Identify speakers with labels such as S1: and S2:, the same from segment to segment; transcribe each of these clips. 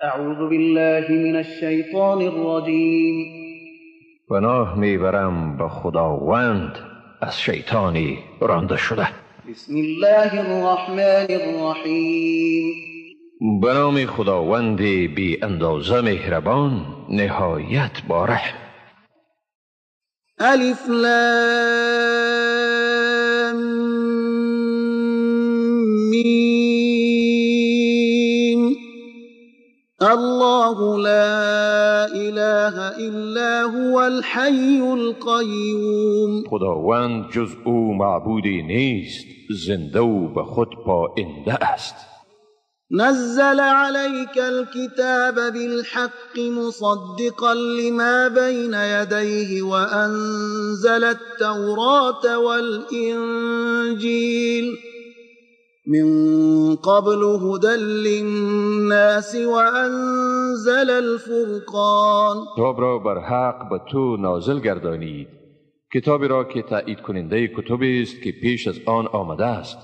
S1: اعوذ بالله من الشیطان الرجیم.
S2: پناه میبرم به خداوند از شیطانی رانده شده.
S1: بسم الله الرحمن الرحیم.
S2: به نام خداوند بی اندازه مهربان نهایت با رحم.
S1: الف لام میم. الله لا اله الا هو الحی القیوم.
S2: خداوند جز او معبودی نیست، زنده و به خود پاینده است.
S1: نزل عليك الكتاب بالحق مصدقا لما بين يديه وأنزل التوراة والإنجيل من قبل هدى للناس وأنزل الفرقان.
S2: کتاب را بر حق به تو نازل گردانید، کتابی را که تأیید کننده کتبی است که پیش از آن آمده است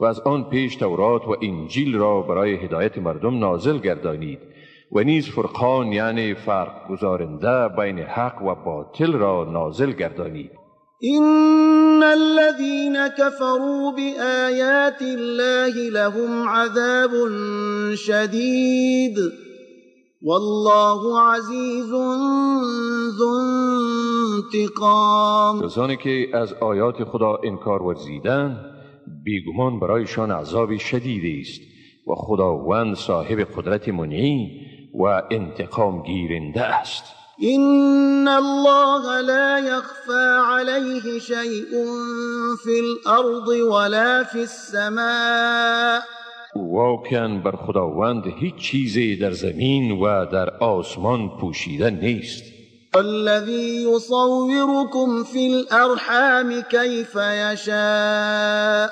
S2: و از آن پیش تورات و انجیل را برای هدایت مردم نازل گردانید و نیز فرقان یعنی فرق گذارنده بین حق و باطل را نازل گردانید.
S1: إن الذين كفروا بآيات الله لهم عذاب شديد والله عزيز ذو انتقام.
S2: کسانی که از آیات خدا انکار ورزیدند بیگمان برایشان عذاب شدید است و خداوند صاحب قدرت منعی و انتقام گیرنده است.
S1: إن الله لا يخفى عليه شيء في الأرض ولا في السماء.
S2: واقعا بر خداوند هیچ چیزی در زمین و در آسمان پوشیده نیست.
S1: الذي يصوركم في الأرحام كيف يشاء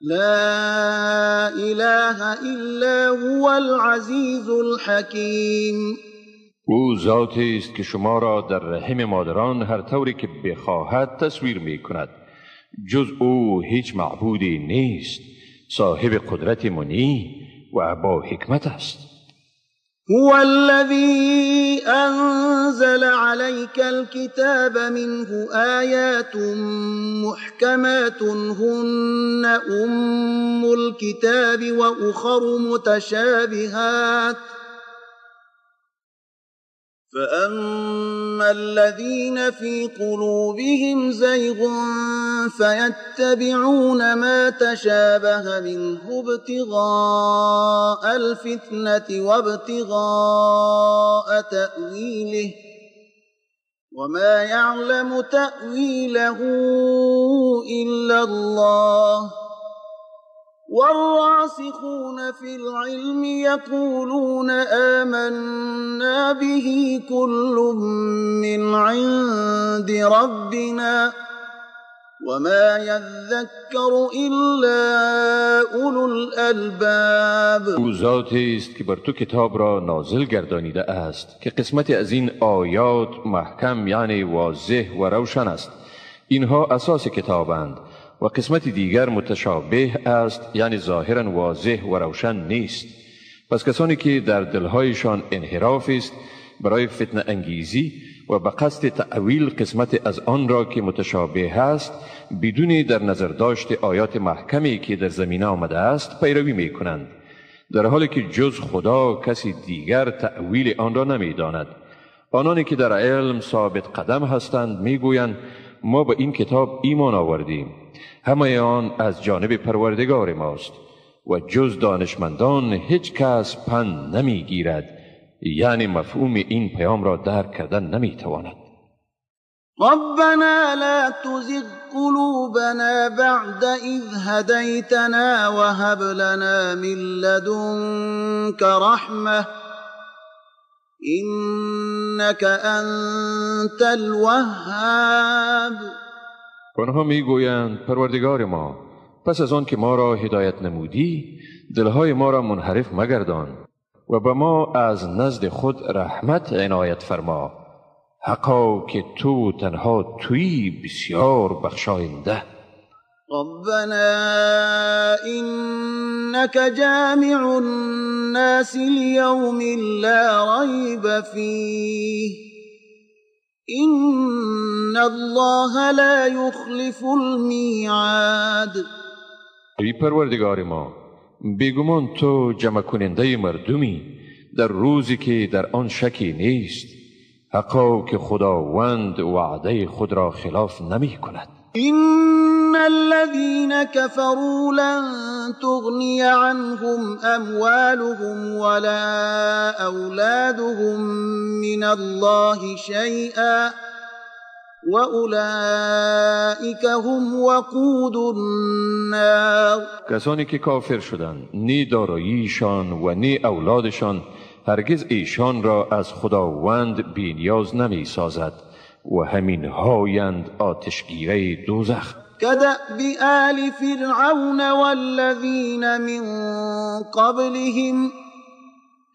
S1: لا إله إلا هو العزيز الحكيم.
S2: او ذاتی است که شما را در رحم مادران هر طوری که بخواهد تصویر می کند. جز او هیچ معبودی نیست، صاحب قدرت منی و با حکمت است.
S1: هو الذي أنزل عليك الكتاب منه آيات محكمات هن أم الكتاب وأخر متشابهات فأما الذين في قلوبهم زيغ فيتبعون ما تشابه منه ابتغاء الفتنة وابتغاء تأويله وما يعلم تأويله إلا الله والراسخون في العلم يقولون آمنا به كل من عند ربنا وما يذكر إلا أولو الألباب.
S2: او ذاتی است که بر تو کتاب را نازل گردانیده است که قسمتی از این آیات محکم یعنی واضح و روشن است. اینها اساس کتابند و قسمت دیگر متشابه است یعنی ظاهرا واضح و روشن نیست. پس کسانی که در دلهایشان انحراف است برای فتنه انگیزی و به قصد تأویل قسمت از آن را که متشابه است بدون در نظر داشت آیات محکمی که در زمینه آمده است پیروی می کنند، در حالی که جز خدا کسی دیگر تأویل آن را نمی داند. آنانی که در علم ثابت قدم هستند می گویند ما به این کتاب ایمان آوردیم، همه آن از جانب پروردگار ماست و جز دانشمندان هیچ کس پند نمی گیرد، یعنی مفهوم این پیام را درک کردن نمی تواند.
S1: ربنا لا تزغ قلوبنا بعد إذ هديتنا وهب لنا من لدنك رحمة إنك أنت الوهاب.
S2: آنها میگویند پروردگار ما پس از آن که ما را هدایت نمودی دلهای ما را منحرف مگردان و به ما از نزد خود رحمت عنایت فرما، حقا که تو تنها تویی بسیار بخشاینده.
S1: ربنا إنك جامع الناس ليوم لا ريب فيه إن الله لا يخلف الميعاد.
S2: ای پروردگار ما، بیگمان تو جمع کننده مردمی در روزی که در آن شکی نیست. حقا که خداوند وعده خود را خلاف نمی کند.
S1: إن الذين كفروا لن تغني عنهم أموالهم ولا أولادهم من الله شيئا وأولئك هم وقود النار.
S2: کسانی که کافر شدند، نی داراییشان و نی اولادشان هرگز ایشان را از خداوند بی‌نیاز نمی سازد و همین هایند آتشگیره دوزخ.
S1: كدأب آل فرعون والذين من قبلهم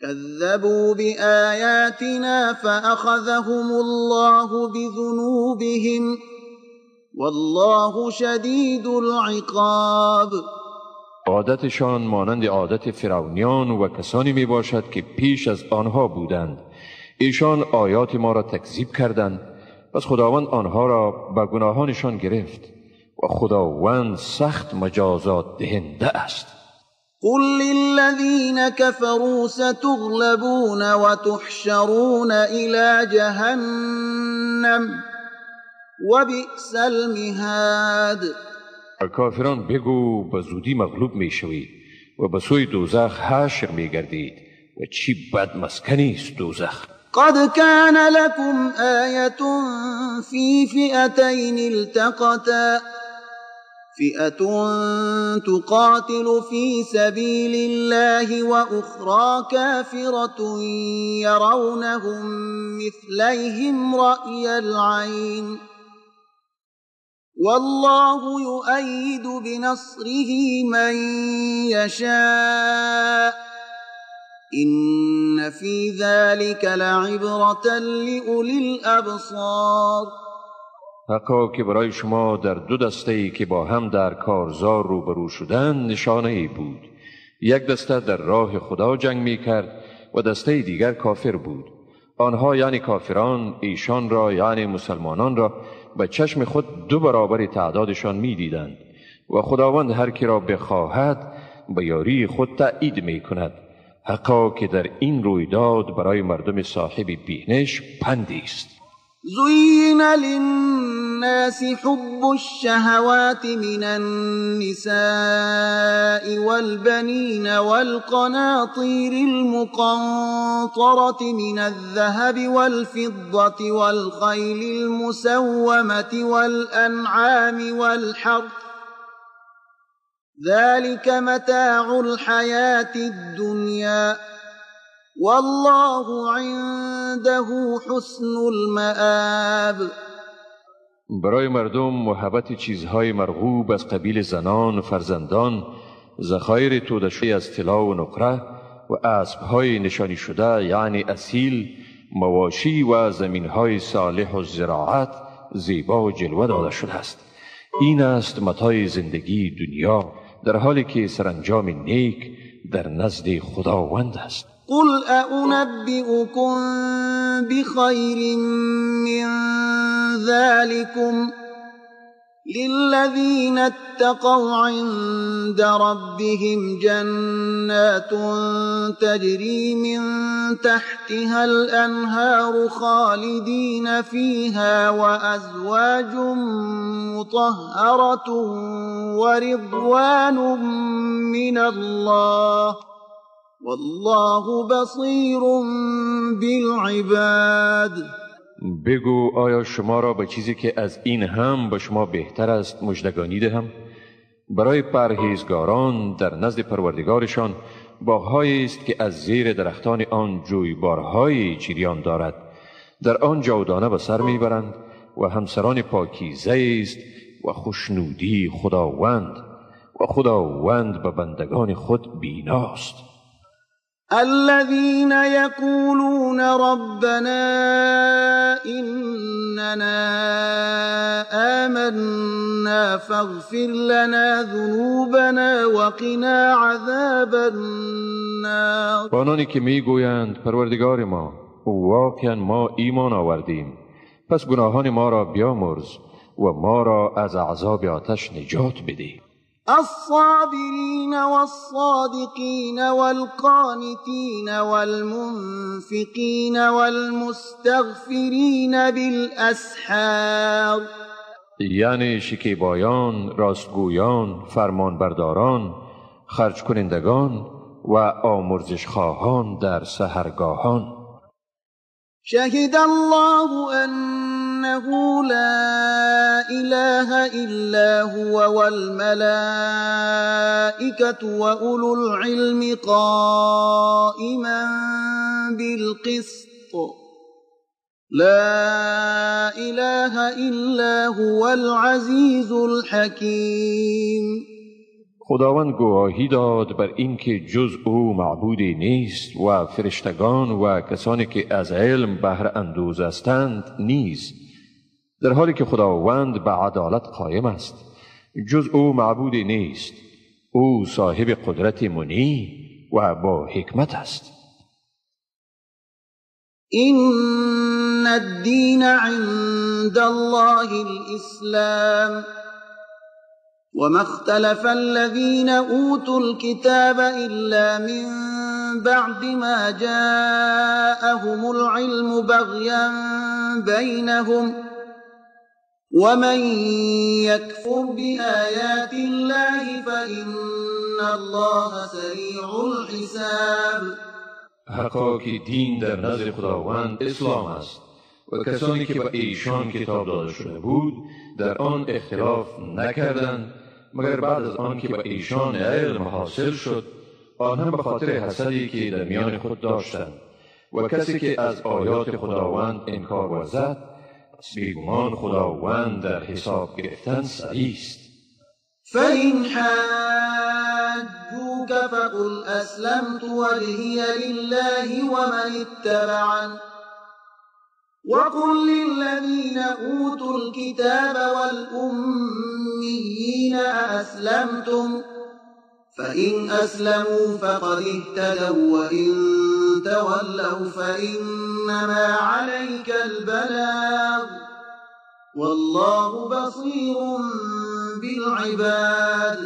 S1: كذبوا بآياتنا فأخذهم الله بذنوبهم والله شدید العقاب.
S2: عادتشان مانند عادت فرعونیان و کسانی می باشد که پیش از آنها بودند. ایشان آیات ما را تکذیب کردند، پس خداوند آنها را به گناهانشان گرفت و خداوند سخت مجازات دهنده است.
S1: قل للذین كفروا ستغلبون وتحشرون إلى جهنم وبئس المهاد.
S2: کافران بگو به زودی مغلوب می شوید و به سوی دوزخ حشر می گردید و چی بد مسکنی است دوزخ.
S1: قد كان لكم آية في فئتين التقتا فئة تقاتل في سبيل الله وأخرى كافرة يرونهم مثليهم رأي العين والله يؤيد بنصره من يشاء إن في ذلك لعبرة لأولي الأبصار.
S2: حقا که برای شما در دو دسته‌ای که با هم در کارزار روبرو شدند نشانه‌ای بود. یک دسته در راه خدا جنگ می کرد و دسته دیگر کافر بود. آنها یعنی کافران ایشان را یعنی مسلمانان را به چشم خود دو برابر تعدادشان می دیدند و خداوند هر کی را بخواهد به یاری خود تأیید می کند. حقا که در این رویداد برای مردم صاحب بینش پندی است.
S1: زين للناس حب الشهوات من النساء والبنين والقناطير المقنطرة من الذهب والفضة والخيل المسومة والأنعام والحرث ذلك متاع الحياة الدنيا والله عنده حسن المآب.
S2: برای مردم محبت چیزهای مرغوب از قبیل زنان و فرزندان، ذخایر توده شده از طلا و نقره و اسبهای نشانی شده یعنی اصیل، مواشی و زمینهای صالح و زراعت زیبا و جلوه داده شده است. این است متاع زندگی دنیا، در حالی که سرانجام نیک در نزد خداوند است.
S1: قل أنبئكم بخير من ذلكم للذين اتقوا عند ربهم جنات تجري من تحتها الأنهار خالدين فيها وأزواج مطهرة ورضوان من الله والله بصیر بالعباد.
S2: بگو آیا شما را به چیزی که از این هم به شما بهتر است مژدگانی دهم؟ برای پرهیزگاران در نزد پروردگارشان باغ‌هایی است که از زیر درختان آن جویبارهای جریان دارد، در آن جاودانه به سر میبرند و همسران پاکیزه است و خوشنودی خداوند و خداوند به بندگان خود بیناست.
S1: الذين يقولون ربنا إننا آمنا فاغفر لنا ذنوبنا وقنا عذاب النار.
S2: و آنانی که میگویند پروردگار ما، واقعا ما ایمان آوردیم، پس گناهان ما را بیامرز و ما را از عذاب آتش نجات بده.
S1: الصابرين والصادقين والقانتين والمنفقين والمستغفرين بالأسحار.
S2: یعنی شکیبایان، راستگویان، فرمانبرداران، خرج کنندگان و آمرزش خواهان در سحرگاهان.
S1: شهد الله أنه لا إله إلا هو والملائكة وأولو العلم قائما بالقسط لا إله إلا هو العزيز الحكيم.
S2: خداوند گواهی داد بر اینکه جز او معبودی نیست و فرشتگان و کسانی که از علم بهره اندوز هستند نیز، در حالی که خداوند به عدالت قائم است. جز او معبودی نیست، او صاحب قدرت منی و با حکمت است.
S1: إن الدين عند الله الإسلام وما اختلف الذين أوتوا الكتاب إلا من بعد ما جاءهم العلم بغيا بينهم ومن يكفر بآيات الله فإن الله سريع الحساب.
S2: حقا که دین در نظر خداوند اسلام است و کسانی که به ایشان کتاب داده شده بود در آن اختلاف نکردند مگر بعد از آن که به ایشان علم حاصل شد، آنها به خاطر حسدی که در میان خود داشتند. و کسی که از آیات خداوند انکار ورزد، پس بیگمان خداوند در حساب گرفتن سریع است.
S1: فإن حاجوك فقل أسلمت وجهي لله ومن اتبعني وقل للذين أوتوا الكتاب والأميين أأسلمتم فإن أسلموا فقد اهتدوا وإن تولوا فإنما عليك البلاغ والله بصير بالعباد.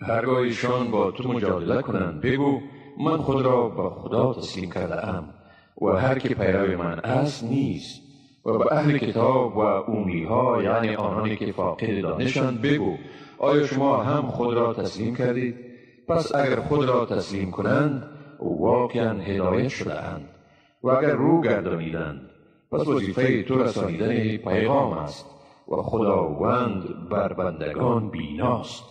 S2: هرگاه ایشان با تو مجادله کنند بگو من خود را به خدا تسلیم کرده ام و هر که پیرو من است نیست. و به اهل کتاب و امی ها یعنی آنانی که فاقد دانشند بگو آیا شما هم خود را تسلیم کردید؟ پس اگر خود را تسلیم کنند واقعا هدایت شده اند و اگر رو گردانیدند پس وظیفه تو رسانیدن پیغام است و خداوند بر بندگان بیناست.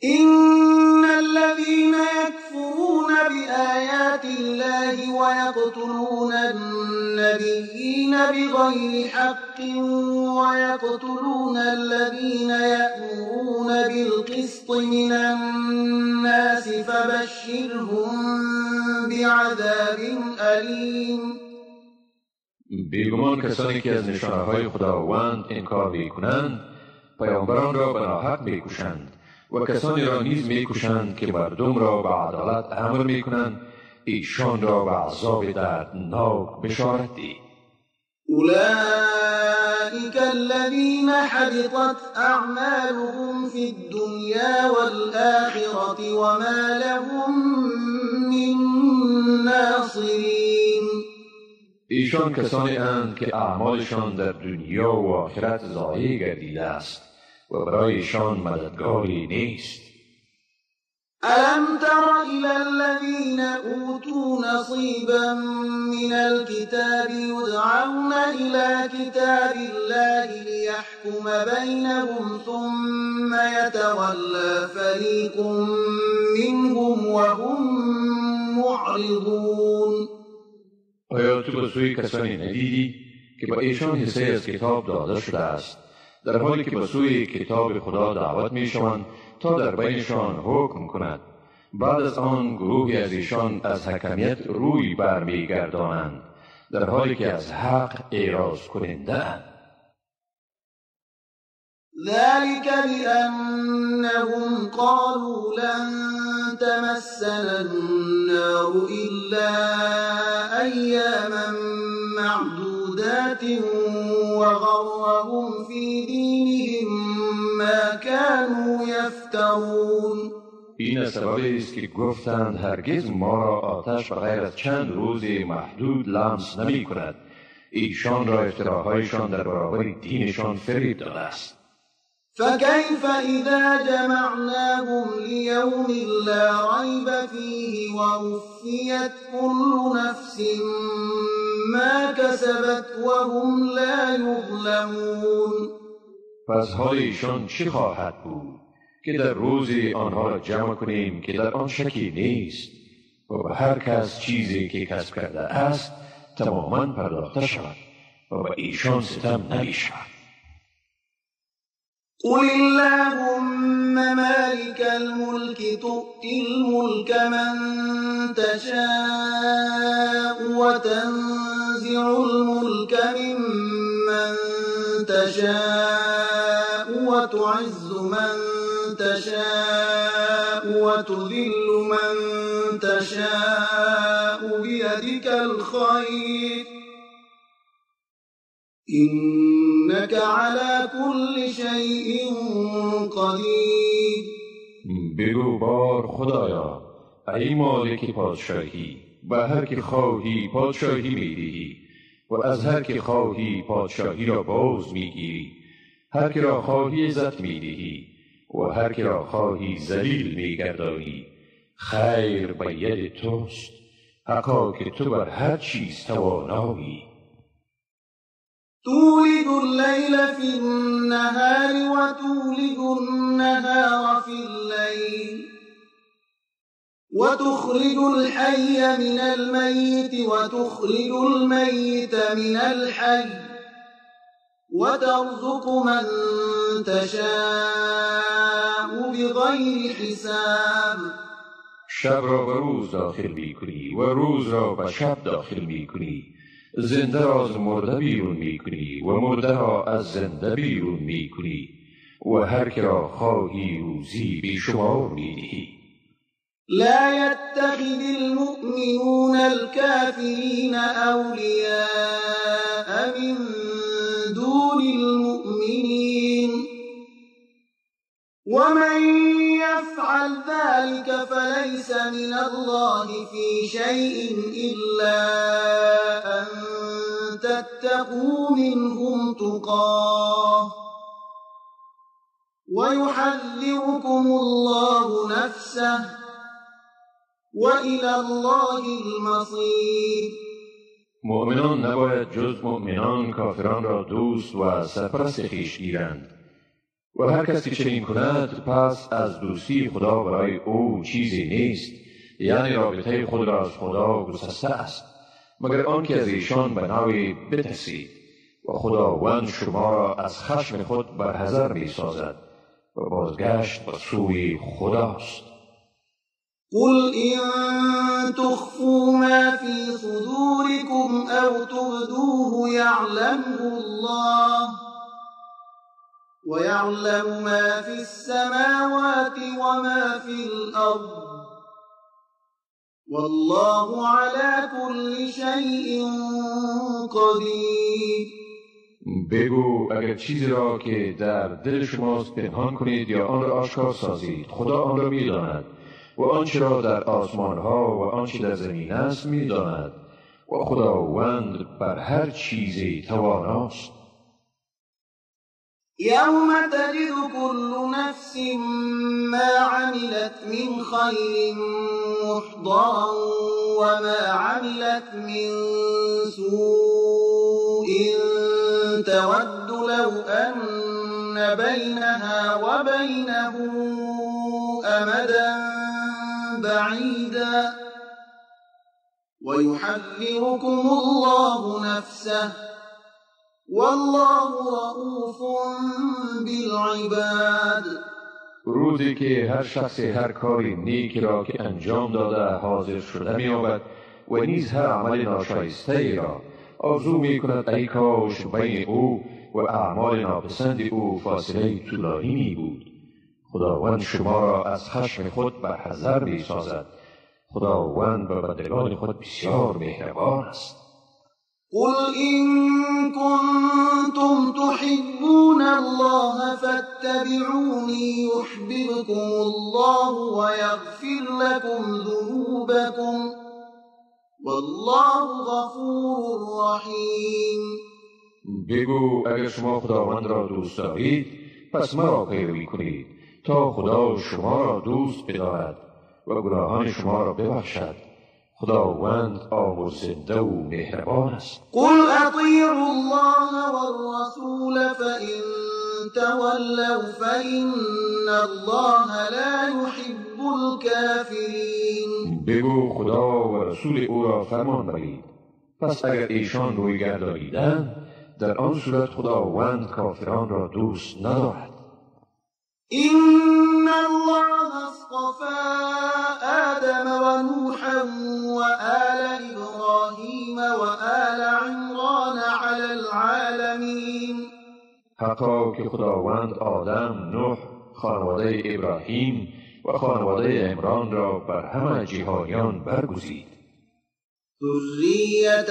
S1: إن الذين يكفرون بآيات الله ويقتلون النبيين بغير حق ويقتلون الذين يأمرون بالقسط من الناس فبشرهم بعذاب أليم.
S2: بیگمان کسانی که از نشانه‌های خداوند انکار می‌کنند پیامبران را به ناحق می‌کشند و کسانی را نیز می‌کشند که مردم را به عدالت امر می‌کنند، ایشان را به عذاب دردناک بشارت ده.
S1: أولئك الذين حبطت أعمالهم في الدنيا والآخرة وما لهم من ناصرين.
S2: ایشان کسانی اند که اعمالشان در دنیا و آخرت ضایع گردیده است و برای ایشان مددگاری نیست.
S1: ألم تر إلى الذين أوتوا نصيبا من الكتاب يدعون إلى كتاب الله ليحكم بينهم ثم يتولى فريق منهم وهم معرضون.
S2: آیا تو به سوی کسانی ندیدی که به ایشان حصه از کتاب داده شده است در حالی که به سوی کتاب خدا دعوت می شوند تا در بینشان حکم کند بعد از آن گروهی از ایشان از حکمیت روی برمیگردانند در حالی که از حق اعراض کننده‌اند.
S1: ذلك بأنهم قالوا لن تمسنا النار إلا أياما معدودات وغرهم في دينهم ما كانوا يفترون.
S2: این سبب است که گفتند هرگز ما را آتش بغیر از چند روز محدود لمس نمی کند. ایشان را افتراهایشان در برابر دینشان فریب داده است.
S1: فكيف إذا جمعناهم ليوم لا ريب فيه ووفيت كل نفس ما كسبت وهم لا يظلمون.
S2: پس حال ایشان چه خواهد بود که در روزی آنها را جمع کنیم که در آن شکی نیست و به هر کس چیزی که کسب کرده است تماما پرداخته شود و به ایشان ستم نمی شود.
S1: قل اللهم مالك الملك تؤتي الملك من تشاء وتنزع الملك ممن تشاء وتعز من تشاء وتذل من تشاء بيدك الخير إنك على كل شيء قدیر.
S2: بگو بار خدایا ای مالک پادشاهی، به هر که خواهی پادشاهی میدهی و از هر که خواهی پادشاهی را باز میگیری. هر که را خواهی عزت میدهی و هر که را خواهی ذلیل میگردانی. خیر به ید توست، حقا که تو بر هر چیز توانایی.
S1: تولد الليل في النهار وتولد النهار في الليل وتخرج الحي من الميت وتخرج الميت من الحي وترزق من تشاء بغير حساب.
S2: شب را به روز داخل می کنی و روز را به شب داخل می کنی. زنده را از مرده بیرون می کنی و مرده را از زنده بیرون می کنی و هر که را خواهی روزی بیشمار می دهی.
S1: لا يتخذ المؤمنون الكافرين أولياء من دون المؤمنين ومن يفعل ذلك فليس من الله في شيء إلا أن تتقوا منهم تقاه ويحذركم الله نفسه وإلى الله المصير.
S2: مؤمنان نباید جز مؤمنان کافران را دوست و سرپرست خویش گیرند و هر کسی که چنین کند پس از دوستی خدا برای او چیزی نیست، یعنی رابطه خود را از خدا گسسته است، مگر آنکه از ایشان به نوعی بترسید و خداوند شما را از خشم خود برحذر می سازد و بازگشت به سوی خداست.
S1: قل إن تخفوا ما في صدوركم أو تبدوه يعلمه الله ويعلم ما في السماوات وما في الأرض والله على كل شيء قدیر.
S2: بگو اگر چیزی را که در دل شماست پنهان کنید یا آن را آشکار سازید، خدا آن را می‌داند و آنچه را در آسمان ها و آنچه در زمین است می‌داند و خداوند بر هر چیزی تواناست.
S1: یوم تجد كل نفس ما عملت من خیر محضرا وما عملت من سوء تود لو أن بينها وبينه أمدا بعيدا ويحذركم الله نفسه والله رؤوف بالعباد.
S2: روزی که هر شخص هر کاری نیکی را که انجام داده حاضر شده می‌یابد و نیز هر عمل ناشایسته را آرزو می‌کند ای کاش بین او و اعمال ناپسند او فاصله طولانی می بود. خداوند شما را از خشم خود برحذر می‌سازد. خداوند به بندگان خود بسیار مهربان است.
S1: قل إن كنتم تحبون الله فاتبعوني يحببكم الله ويغفر لكم ذنوبكم والله غفور رحیم.
S2: بگو اگر شما خداوند را دوست دارید پس مرا پیروی کنید تا خدا شما را دوست بدارد و گناهان شما را ببخشد. خداوند آمرزنده و مهربان است.
S1: قل اطیعوا الله والرسول فإن تولوا فإن الله لا يحب الكافرین.
S2: بگو خدا و رسول او را فرمان برید. پس اگر ایشان روی گردانیدند در آن صورت خداوند کافران را دوست ندارد.
S1: إن الله اصطفى آدم ونوحا وآل إبراهيم وآل عمران على العالمين.
S2: حقا که خداوند آدم، نوح، خانواده ابراهیم و خانواده عمران را بر همه جهانیان برگزید.
S1: ذریة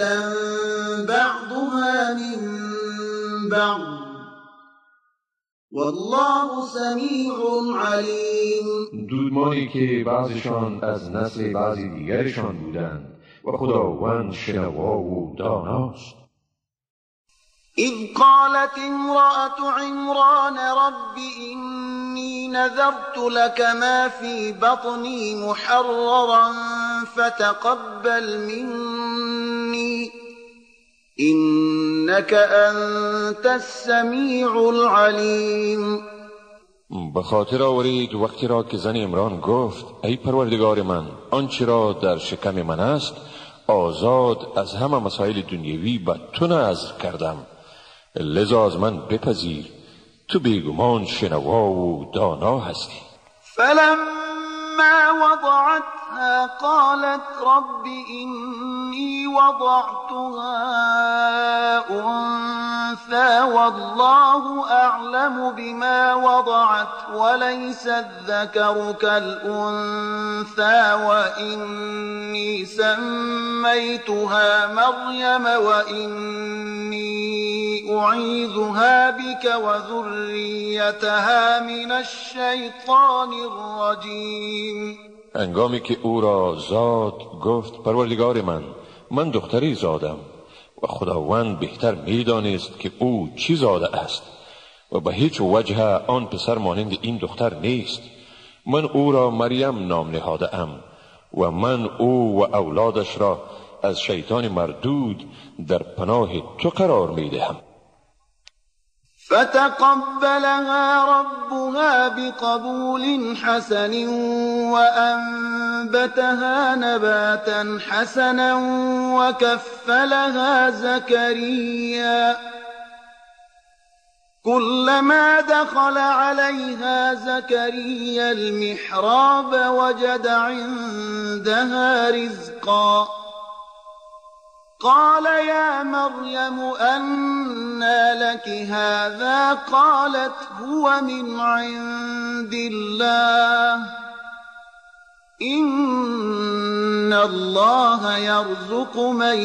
S1: بعضها من بعض والله سمیع علیم.
S2: دودمانی که بعضشان از نسل بعضی دیگرشان بودند و خداوند شنوا و داناست.
S1: اذ قالت امرأة عمران رب إني نذرت لك ما في بطني محررا فتقبل مني إنك أنت السمیع العلیم.
S2: به خاطر آورید وقتی را که زن عمران گفت ای پروردگار من آنچه را در شکم من است آزاد از همه مسائل دنیوی به تو نذر کردم، لذا از من بپذیر، تو بیگمان شنوا و دانا هستی.
S1: فلما وضعتها قالت رب إني وضعتها أنثى والله أعلم بما وضعت وليس الذكر كالأنثى وإني سميتها مريم وإني أعيذها بك وذريتها من الشيطان الرجيم.
S2: انگامی که او را زاد گفت پروردگار من دختری زادم و خداوند بهتر میدانست که او چی زاده است و به هیچ وجه آن پسر مانند این دختر نیست. من او را مریم نام نهاده ام و من او و اولادش را از شیطان مردود در پناه تو قرار میدهم.
S1: فتقبلها ربها بقبول حسن وأنبتها نباتا حسنا وكفلها زكريا كلما دخل عليها زكريا المحراب وجد عندها رزقا قال يا مريم أنى لك هذا قالت هو من عند الله إن الله يرزق من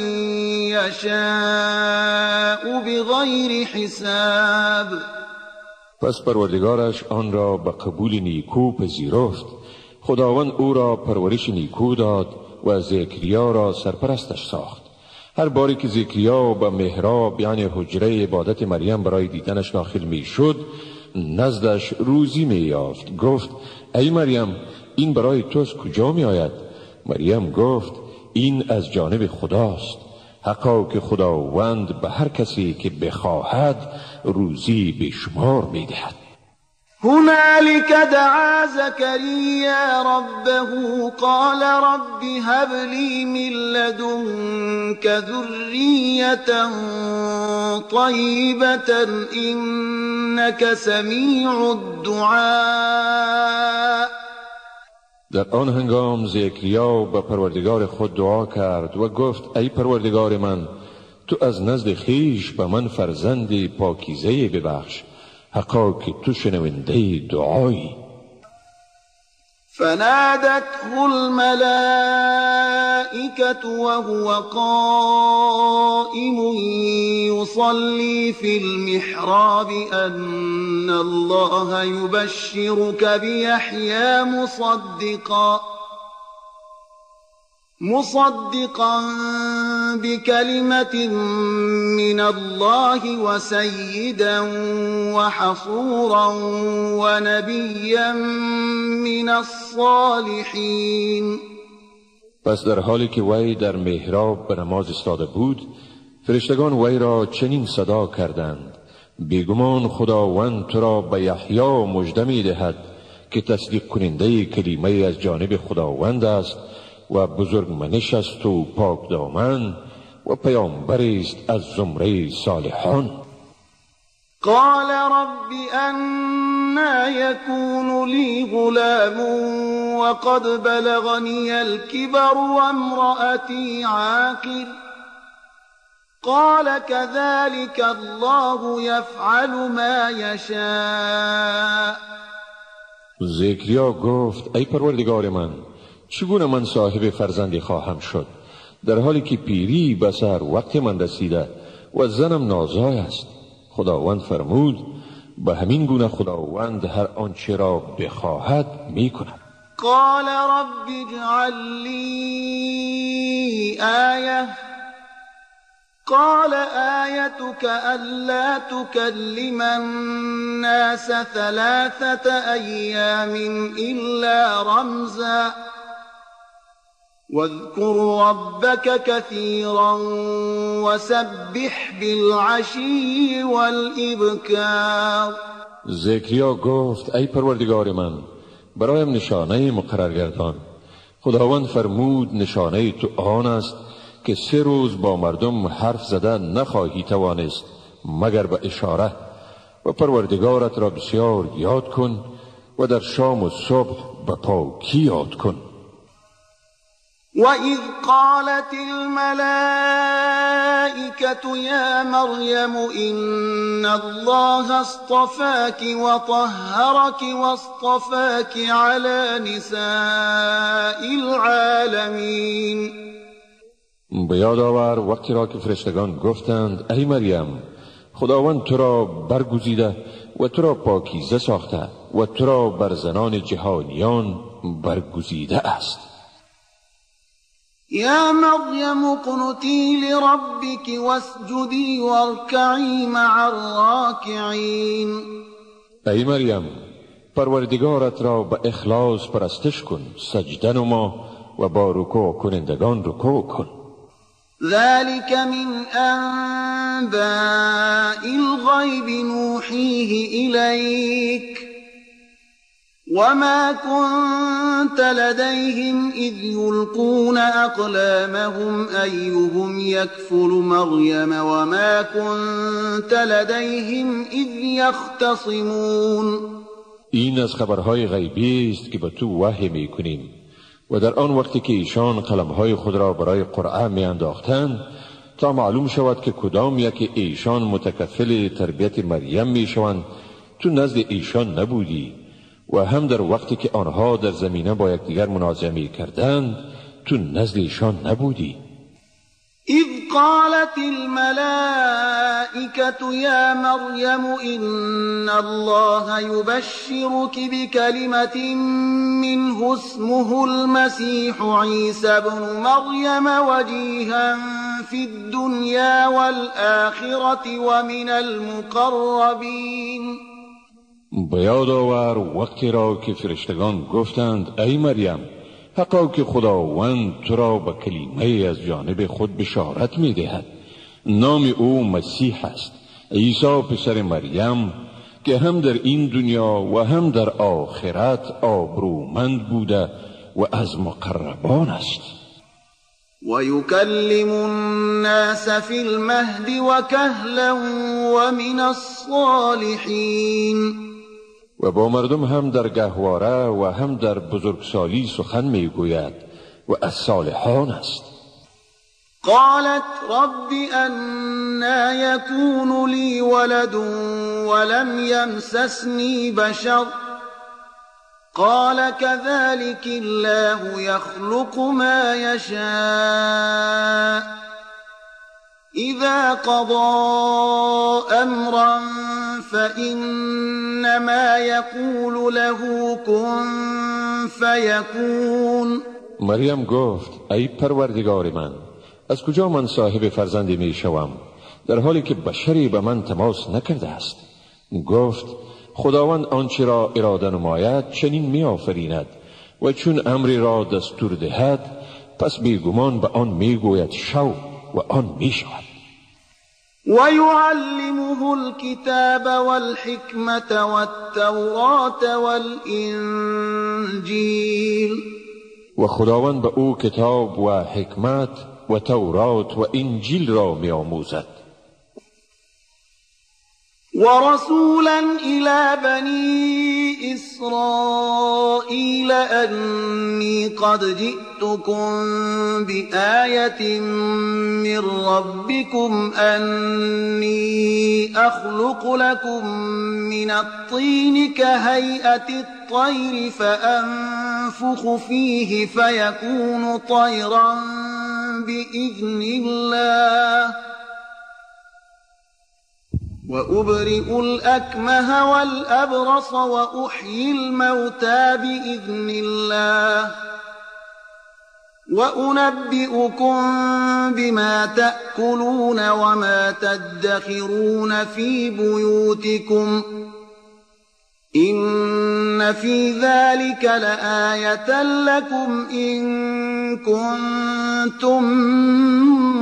S1: يشاء بغير حساب.
S2: پس پروردگارش آن را به قبول نیکو پذیرفت. خداوند او را پرورش نیکو داد و زکریا را سرپرستش ساخت. هر باری که زکریا به محراب یعنی حجره عبادت مریم برای دیدنش داخل می شد نزدش روزی می یافت. گفت ای مریم این برای تو از کجا می آید؟ مریم گفت این از جانب خداست. حقا که خداوند به هر کسی که بخواهد روزی به شمار می دهد.
S1: هنالك دعا زكريا ربه قال رب هب لي من لدنك ذرية طيبة إنك سمیع الدعاء.
S2: در آن هنگام زکریا به پروردگار خود دعا کرد و گفت ای پروردگار من، تو از نزد خویش به من فرزندی پاکیزه ببخش، حقا که تو شنونده دعایی.
S1: فنادته الملائكة وهو قائم يصلي في المحراب أن الله يبشرك بيحيى مصدقا بكلمة من الله وسيدا وحصورا ونبيا من الصالحين.
S2: پس در حالی که وی در محراب به نماز ایستاده بود، فرشتگان وی را چنین صدا کردند: بیگمان خداوند تو را به یحیی مژده می‌دهد که تصدیق کننده کلمه از جانب خداوند است و بزرگمنش است و پاک دامن و پیامبر است از زمره صالحان.
S1: قال رب أنا يكون لي غلام وقد بلغني الكبر وامرأتي عاقر قال كذلك الله يفعل ما يشاء.
S2: زکریا گفت ای پروردگار من، چگونه من صاحب فرزندی خواهم شد در حالی که پیری به سر وقت من رسیده و زنم نازای است؟ خداوند فرمود به همین گونه خداوند هر آنچه را بخواهد میکند.
S1: قال رب اجعل لي آیه قال آیتك ألا تكلم الناس 3 أيام إلا رمزا واذكر ربك كثيرا وسبح بالعشي والإبكار.
S2: زکریا گفت ای پروردگار من، برایم نشانه مقرر گردان. خداوند فرمود نشانه تو آن است که 3 روز با مردم حرف زده نخواهی توانست مگر به اشاره، و پروردگارت را بسیار یاد کن و در شام و صبح به پاکی یاد کن.
S1: وَإِذْ قَالَتِ الْمَلَائِكَةُ يَا مَرْيَمُ إِنَّ اللَّهَ اصْطَفَاكِ وَطَهَّرَكِ وَاصْطَفَاكِ عَلَى نِسَاءِ الْعَالَمِينَ.
S2: به یاد آور وقتی را که فرشتگان گفتند ای مریم، خداوند تو را برگزیده و تو را پاکیزه ساخته و تو را بر زنان جهانیان برگزیده است.
S1: يا مريم اقنتي لربك واسجدي واركعي مع الراكعين.
S2: ای مریم، پروردگارت را به اخلاص پرستش کن، سجده نما و با رکوع کنندگان رکوع کن.
S1: ذلك من أنباء الغيب نوحيه إليك وما كنت لديهم إذ يلقون أقلامهم أيهم يكفل مريم وما كنت لديهم إذ يختصمون.
S2: این از خبرهای غیبی است که به تو وحی میکنیم و در آن وقتی که ایشان قلمهای خود را برای قرعه میانداختند تا معلوم شود که کدام یک ایشان متکفل تربیت مریم میشوند، تو نزد ایشان نبودی و هم در وقتی که آنها در زمینه با یکدیگر منازعه می‌کردند تو نزد ایشان نبودی.
S1: اذ قالت الملائكة يا مريم إن الله يبشرك بكلمة منه اسمه المسيح عيسى ابن مريم وجيها في الدنيا والآخرة ومن المقربين.
S2: به یاد آور وقتی را که فرشتگان گفتند ای مریم، حقا که خداوند تو را به کلمه از جانب خود بشارت می دهد. نام او مسیح است، عیسی پسر مریم، که هم در این دنیا و هم در آخرت آبرومند بوده و از مقربان است.
S1: ويكلم الناس في المهد وكهلا ومن الصالحين.
S2: و با مردم هم در گهواره و هم در بزرگسالی سخن میگوید و از صالحان است.
S1: قالت رب أنا يكون لي ولد ولم يمسسني بشر قال كذلك الله يخلق ما يشاء إذا قضى أمرا فإنما يقول له كن فيكون.
S2: مریم گفت ای پروردگار من، از کجا من صاحب فرزندی می شوم در حالی که بشری به من تماس نکرده است؟ گفت خداوند آنچه را اراده نماید چنین می آفریند و چون امری را دستور دهد پس بیگمان به آن می گوید شو و آن می شود.
S1: ويعلمه الكتاب والحكمة والتوراة والإنجيل.
S2: و خداوند به او کتاب و حکمت و تورات و انجیل را می آموزد.
S1: ورسولا إلى بني إسرائيل أني قد جئتكم بآية من ربكم أني أخلق لكم من الطين كهيئة الطير فأنفخ فيه فيكون طيرا بإذن الله وأبرئ الأكمه والأبرص وأحيي الموتى بإذن الله وأنبئكم بما تأكلون وما تدخرون في بيوتكم إن في ذلك لآية لكم إن كنتم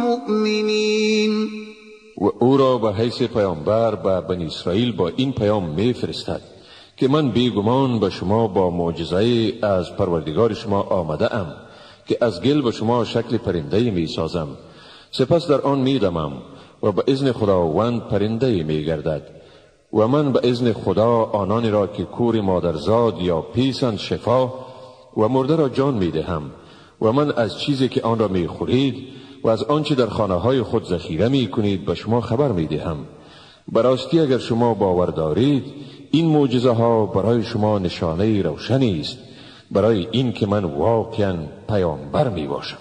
S1: مؤمنين.
S2: و او را به حیث پیامبر به بنی اسرائیل با این پیام می فرستد که من بیگمان به شما با معجزه از پروردگار شما آمده ام که از گل به شما شکل پرنده می سازم، سپس در آن می دمم و به اذن خداوند پرنده می گردد و من به اذن خدا آنانی را که کور مادرزاد یا پیسند شفا و مرده را جان می دهم و من از چیزی که آن را می خورید و از آنچه در خانه های خود ذخیره می کنید به شما خبر می دهم. براستی اگر شما باور دارید این معجزه ها برای شما نشانه روشنی است برای این که من واقعا پیامبر می باشم.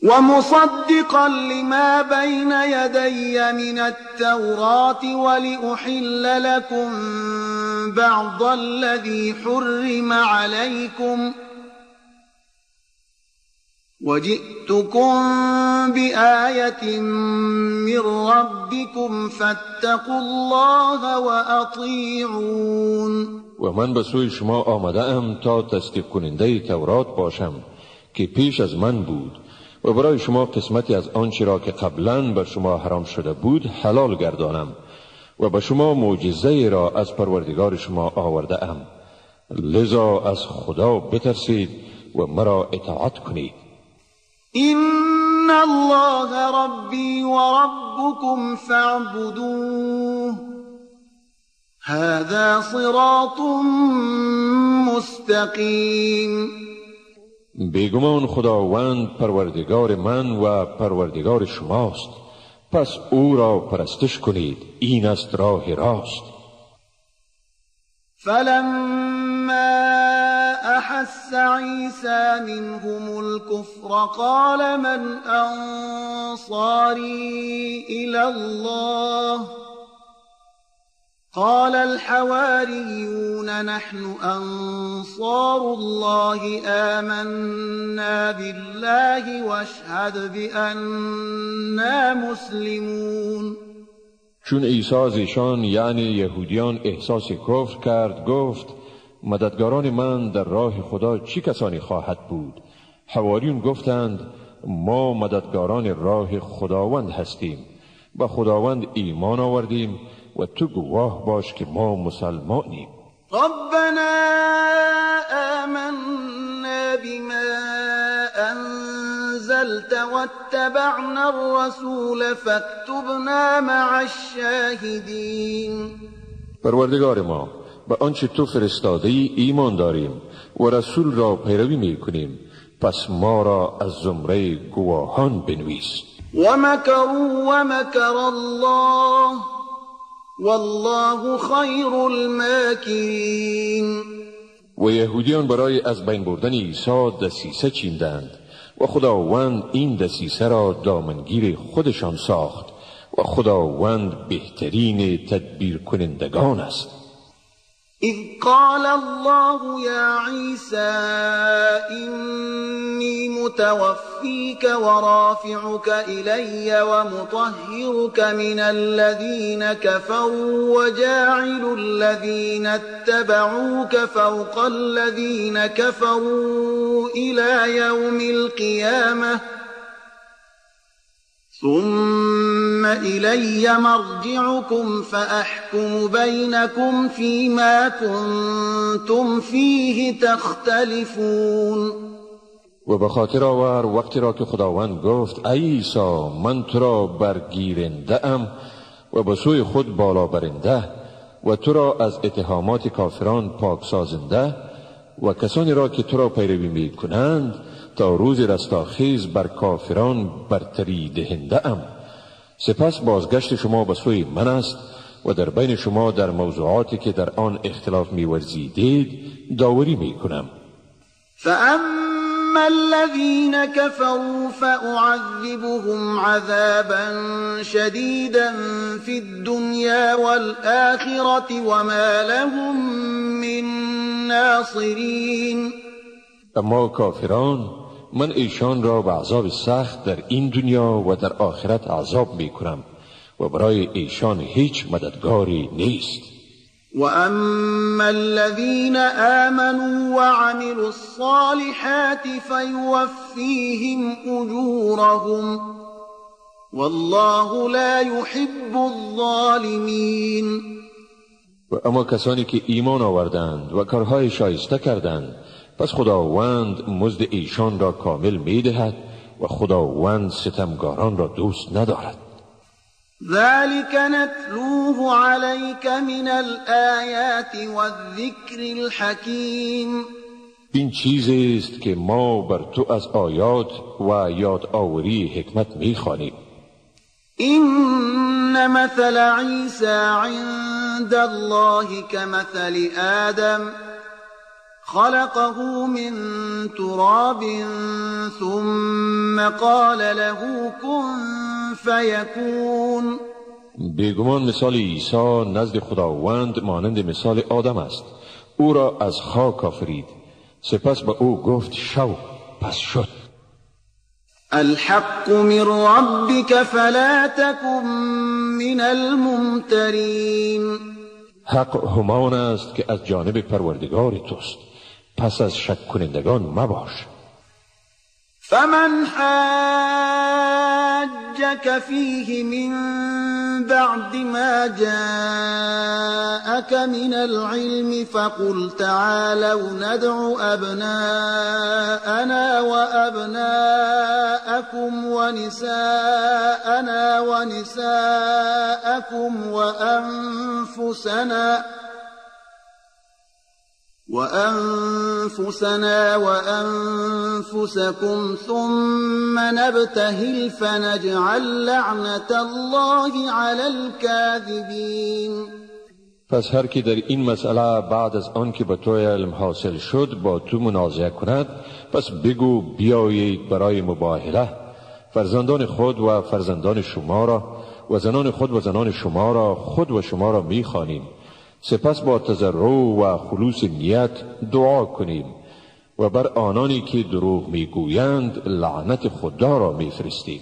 S1: و مصدقا لما بین یدی من التوراة ولأحل لكم بعض الذي حرم عليكم وجئتكم بآية من ربكم فاتقوا الله وأطيعون.
S2: و من به سوی شما آمده ام تا تصدیق کننده تورات باشم که پیش از من بود و برای شما قسمتی از آنچه را که قبلا بر شما حرام شده بود حلال گردانم و به شما معجزه را از پروردگار شما آورده ام، لذا از خدا بترسید و مرا اطاعت کنید.
S1: إن الله ربي وربكم فاعبدوه هذا صراط مستقیم.
S2: بیگمان خداوند پروردگار من و پروردگار شماست، پس او را پرستش کنید، این است راه راست.
S1: فلما أحس عيسى منهم الكفر قال من أنصاري إلى الله قال الحواريون نحن أنصار الله آمنا بالله واشهد بأننا مسلمون.
S2: چون عیسی از ایشان یعنی یهودیان احساس کفر کرد گفت مددگاران من در راه خدا چی کسانی خواهد بود؟ حواریون گفتند ما مددگاران راه خداوند هستیم، به خداوند ایمان آوردیم و تو گواه باش که ما مسلمانیم.
S1: ربنا آمنا بما أنزلت واتبعنا الرسول فاكتبنا مع الشاهدين.
S2: پروردگار ما، به آنچه تو فرستاده ای ایمان داریم و رسول را پیروی می کنیم، پس ما را از زمره گواهان بنویس.
S1: ومكروا ومكر الله والله خیر الماکرین.
S2: و یهودیان برای از بین بردن عیسی دسیسه چیندند و خداوند این دسیسه را دامنگیر خودشان ساخت و خداوند بهترین تدبیر کنندگان است.
S1: اذ قال الله يا عيسى إني متوفيك ورافعك إلي ومطهرك من الذين كفروا وجاعل الذين اتبعوك فوق الذين كفروا إلى يوم القيامة ثم إلي مرجعكم فأحكم بينكم فيما كنتم فيه تختلفون.
S2: و به خاطر آور وقتی را که خداوند گفت ای عیسی من تو را برگیرنده ام و به سوی خود بالا برنده و تو را از اتهامات کافران پاک سازنده و کسانی را که تو را پیروی می کنند تا روز رستاخیز بر کافران برتری دهنده ام. سپس بازگشت شما به سوی من است و در بین شما در موضوعاتی که در آن اختلاف می ورزیدید داوری می کنم.
S1: فأما الذين كفروا فأعذبهم عذابا شديدا في الدنيا والآخرة وما لهم من ناصرين.
S2: اما کافران من ایشان را به عذاب سخت در این دنیا و در آخرت عذاب می کنم و برای ایشان هیچ مددگاری نیست.
S1: وأما الذين آمنوا وعملوا الصالحات فيوفيهم أجورهم والله لا يحب الظالمين.
S2: و اما کسانی که ایمان آوردند و کارهای شایسته کردند پس خداوند مزد ایشان را کامل می دهد و خداوند ستمگاران را دوست ندارد.
S1: ذلك نتلوه عليك من الآيات والذكر الحكيم.
S2: این چیزی است که ما بر تو از آیات و یاد آوری حکمت می خوانیم.
S1: إن مثل عيسى عند الله كمثل آدم خلقه من تراب ثم قال له كن فيكون.
S2: بیگمان مثال عیسی نزد خداوند مانند مثال آدم است. او را از خاک آفرید سپس به او گفت شو پس شد.
S1: الحق من ربك فلا تكن من الممترين.
S2: حق همان است که از جانب پروردگار توست پس از شک کنندگان مباش.
S1: فمن حاجك فيه من بعد ما جاءك من العلم فقل تعالوا ندع أبناءنا وأبناءكم ونساءنا ونساءكم وأنفسنا وأنفسكم ثم نبتهل فنجعل لعنة الله على الكاذبين.
S2: پس هر کی در این مسئله بعد از آن که به تو علم حاصل شد با تو منازعه کند پس بگو بیایید برای مباهله فرزندان خود و فرزندان شما را و زنان خود و زنان شما را خود و شما را می‌خوانیم سپس با تضرع و خلوص نیت دعا کنیم و بر آنانی که دروغ میگویند لعنت خدا را میفرستیم.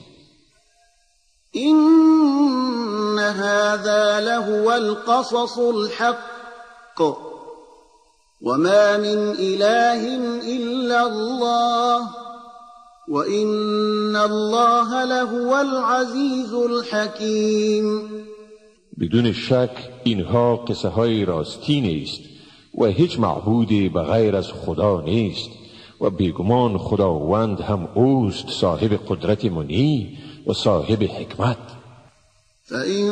S1: إن هذا لهو القصص الحق وما من إله إلا الله وإن الله لهو العزيز الحكيم.
S2: بدون شک اینها قصه های راستینی است و هیچ معبودی بغیر از خدا نیست و بیگمان خداوند هم اوست صاحب قدرت منی و صاحب حکمت.
S1: فإن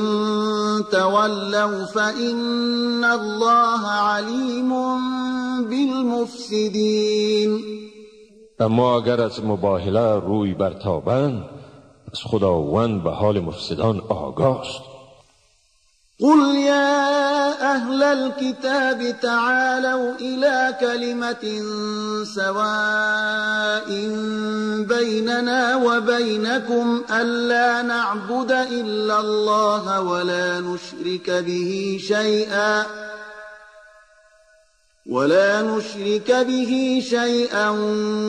S1: تولوا فإن الله علیم بالمفسدین.
S2: اما اگر از مباهله روی برتابند پس خداوند به حال مفسدان آگاه است.
S1: قل يا أهل الكتاب تعالوا إلى كلمة سواء بيننا وبينكم ألا نعبد إلا الله ولا نشرك به شيئا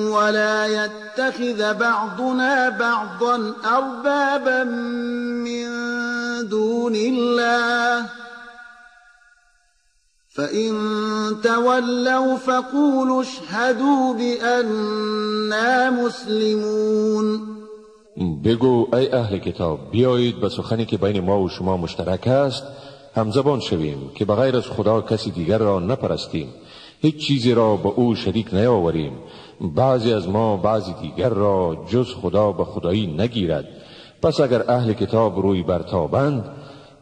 S1: ولا يتخذ بعضنا بعضا أربابا من دون الله فإن تولوا فقولوا اشهدوا بأننا مسلمون.
S2: بگو ای اهل کتاب بیایید به سخنی که بین ما و شما مشترک است همزبان شویم که بغیر از خدا کسی دیگر را نپرستیم، هیچ چیزی را به او شریک نیاوریم، بعضی از ما بعضی دیگر را جز خدا به خدایی نگیرد. پس اگر اهل کتاب روی برتابند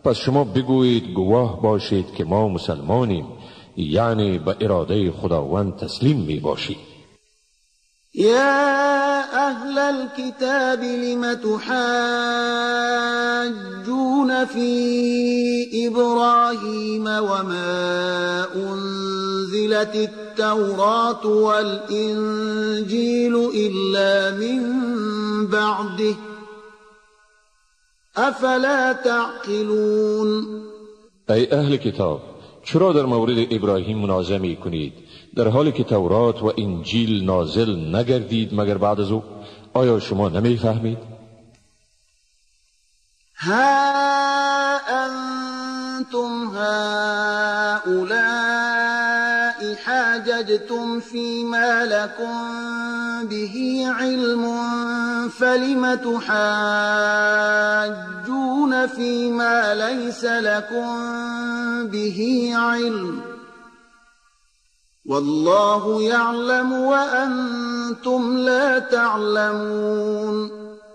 S2: پس شما بگویید گواه باشید که ما مسلمانیم، یعنی به اراده خداوند تسلیم می باشید.
S1: يا أهل الكتاب لم تحاجون في إبراهيم وما أنزلت التوراة والإنجيل إلا من بعده أفلا تعقلون.
S2: ای اهل کتاب چرا در مورد ابراهیم منازعه می کنید در حالی که تورات و انجیل نازل نگردید مگر بعد از او؟ آیا شما نمی فهمید؟
S1: ها انتم هؤلاء حاججتم فيما لكم به علم فلم تحاجون فيما ليس لكم به علم والله يعلم وأنتم لا تعلمون.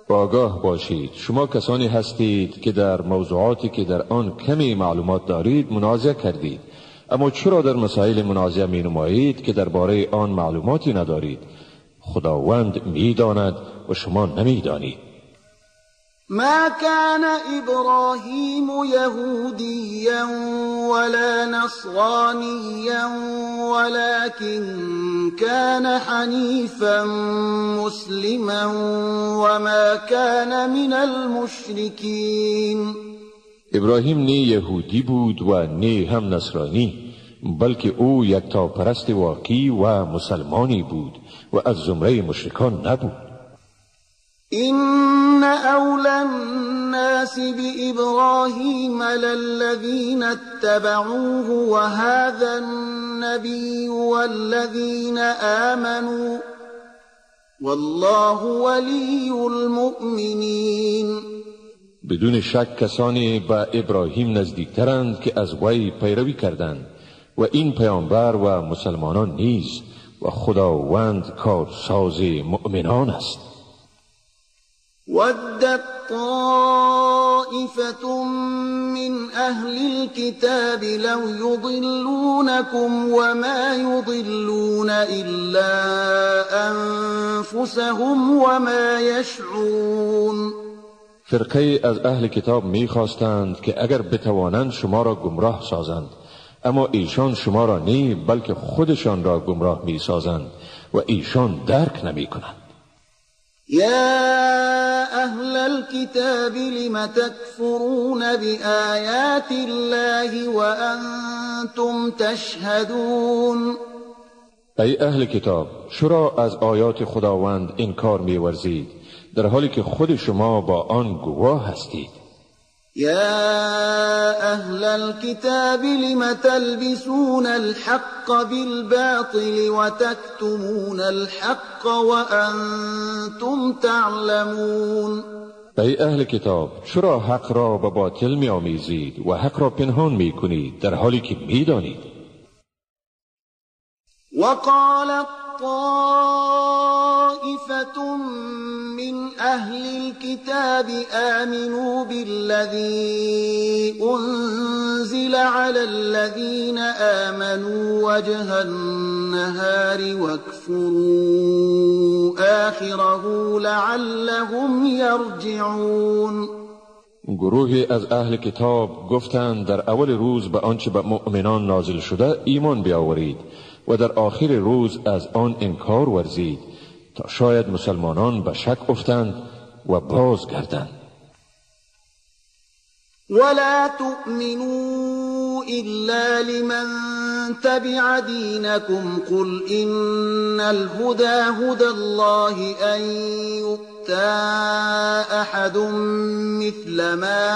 S2: آگاه باشید شما کسانی هستید که در موضوعاتی که در آن کمی معلومات دارید منازعه کردید، اما چرا در مسائل منازعه می نمایید که درباره آن معلوماتی ندارید؟ خداوند می داند و شما نمی دانید.
S1: ما كان إبراهيم يهوديا ولا نصرانيا ولكن كان حنيفا مسلما وما كان من المشركين.
S2: ابراهیم نه یهودی بود و نه هم نصرانی، بلکه او یکتاپرست واقعی و مسلمانی بود و از زمره مشرکان نبود.
S1: إن أولى الناس بإبراهيم للذين اتبعوه وهذا النبي والذين آمنوا والله ولي المؤمنين.
S2: بدون شک کسانی به ابراهیم نزدیکترند که از وی پیروی کردند و این پیامبر و مسلمانان نیز و خداوند کارساز مؤمنان است.
S1: ودت طائفة من أهل الكتاب لو يضلونكم وما يضلون إلا أنفسهم وما يشعرون.
S2: فرقه از اهل کتاب می‌خواستند که اگر بتوانند شما را گمراه سازند، اما ایشان شما را نه بلکه خودشان را گمراه می‌سازند و ایشان درک نمی‌کنند.
S1: يا أهل الكتاب لم تكفرون بآيات الله وأنتم تشهدون.
S2: ای اهل کتاب چرا از آیات خداوند انکار می‌ورزید در حالی که خود شما با آن گواه هستید؟
S1: يا أهل الكتاب لم تلبسون الحق بالباطل وتكتمون الحق وأنتم تعلمون.
S2: ای اهل کتاب، چرا حق را به باطل می آمیزید و حق را پنهان می کنید در حالی که می دانید؟
S1: وقالت طائفة من أهل الكتاب آمنوا بالذي أنزل على الذين آمنوا وجه النهار واكفروا آخره لعلهم يرجعون.
S2: گروهی از اهل کتاب گفتند در اول روز به آنچه به مؤمنان نازل شده ایمان بیاورید و در آخر روز از آن انکار ورزید تا شاید مسلمانان به شک افتند و بازگردند.
S1: ولا تؤمنوا إلا لمن تبع دينكم قل إن الهدى هدى الله أن يؤتى أحد مثل ما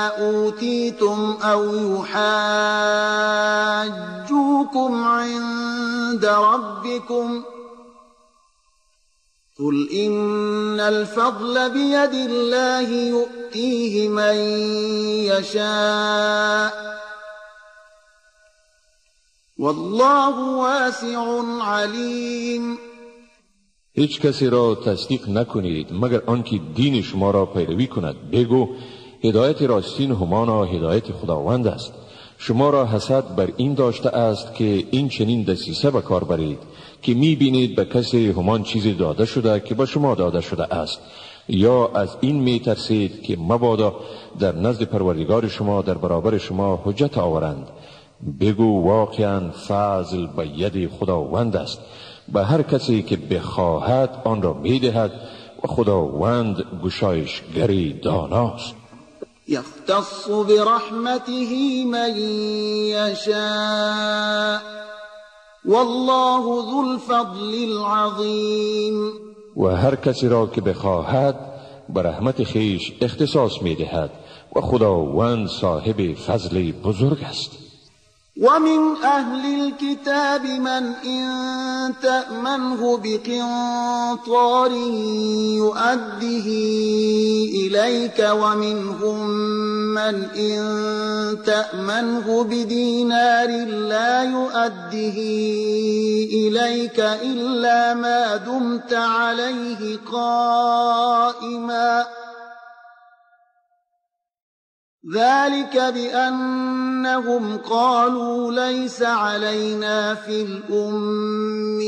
S1: أوتيتم أو يحاجوكم عند ربكم قل إن الفضل بيد الله يؤتيه من يشاء والله واسع علیم.
S2: هیچ کسی را تصدیق نکنید مگر آنکه دین شما را پیروی کند. بگو هدایت راستین همانا هدایت خداوند است. شما را حسد بر این داشته است که این چنین دسیسه به کار برید که می بینید به کسی همان چیزی داده شده که به شما داده شده است، یا از این می ترسید که مبادا در نزد پروردگار شما در برابر شما حجت آورند. بگو واقعا فضل به ید خداوند است، به هر کسی که بخواهد آن را می دهد و خداوند گشایشگری داناست.
S1: يختص برحمته من يشاء والله ذو الفضل العظیم.
S2: و هر کسی را که بخواهد به رحمت خیش اختصاص می دهد و خداوند صاحب فضل بزرگ است.
S1: ومن أهل الكتاب من إن تأمنه بقنطار يؤده إليك ومنهم من إن تأمنه بدينار لا يؤده إليك إلا ما دمت عليه قائما ذلك بأنهم قالوا ليس علينا في الأميين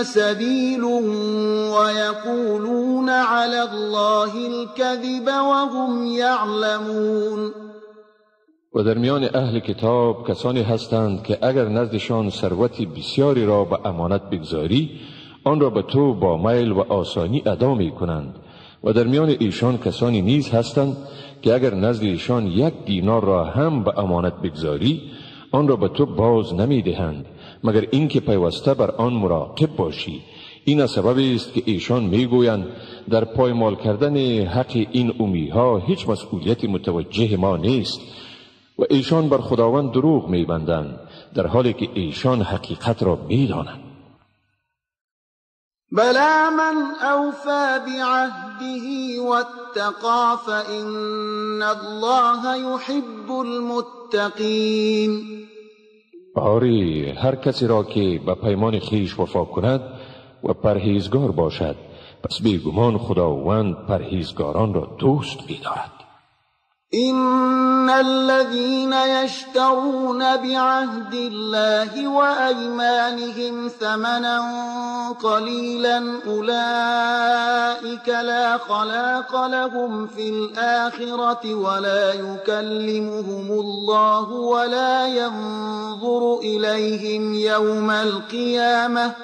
S1: سبيل ويقولون على الله الكذب وهم يعلمون.
S2: و در میان اهل کتاب کسانی هستند که اگر نزدشان ثروت بسیاری را به امانت بگذاری آن را به تو با میل و آسانی ادا می کنند. و در میان ایشان کسانی نیز هستند که اگر نزد ایشان 1 دینار را هم به امانت بگذاری آن را به تو باز نمی دهند مگر اینکه پیوسته بر آن مراقب باشی. این سببی است که ایشان می گویند در پایمال کردن حق این امیها هیچ مسئولیت متوجه ما نیست و ایشان بر خداوند دروغ می بندند در حالی که ایشان حقیقت را می دانند.
S1: بلى من أوفى بعهده واتقى فإن الله يحب المتقين.
S2: آری هر کسی را که به پیمان خیش وفا کند و پرهیزگار باشد پس بیگمان خداوند پرهیزگاران را دوست می‌دارد.
S1: إن الذين يشترون بعهد الله وأيمانهم ثمنا قليلا أولئك لا خلاق لهم في الآخرة ولا يكلمهم الله ولا ينظر إليهم يوم القيامة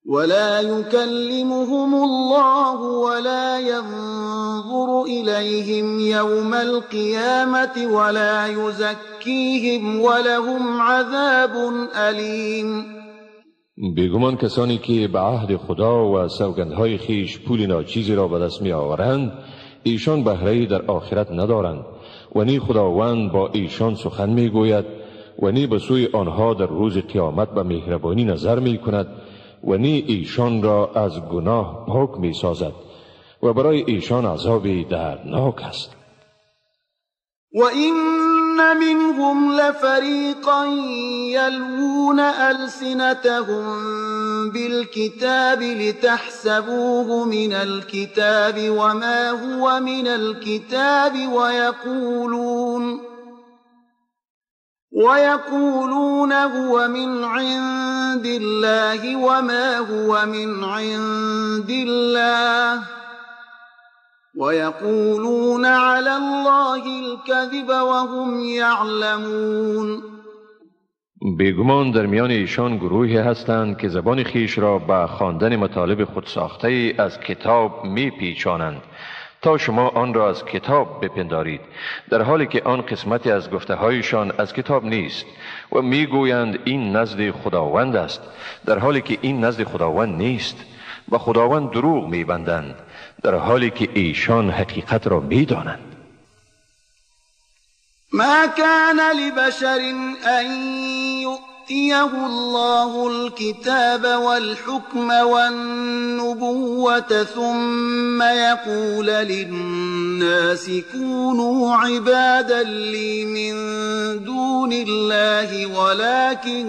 S1: ولا يكلمهم الله ولا ينظر إليهم يوم القيامة ولا يزكيهم ولهم عذاب أليم.
S2: بیگمان کسانی که به عهد خدا و سوگندهای خیش پول ناچیزی را به دست می آورند ایشان بهره‌ای در آخرت ندارند و نی خداوند با ایشان سخن می گوید و نی به سوی آنها در روز قیامت به مهربانی نظر می کند و نی ایشان را از گناه پاک می سازد و برای ایشان عذابی دردناک است.
S1: وَإِنَّ مِنْهُمْ لَفَرِيقًا يَلْوُونَ أَلْسِنَتَهُم بِالْكِتَابِ لِتَحْسَبُوهُ مِنَ الْكِتَابِ وَمَا هُوَ مِنَ الْكِتَابِ وَيَقُولُونَ هُوَ مِنْ عِندِ اللَّهِ وَمَا هُوَ مِنْ عِندِ اللَّهِ وَيَقُولُونَ عَلَى اللَّهِ الْكَذِبَ وَهُمْ يَعْلَمُونَ.
S2: بیگمان در میان ایشان گروهی هستند که زبان خیش را به خواندن مطالب خود ساخته از کتاب می پیچانند تا شما آن را از کتاب بپندارید، در حالی که آن قسمتی از گفته هایشان از کتاب نیست، و می گویند این نزد خداوند است، در حالی که این نزد خداوند نیست، و خداوند دروغ می بندند در حالی که ایشان حقیقت را می دانند.
S1: ما كان لبشر أن يؤتيه الله الكتاب والحكم والنبوة ثم يقول للناس كونوا عبادا لي من دون الله ولكن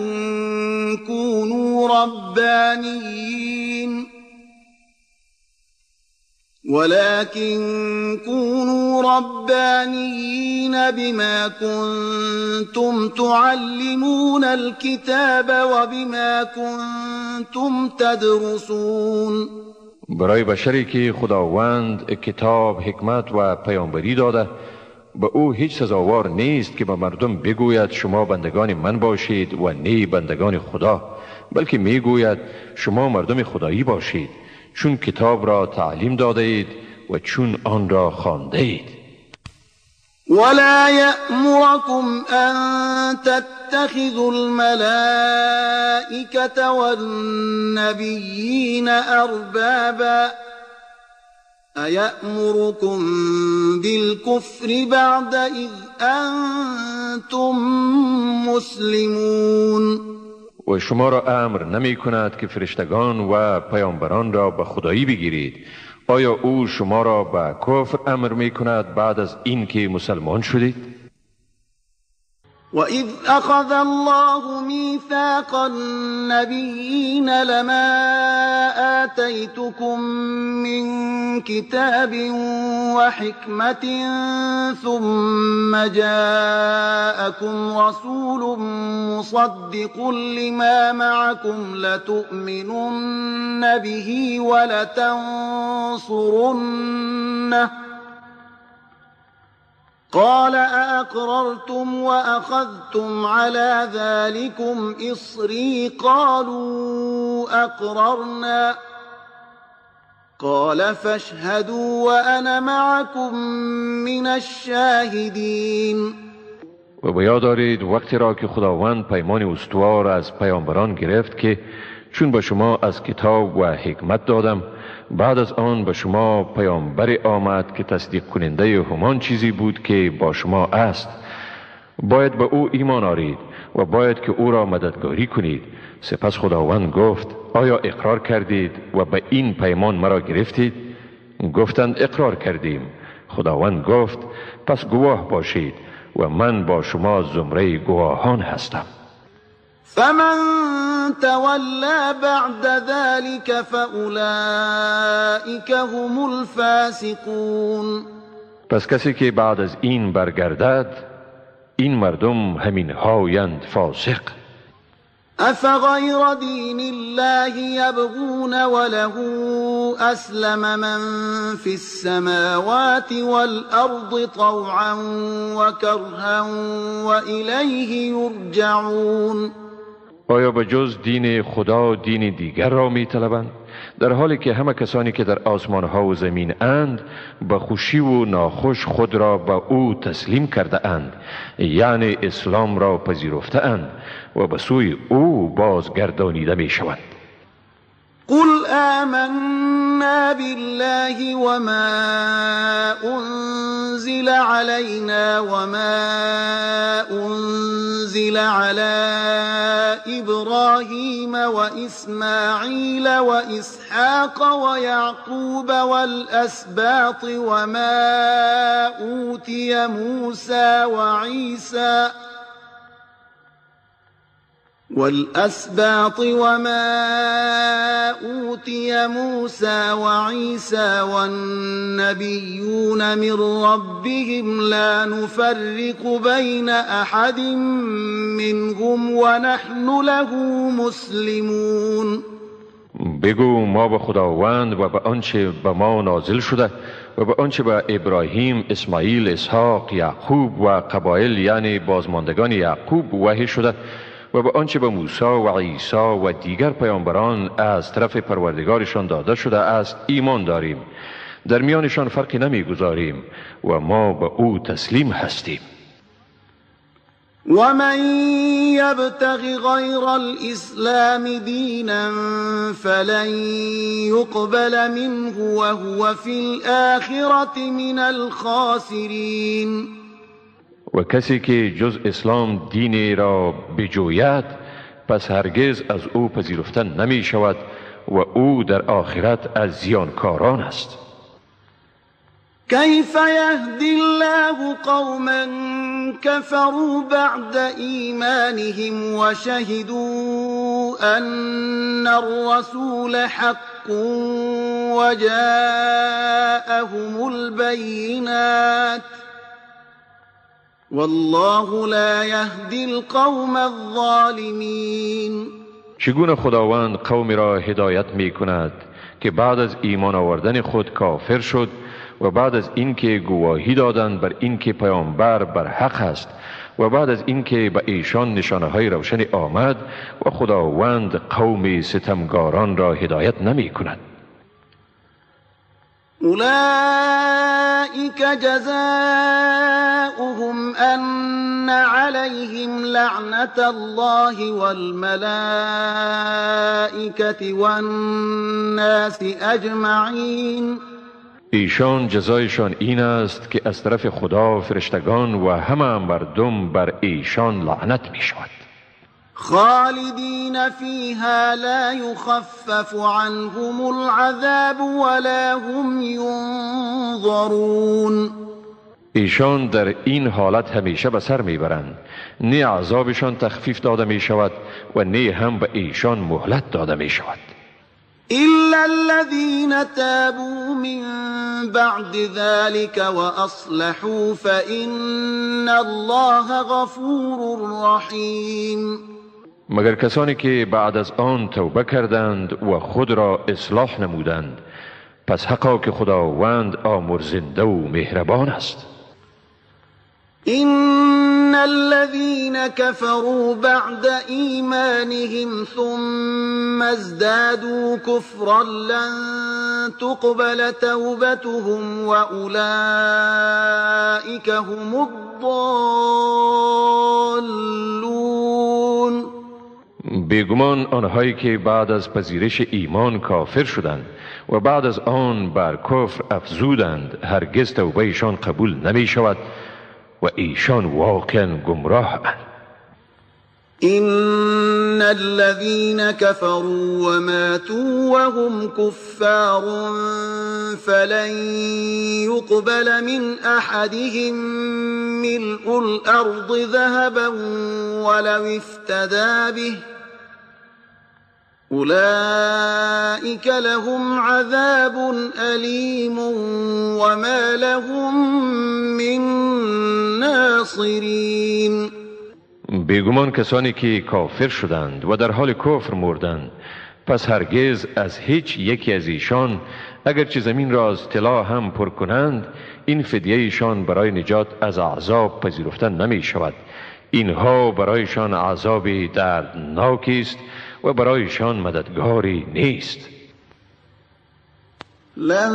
S1: كونوا ربانيين بما كنتم تعلمون الكتاب وبما كنتم تدرسون.
S2: برای بشری که خداوند کتاب، حکمت و پیامبری داده، به او هیچ سزاوار نیست که به مردم بگوید شما بندگان من باشید و نی بندگان خدا، بلکه میگوید شما مردم خدایی باشید چون کتاب را تعلیم داده اید و چون آن را خوانده اید.
S1: ولا يأمركم أن تتخذوا الملائكة والنبيين أربابا أيأمركم بالكفر بعد إذ أنتم مسلمون.
S2: و شما را امر نمی کند که فرشتگان و پیامبران را به خدایی بگیرید. آیا او شما را به کفر امر می کند بعد از این که مسلمان شدید؟
S1: وَإِذْ أَخَذَ اللَّهُ مِيثَاقَ النَّبِيِّينَ لَمَا آتَيْتُكُم مِّن كِتَابٍ وَحِكْمَةٍ ثُمَّ جَاءَكُمْ رَسُولٌ مُّصَدِّقٌ لِّمَا مَعَكُمْ لَتُؤْمِنُنَّ بِهِ وَلَتَنصُرُنَّهُ قال أأقررتم وأخذتم على ذلكم إصري قالوا أقررنا قال فاشهدوا وأنا معكم من الشاهدين.
S2: و به یاد دارید وقتی را که خداوند پیمان استوار از پیامبران گرفت که چون به شما از کتاب و حکمت دادم، بعد از آن به شما پیامبر آمد که تصدیق کننده همان چیزی بود که با شما است. باید به او ایمان آورید و باید که او را مددگاری کنید. سپس خداوند گفت آیا اقرار کردید و به این پیمان مرا گرفتید؟ گفتند اقرار کردیم. خداوند گفت پس گواه باشید و من با شما زمره گواهان هستم.
S1: فمن تولى بعد ذلك فأولئك هم الفاسقون.
S2: پس کسی که بعد از این برگردد، این مردم همین هایند فاسق.
S1: أفغير دين الله يبغون وله أسلم من في السماوات والأرض طوعا وكرها وإليه يرجعون.
S2: آیا به جز دین خدا دین دیگر را می طلبند؟ در حالی که همه کسانی که در آسمان ها و زمین اند به خوشی و ناخوش خود را به او تسلیم کرده اند، یعنی اسلام را پذیرفته اند و به سوی او بازگردانیده می شوند.
S1: قل آمنا بالله وما أنزل علينا وما أنزل على إبراهيم وإسماعيل وإسحاق ويعقوب والأسباط وما أوتي موسى وعيسى والنبيون من ربهم لا نفرق بين أحد منهم ونحن له مسلمون.
S2: بگو ما به خداوند و به آنچه به ما نازل شده و به آنچه به ابراهیم، اسماعیل، اسحاق، یعقوب و قبایل یعنی بازماندگان یعقوب وحی شده و به آنچه به موسی و عیسی و دیگر پیامبران از طرف پروردگارشان داده شده است ایمان داریم، در میانشان فرقی نمیگذاریم و ما به او تسلیم هستیم.
S1: ومن يبتغ غير الإسلام دينا فلن يقبل منه وهو في الآخرة من الخاسرين.
S2: و کسی که جز اسلام دینی را بجوید پس هرگز از او پذیرفته نمی شود و او در آخرت از زیانکاران است.
S1: كيف يهدي الله قوما كفروا بعد إيمانهم وشهدوا أن الرسول حق وجاءهم البينات والله لا يهدي القوم الظالمين.
S2: چگونه خداوند قومی را هدایت می کند که بعد از ایمان آوردن خود کافر شد و بعد از اینکه گواهی دادند بر اینکه پیامبر بر حق است و بعد از اینکه به ایشان نشانه های روشن آمد و خداوند قوم ستمگاران را هدایت نمی کند.
S1: أولئك جزاؤهم أن عليهم لعنة الله والملائكة والناس أجمعين.
S2: ایشان جزایشان این است که از طرف خدا، فرشتگان و همه مردم بر ایشان لعنت می شود.
S1: خالدین فیها لا یخفف عنهم العذاب ولا هم ینظرون.
S2: ایشان در این حالت همیشه به سر میبرند، نه عذابشان تخفیف داده می شود و نه هم به ایشان مهلت داده می شود.
S1: إلا الذين تابوا من بعد ذلك وأصلحوا فإن الله غفور رحيم.
S2: مگر کسانی که بعد از آن توبه کردند و خود را اصلاح نمودند، پس حقا که خداوند آمرزنده و مهربان است.
S1: إن الذين كفروا بعد إيمانهم ثم ازدادوا كفرا لن تقبل توبتهم وأولئك هم الضالون.
S2: بیگمان آنهایی که بعد از پذیرش ایمان کافر شدند و بعد از آن بر کفر افزودند هرگز توبهشان قبول نمی شود و ایشان واقعا گمراه اند.
S1: إن الذين كفروا وماتوا وهم كفار فلن يقبل من أحدهم ملء الأرض ذهبا ولو افتدى به أولئك لهم عذاب أليم وما لهم من ناصرين.
S2: بیگمان کسانی که کافر شدند و در حال کفر مردند پس هرگز از هیچ یکی از ایشان اگرچه زمین را از طلا هم پر کنند این فدیه ایشان برای نجات از عذاب پذیرفته نمی شود. اینها برایشان عذاب دردناکی است و برایشان مددگاری نیست.
S1: لن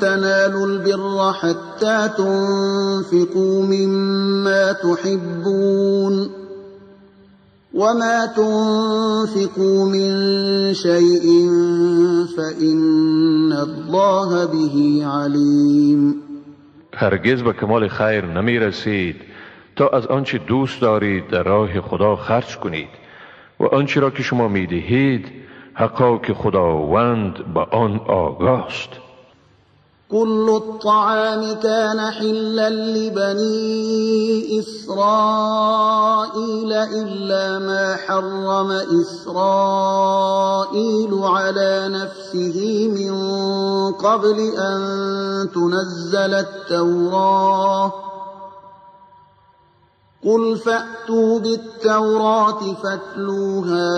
S1: تنالوا البر حتى تنفقوا مما تحبون وما تنفقوا من شيء فإن الله به عليم.
S2: هرگز به کمال خیر نمی رسید تا از آنچه دوست دارید در راه خدا خرج کنید و آنچه را که شما می دهید حقا که خداوند با آن آگاه است.
S1: كل الطعام كان حلا لبني إسرائيل إلا ما حرم إسرائيل على نفسه من قبل أن تنزل التوراة قل فأتوا بالتوراة فاتلوها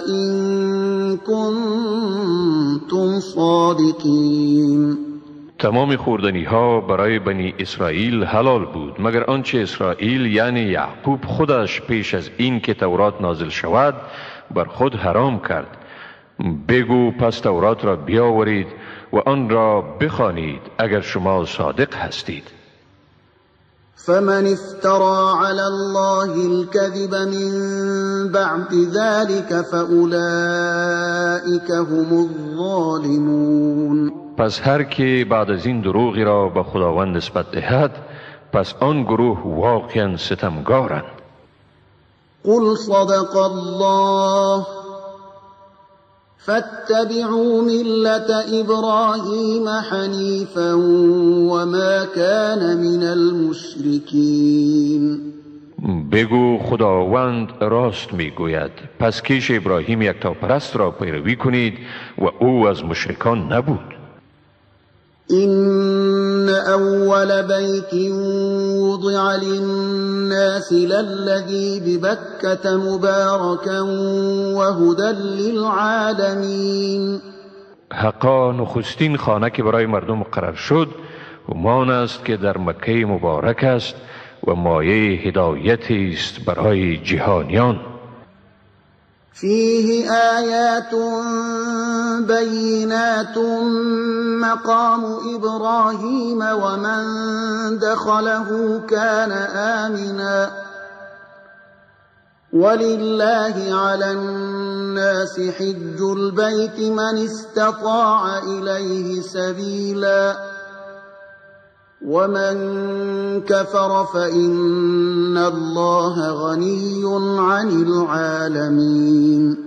S1: إن كنتم صادقين.
S2: تمام خوردنی ها برای بنی اسرائیل حلال بود مگر آنچه اسرائیل یعنی یعقوب خودش پیش از این که تورات نازل شود بر خود حرام کرد. بگو پس تورات را بیاورید و آن را بخوانید اگر شما صادق هستید.
S1: فمن افترى على الله الكذب من بعد ذلك فأولئك هم الظالمون.
S2: پس هر که بعد از این دروغی را به خداوند نسبت دهد پس آن گروه واقعا ستمگارند.
S1: قل صدق الله فاتبعوا ملة إبراهيم حنيفا وما كان من المشركين.
S2: بگو خداوند راست میگوید پس کیش ابراهیم یکتاپرست را پیروی کنید و او از مشرکان نبود.
S1: إن أول بيت وضع للناس للذي ببكة مباركا وهدى للعالمين.
S2: حقا نخستین خانه که برای مردم قرار شد همان است که در مکه مبارک است و مایه هدایتی است برای جهانیان.
S1: فيه آيات بينات مقام إبراهيم ومن دخله كان آمنا ولله على الناس حج البيت من استطاع إليه سبيلا ومن كفر فإن الله غني عن العالمين.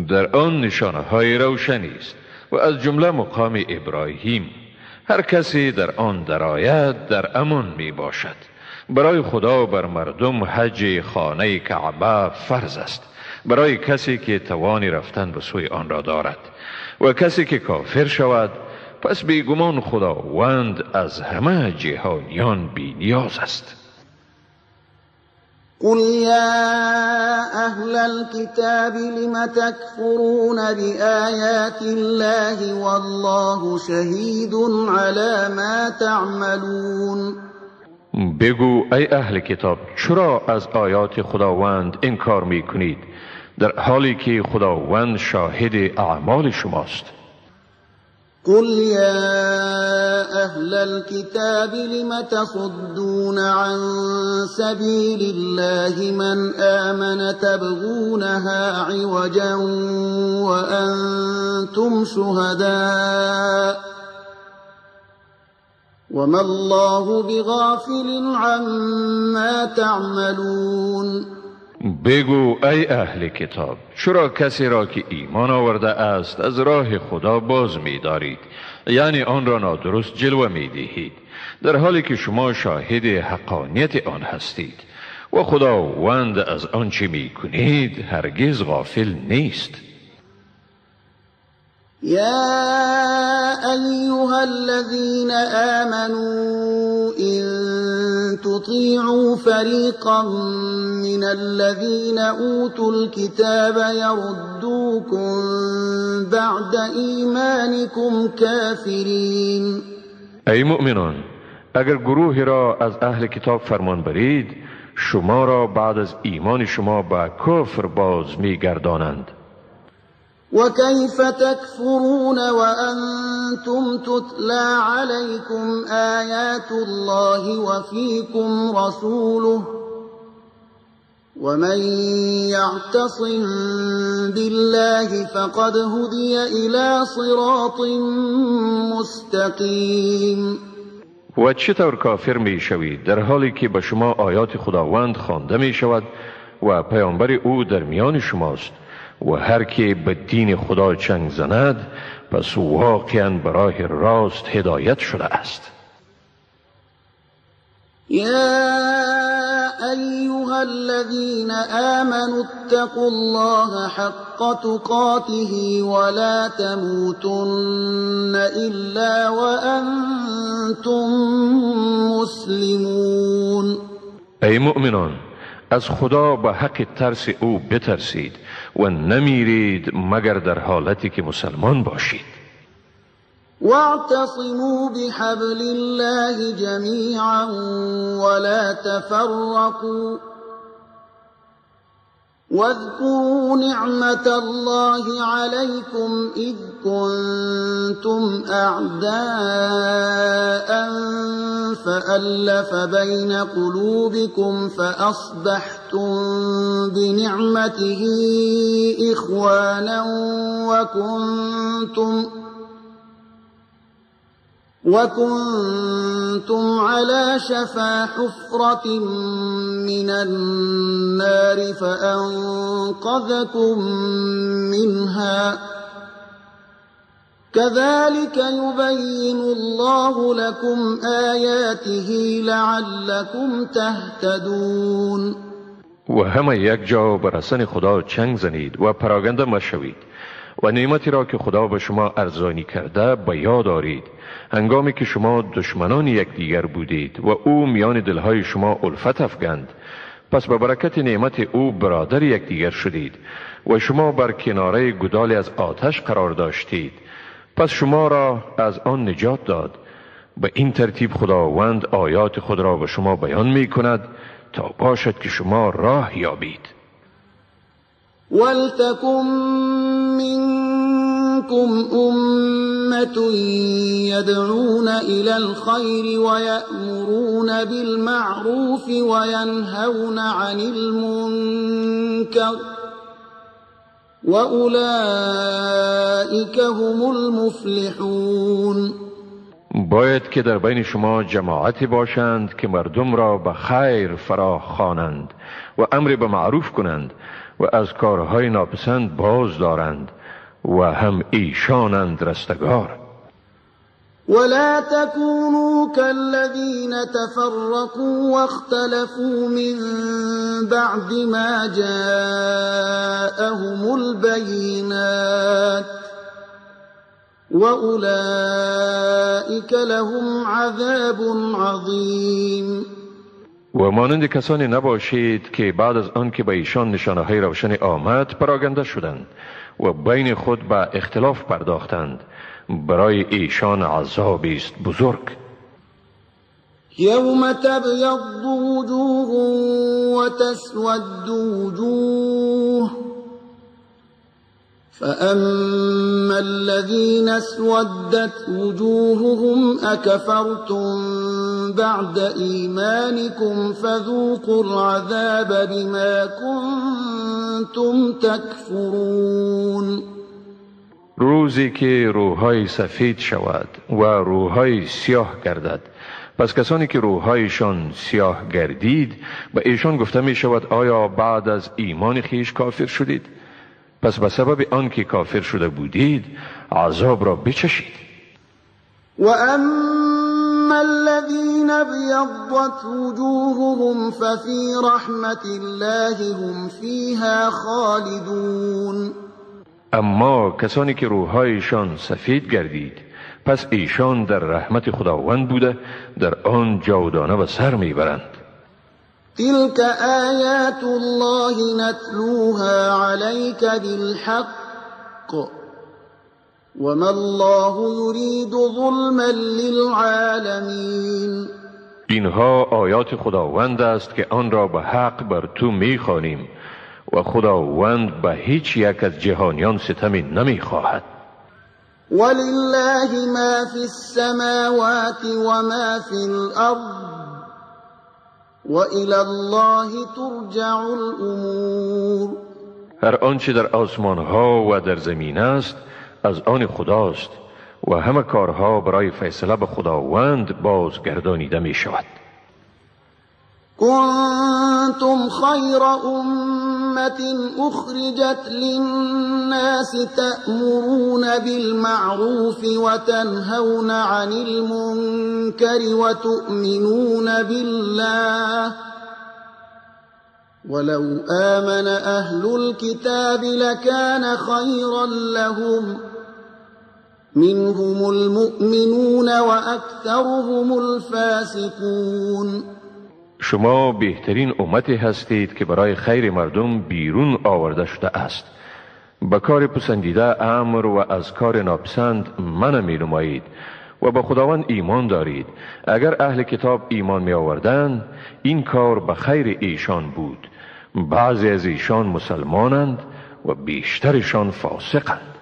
S2: در آن نشانه های روشنی است و از جمله مقام ابراهیم. هر کسی در آن درآید در امان می باشد. برای خدا بر مردم حج خانه کعبه فرض است برای کسی که توانی رفتن به سوی آن را دارد و کسی که کافر شود پس بیگمان خداوند از همه جهانیان بی نیاز است.
S1: قل يا أهل الكتاب لم تكفرون بآيات الله والله شهيد على ما تعملون.
S2: بگو ای اهل کتاب چرا از آیات خداوند انکار می کنید در حالی که خداوند شاهد اعمال شماست.
S1: قل يا أهل الكتاب لم تصدون عن سبيل الله من آمن تبغونها عوجا وأنتم شهداء وما الله بغافل عما تعملون.
S2: بگو ای اهل کتاب چرا کسی را که ایمان آورده است از راه خدا باز می دارید یعنی آن را نادرست جلوه می دهید در حالی که شما شاهد حقانیت آن هستید و خداوند از آنچه می کنید هرگز غافل نیست.
S1: يا أيها الذين آمنوا إن تطيعوا فريقا من الذين أوتوا الكتاب يردوكم بعد إيمانكم كافرين.
S2: ای مؤمنان اگر گروهی را از اهل کتاب فرمان برید شما را بعد از ایمان شما به کفر باز می گردانند.
S1: وكيف تكفرون وأنتم تتلى عليكم آيات الله وفيكم رسوله ومن يعتصم بالله فقد هدي إلى صراط مستقيم.
S2: و چطور کافر می شوید در حالی که به شما آیات خداوند خوانده می شود و پیامبر او در میان شماست و هر که به دین خدا چنگ زند پس واقعا به راه راست هدایت شده است.
S1: يا أيها الذين آمنوا اتقوا الله حق تقاته ولا تموتن إلا وأنتم مسلمون.
S2: ای مؤمنان، از خدا به حق ترس او بترسید و نمیرید مگر در حالتی که مسلمان باشید.
S1: واعتصموا بحبل الله جميعا ولا تفرقوا واذكروا نعمة الله عليكم إذ كنتم أعداء فألف بين قلوبكم فأصبحتم بنعمته إخوانا وكنتم على شفا حفرة من النار فأنقذكم منها كذلك يبين الله لكم آياته لعلكم تهتدون.
S2: و همه یک جا بر حسن خدا چنگ زنید و پراگنده مشوید و نعمتی را که خدا به شما ارزانی کرده به یاد آرید هنگامی که شما دشمنان یکدیگر بودید و او میان دلهای شما الفت افکند. پس به برکت نعمت او برادر یکدیگر شدید و شما بر کناره گودالی از آتش قرار داشتید. پس شما را از آن نجات داد. به این ترتیب خداوند آیات خود را به شما بیان می کند تا باشد که شما راه یابید.
S1: ولتكن منكم أمة يدعون إلى الخير ويأمرون بالمعروف وينهون عن المنكر وأولئك هم المفلحون.
S2: باید که در بین شما جماعتی باشند که مردم را به خیر فرا خوانند و امر به معروف کنند و از کارهای ناپسند باز دارند و هم ایشانند رستگار.
S1: ولا تكونوا كالذين تفرقوا واختلفوا من بعد ما جاءهم البينات وأولئك لهم عذاب عظيم.
S2: و مانند کسانی نباشید که بعد از آن که به ایشان نشانه‌های روشن آمد پراگنده شدند و بین خود به اختلاف پرداختند. برای ایشان عذابی است بزرگ.
S1: یوم تبیض وجوه و تسود وجوه فأما الذين اسودت وجوههم أكفرتم بعد إيمانكم فذوقوا العذاب بما كنتم تكفرون.
S2: روزی که روحهای سفید شود و روحهای سیاه گردد، پس کسانی که روحهایشان سیاه گردید به ایشان گفته می شود آیا بعد از ایمان خیش کافر شدید؟ پس به سبب آنکه کافر شده بودید عذاب را بچشید.
S1: و اما الذين ابيضت وجوههم ففي رحمة الله هم فيها خالدون.
S2: اما کسانی که روحهایشان سفید گردید پس ایشان در رحمت خداوند بوده در آن جاودانه و سر میبرند.
S1: تلك آیات الله نتلوها عليك بالحق وما الله يريد ظلما للعالمين.
S2: اینها آیات خداوند است که آن را به حق بر تو میخوانیم و خداوند به هیچ یک از جهانیان ستمی نمیخواهد.
S1: ولله ما في السماوات وما في الأرض وإلى الله ترجع الأمور.
S2: هر آنچه در آسمان ها و در زمین است از آن خداست و همه کارها برای فیصله به خداوند بازگردانیده می شود.
S1: كنتم خير أمة أمة أخرجت للناس تأمرون بالمعروف وتنهون عن المنكر وتؤمنون بالله ولو آمن أهل الكتاب لكان خيرا لهم منهم المؤمنون وأكثرهم الفاسقون.
S2: شما بهترین امتی هستید که برای خیر مردم بیرون آورده شده است. به کار پسندیده امر و از کار ناپسند منع می نمایید و به خداوند ایمان دارید. اگر اهل کتاب ایمان می آوردند این کار به خیر ایشان بود. بعضی از ایشان مسلمانند و بیشترشان فاسقند.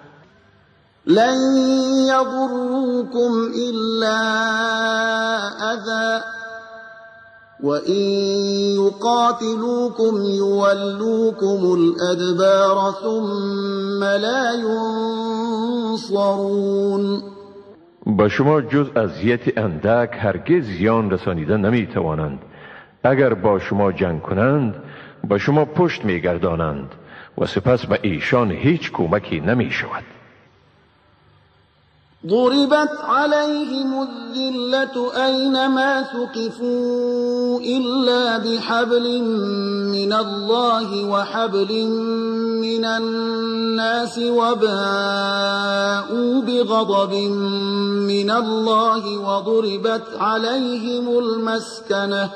S1: لن يضروكم إلا أذى وإن يقاتلوكم يولوكم الأدبار ثم لا ينصرون.
S2: با شما جز اذیت اندک هرگز زیان رسانیده نمی توانند. اگر با شما جنگ کنند با شما پشت می گردانند و سپس به ایشان هیچ کمکی نمی شود.
S1: ضربت عليهم الذلة أينما ثقفوا إلا بحبل من الله وحبل من الناس وباءوا بغضب من الله وضربت عليهم المسكنة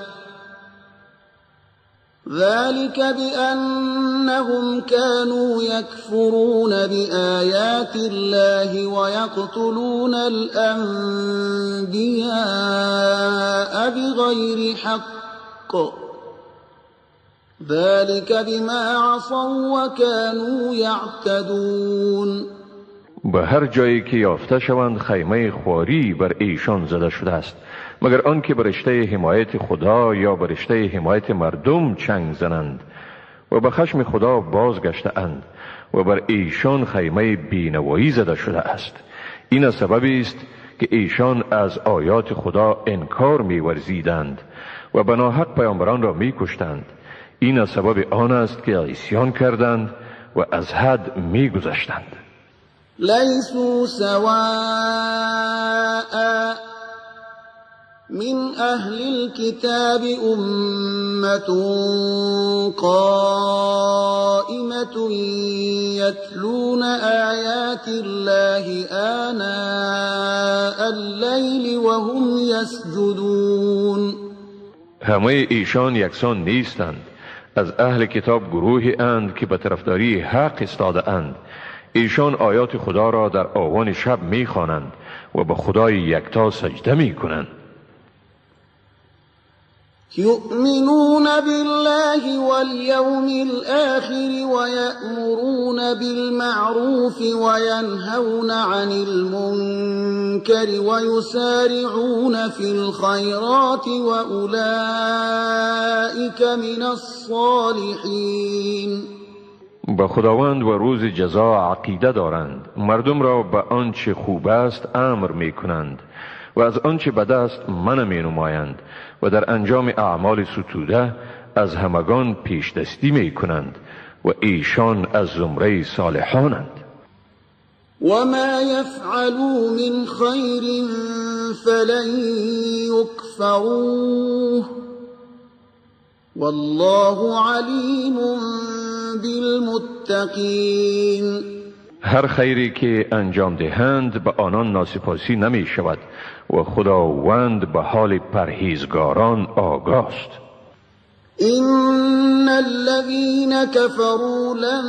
S1: ذلك بأنهم كانوا يكفرون بآيات الله ويقتلون الأنبياء بغير حق ذلك بما عصوا وكانوا يعتدون.
S2: به هر جایی که یافته شوند خیمه خواری بر ایشان زده شده است مگر آنکه به رشته حمایت خدا یا به رشته حمایت مردم چنگ زنند و به خشم خدا بازگشته اند و بر ایشان خیمه بینوایی زده شده است. این سببی است که ایشان از آیات خدا انکار می‌ورزیدند و به ناحق پیامبران را می‌کشتند. این سبب آن است که عصیان کردند و از حد می‌گذشتند.
S1: لیسوا سواء من أهل الكتاب أمة قائمة يتلون آيات الله آناء الليل وهم يسجدون.
S2: همه ایشان یکسان نیستند. از اهل کتاب گروهی اند که به طرفداری حق استاده اند. ایشان آیات خدا را در آوان شب میخوانند و به خدای یکتا سجده میکنند.
S1: يؤمنون بالله واليوم الآخر ويأمرون بالمعروف وينهون عن المنكر ويسارعون في الخيرات وأولئك من الصالحين.
S2: به خداوند و روز جزا عقیده دارند. مردم را به آنچه خوب است امر می کنند و از آنچه بد است منع می نمایند و در انجام اعمال ستوده از همگان پیش دستی می کنند و ایشان از زمره صالحانند.
S1: وما يفعلوا من خير فلن يكفروه والله عليم بالمتقين.
S2: هر خیری که انجام دهند به آنان ناسپاسی نمی شود و خداوند به حال پرهیزگاران آگاه است.
S1: إن الذين كفروا لن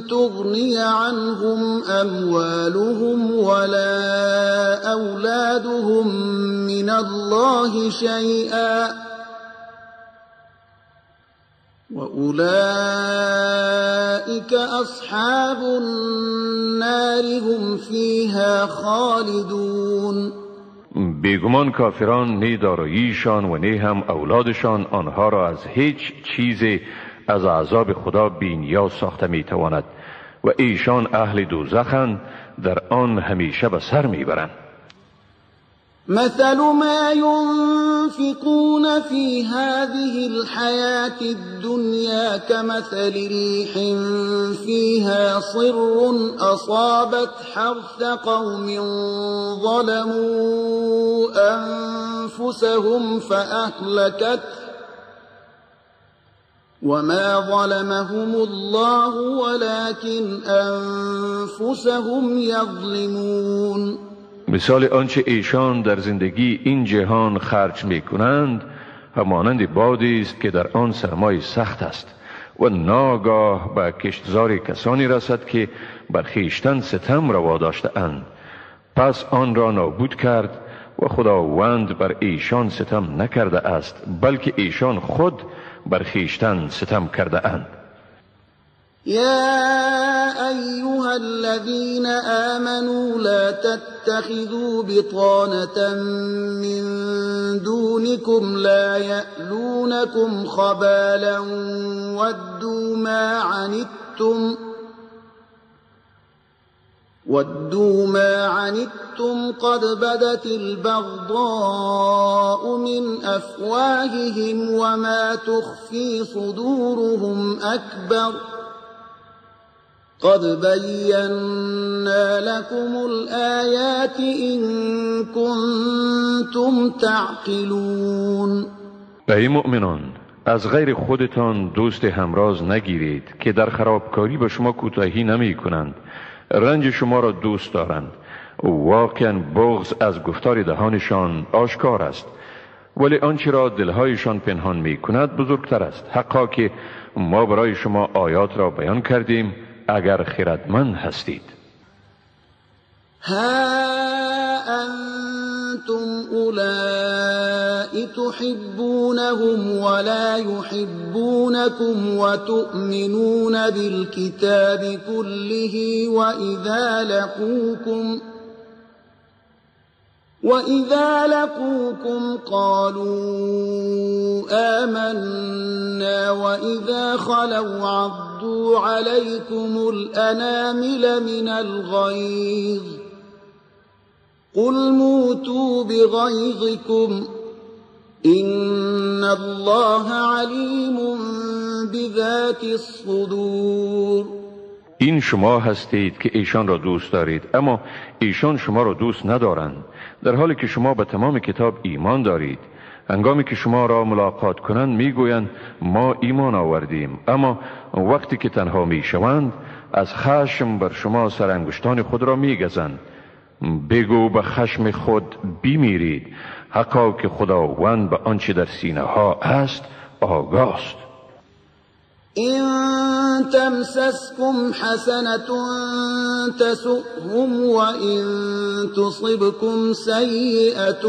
S1: تغني عنهم أموالهم ولا أولادهم من الله شيئا وأولئك أصحاب النار هم فيها خالدون.
S2: بیگمان کافران نه داراییشان و نه هم اولادشان آنها را از هیچ چیزی از عذاب خدا بی‌نیاز ساخته میتواند و ایشان اهل دوزخند در آن همیشه به سر میبرند.
S1: مثل ما ينفقون في هذه الحياة الدنيا كمثل ريح فيها صر أصابت حرث قوم ظلموا أنفسهم فأهلكته وما ظلمهم الله ولكن أنفسهم يظلمون.
S2: مثال آنچه ایشان در زندگی این جهان خرج می کنند همانند بادی است که در آن سرمای سخت است و ناگاه به کشتزار کسانی رسد که بر خویشتن ستم روا داشته اند، پس آن را نابود کرد و خداوند بر ایشان ستم نکرده است بلکه ایشان خود بر خویشتن ستم کرده اند.
S1: يا أيها الذين آمنوا لا تتخذوا بطانة من دونكم لا يألونكم خبالا ودوا ما عنتم قد بدت البغضاء من أفواههم وما تخفي صدورهم أكبر قد بينا لكم الآيات إن كنتم تعقلون.
S2: ای مؤمنان، از غیر خودتان دوست همراز نگیرید که در خرابکاری به شما کوتاهی نمی کنند، رنج شما را دوست دارند. واقعا بغض از گفتار دهانشان آشکار است، ولی آنچه را دلهایشان پنهان می کند بزرگتر است. حقا که ما برای شما آیات را بیان کردیم اگر خردمند هستید.
S1: ها انتم اولائی تحبونهم ولا يحبونكم وتؤمنون بالكتاب كله وإذا لقوكم قالوا آمنا وإذا خلوا عضوا عليكم الأنامل من الغيظ قل موتوا بغيظكم إن الله عليم بذات الصدور.
S2: این شما هستید که ایشان را دوست دارید اما ایشان شما را دوست ندارند، در حالی که شما به تمام کتاب ایمان دارید. هنگامی که شما را ملاقات کنند میگویند ما ایمان آوردیم، اما وقتی که تنها میشوند از خشم بر شما سرانگشتان خود را میگزند. بگو به خشم خود بیمیرید، حقا که خداوند به آنچه در سینه ها است آگاه است.
S1: إن تمسسكم حسنة تسؤهم وإن تصبكم سيئة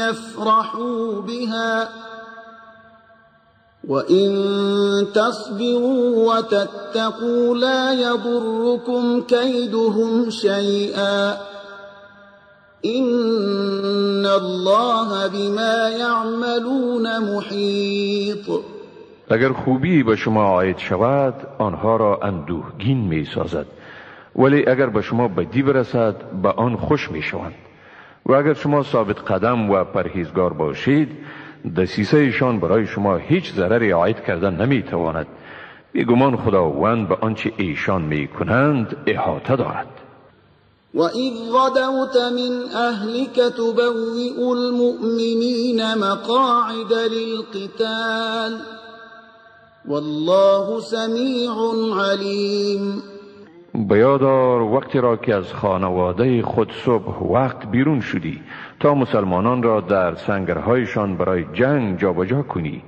S1: يفرحوا بها وإن تصبروا وتتقوا لا يضركم كيدهم شيئا إن الله بما يعملون محيط.
S2: اگر خوبی به شما عاید شود آنها را اندوهگین می سازد، ولی اگر به شما بدی برسد به آن خوش می شوند. و اگر شما ثابت قدم و پرهیزگار باشید دسیسه ایشان برای شما هیچ ضرری عاید کردن نمی تواند. بیگمان خداوند به آنچه ایشان می کنند احاطه دارد.
S1: وَإِذْ غَدَوْتَ مِنْ أَهْلِكَ تُبَوِّئُ الْمُؤْمِنِينَ مَقَاعِدَ لِلْقِتَالِ والله سمیع علیم.
S2: بیادار وقتی را که از خانواده خود صبح وقت بیرون شدی تا مسلمانان را در سنگرهایشان برای جنگ جابجا کنی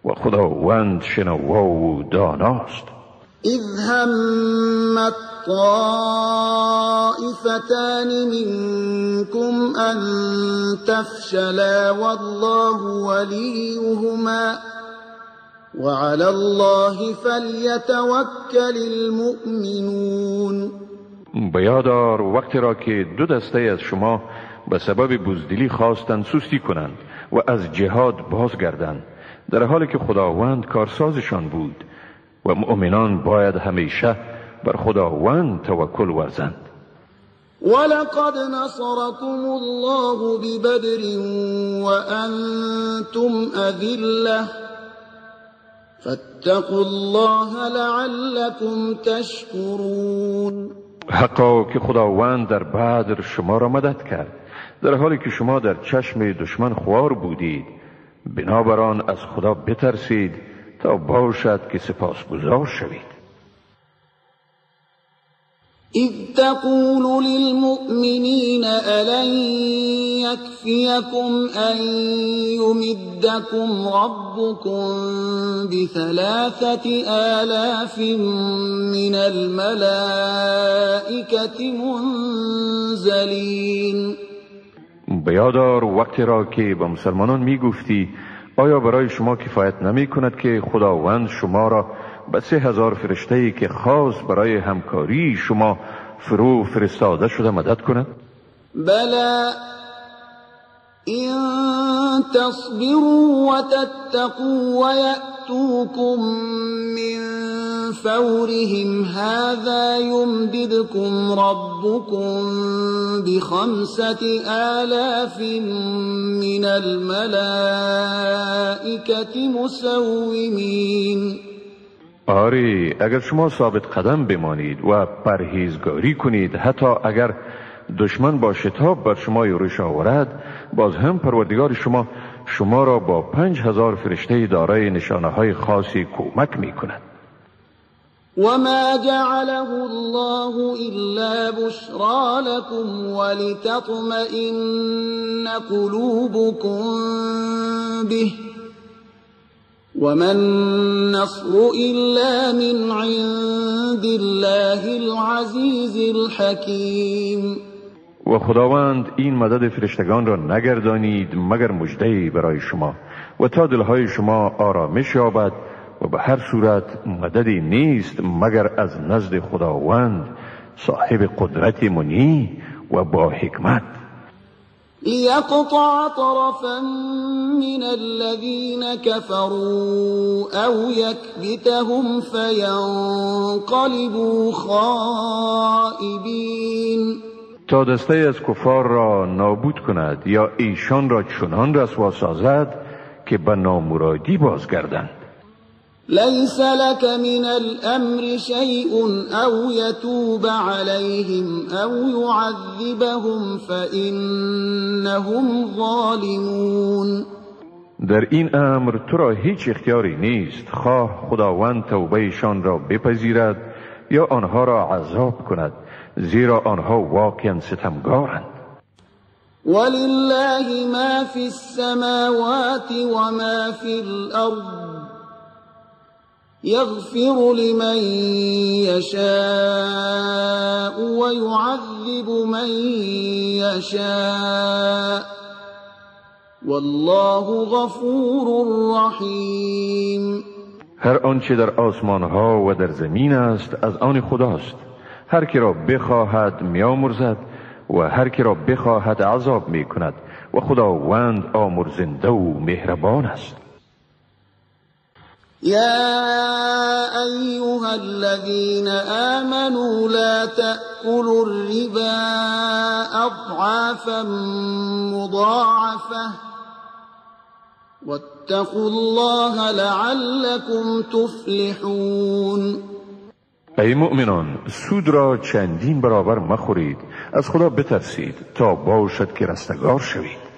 S2: و خداوند شنوا و داناست.
S1: اذ همت طائفتان منكم ان تفشلا والله وليهما وعلى الله فليتوكل المؤمنون.
S2: بیادار وقتی را که دو دسته از شما به سبب بزدلی خواستند سستی کنند و از جهاد بازگردند، در حالی که خداوند کارسازشان بود و مؤمنان باید همیشه بر خداوند توکل ورزند.
S1: ولقد نصركم الله ببدر وأنتم أذلة فاتقوا الله لعلكم تشكرون.
S2: حقا که خداوند در بدر شما را مدد کرد در حالی که شما در چشم دشمن خوار بودید. بنابراین از خدا بترسید تا باشد که سپاسگزار شوید.
S1: إذ تقول للمؤمنين ألن يكفيكم أن يمدكم ربكم ب3,000 من الملائكة منزلين.
S2: بیادار وقتی را که با مسلمانان می گفتی آیا برای شما کفایت نمی کند که خداوند شما را به 3,000 فرشته‌ای که خاص برای همکاری شما فرو فرستاده شده مدد کند؟
S1: بلى إن تصبروا وتتقوا ويأتوكم من فورهم هذا يمددكم ربكم ب5,000 من الملائكة مسومين.
S2: آری اگر شما ثابت قدم بمانید و پرهیزگاری کنید حتی اگر دشمن با شتاب بر شما یورش آورد باز هم پروردگار شما را با 5,000 فرشته دارای نشانه های خاصی کمک می کند.
S1: وما جعله الله إلا بشرى لكم ولتطمئن قلوبكم به وما النصر إلا من عند الله العزيز الحكيم.
S2: و خداوند این مدد فرشتگان را نگردانید مگر مژده‌ای برای شما و تا دلهای شما آرامش یابد و به هر صورت مددی نیست مگر از نزد خداوند صاحب قدرت منی و با حکمت.
S1: ليقطع طرفا من الذين كفروا أو يكبتهم فينقلبوا خائبين.
S2: تا دسته از کفار را نابود کند یا ایشان را چنان رسوا سازد که به نامرادی بازگردند.
S1: ليس لك من الأمر شيء أو يتوب عليهم أو يعذبهم فإنهم ظالمون.
S2: در این امر تو را هیچ اختیاری نیست خواه خداوند توبهشان را بپذیرد یا آنها را عذاب کند زیرا آنها واقعا ستمگارند.
S1: ولله ما في السماوات وما في الأرض يغفر لمن يشاء ويعذب من يشاء والله غفور رحيم.
S2: هر آنچه در آسمان ها و در زمین است از آن خداست. هر که را بخواهد میامرزد و هر که را بخواهد عذاب میکند و خداوند آمرزنده و مهربان است.
S1: يا أيها الذين آمنوا لا تأكلوا الربا أضعافا مضاعفة واتقوا الله لعلكم تفلحون.
S2: ای مؤمنان سود را چندین برابر مخورید از خدا بترسید تا باشد که رستگار شوید.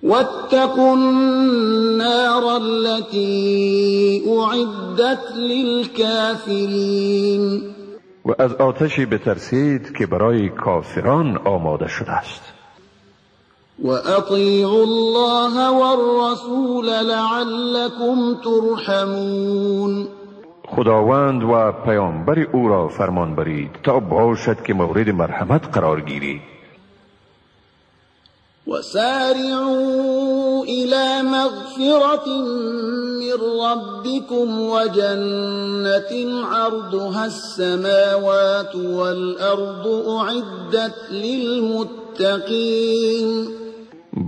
S1: واتقوا النار التي أعدت للكافرين.
S2: و از آتشی بترسید که برای کافران آماده شده است.
S1: وأطيعوا الله والرسول لعلكم ترحمون.
S2: خداوند و پیامبر او را فرمان برید تا باشد که مورد مرحمت قرار گیرید.
S1: وسارعوا إلى مغفرة من ربكم وجنة عرضها السماوات والأرض أعدت للمتقين.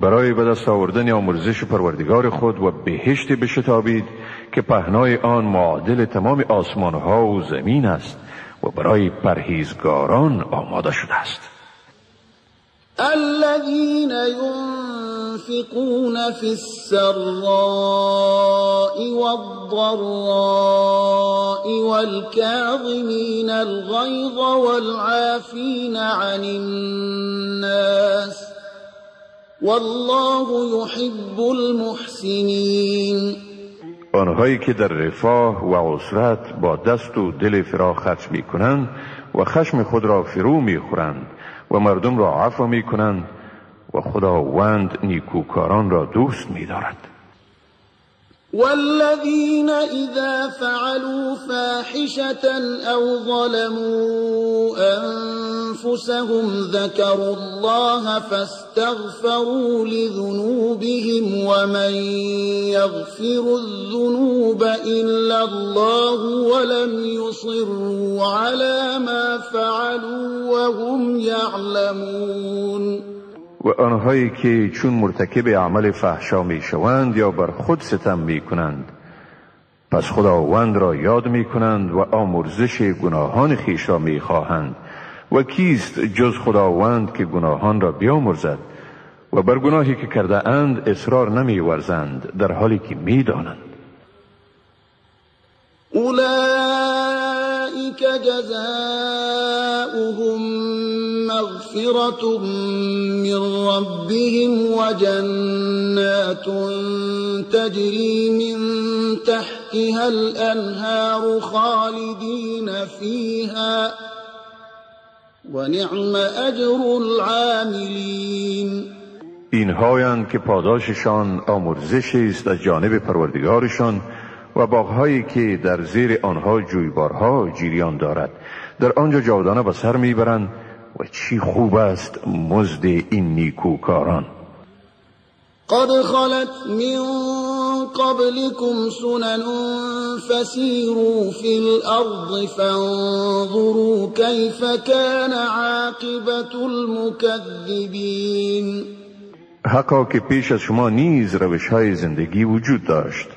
S2: برای به دست آوردن آمرزش پروردگار خود و بهشت بشتابید که پهنای آن معادل تمام آسمان ها و زمین است و برای پرهیزگاران آماده شده است.
S1: الذين ينفقون في السراء والضراء والكاظمين الغيظ والعافين عن الناس والله يحب المحسنین.
S2: آنهایی که در رفاه و عسرت با دست و دل فراخ خرج می کنند و خشم خود را فرو می خورند و مردم را عفو می کنند و خداوند نیکوکاران را دوست می دارد.
S1: والذين إذا فعلوا فاحشة أو ظلموا أنفسهم ذكروا الله فاستغفروا لذنوبهم ومن يغفر الذنوب إلا الله ولم يصروا على ما فعلوا وهم يعلمون.
S2: و آنهایی که چون مرتکب عمل فحشا می شوند یا بر خود ستم می کنند پس خداوند را یاد می کنند و آمرزش گناهان خویش را می خواهند و کیست جز خداوند که گناهان را بیامرزد و بر گناهی که کرده اند اصرار نمی ورزند در حالی که می دانند.
S1: أولئك جزاؤهم مغفرة من ربهم وجنات تجري من تحتها الأنهار خالدين فيها ونعم أجر العاملين.
S2: اینهایند که پاداششان آمرزش است از جانب پروردگارشان و باغهایی که در زیر آنها جویبارها جریان دارد در آنجا جاودانه به سر میبرند و چی خوب است مزد این نیکوکاران.
S1: قد خلت من قبلكم سنن فسيروا في الأرض فانظروا كيف كان عاقبة المكذبين.
S2: حقا که پیش از شما نیز روش‌های زندگی وجود داشت،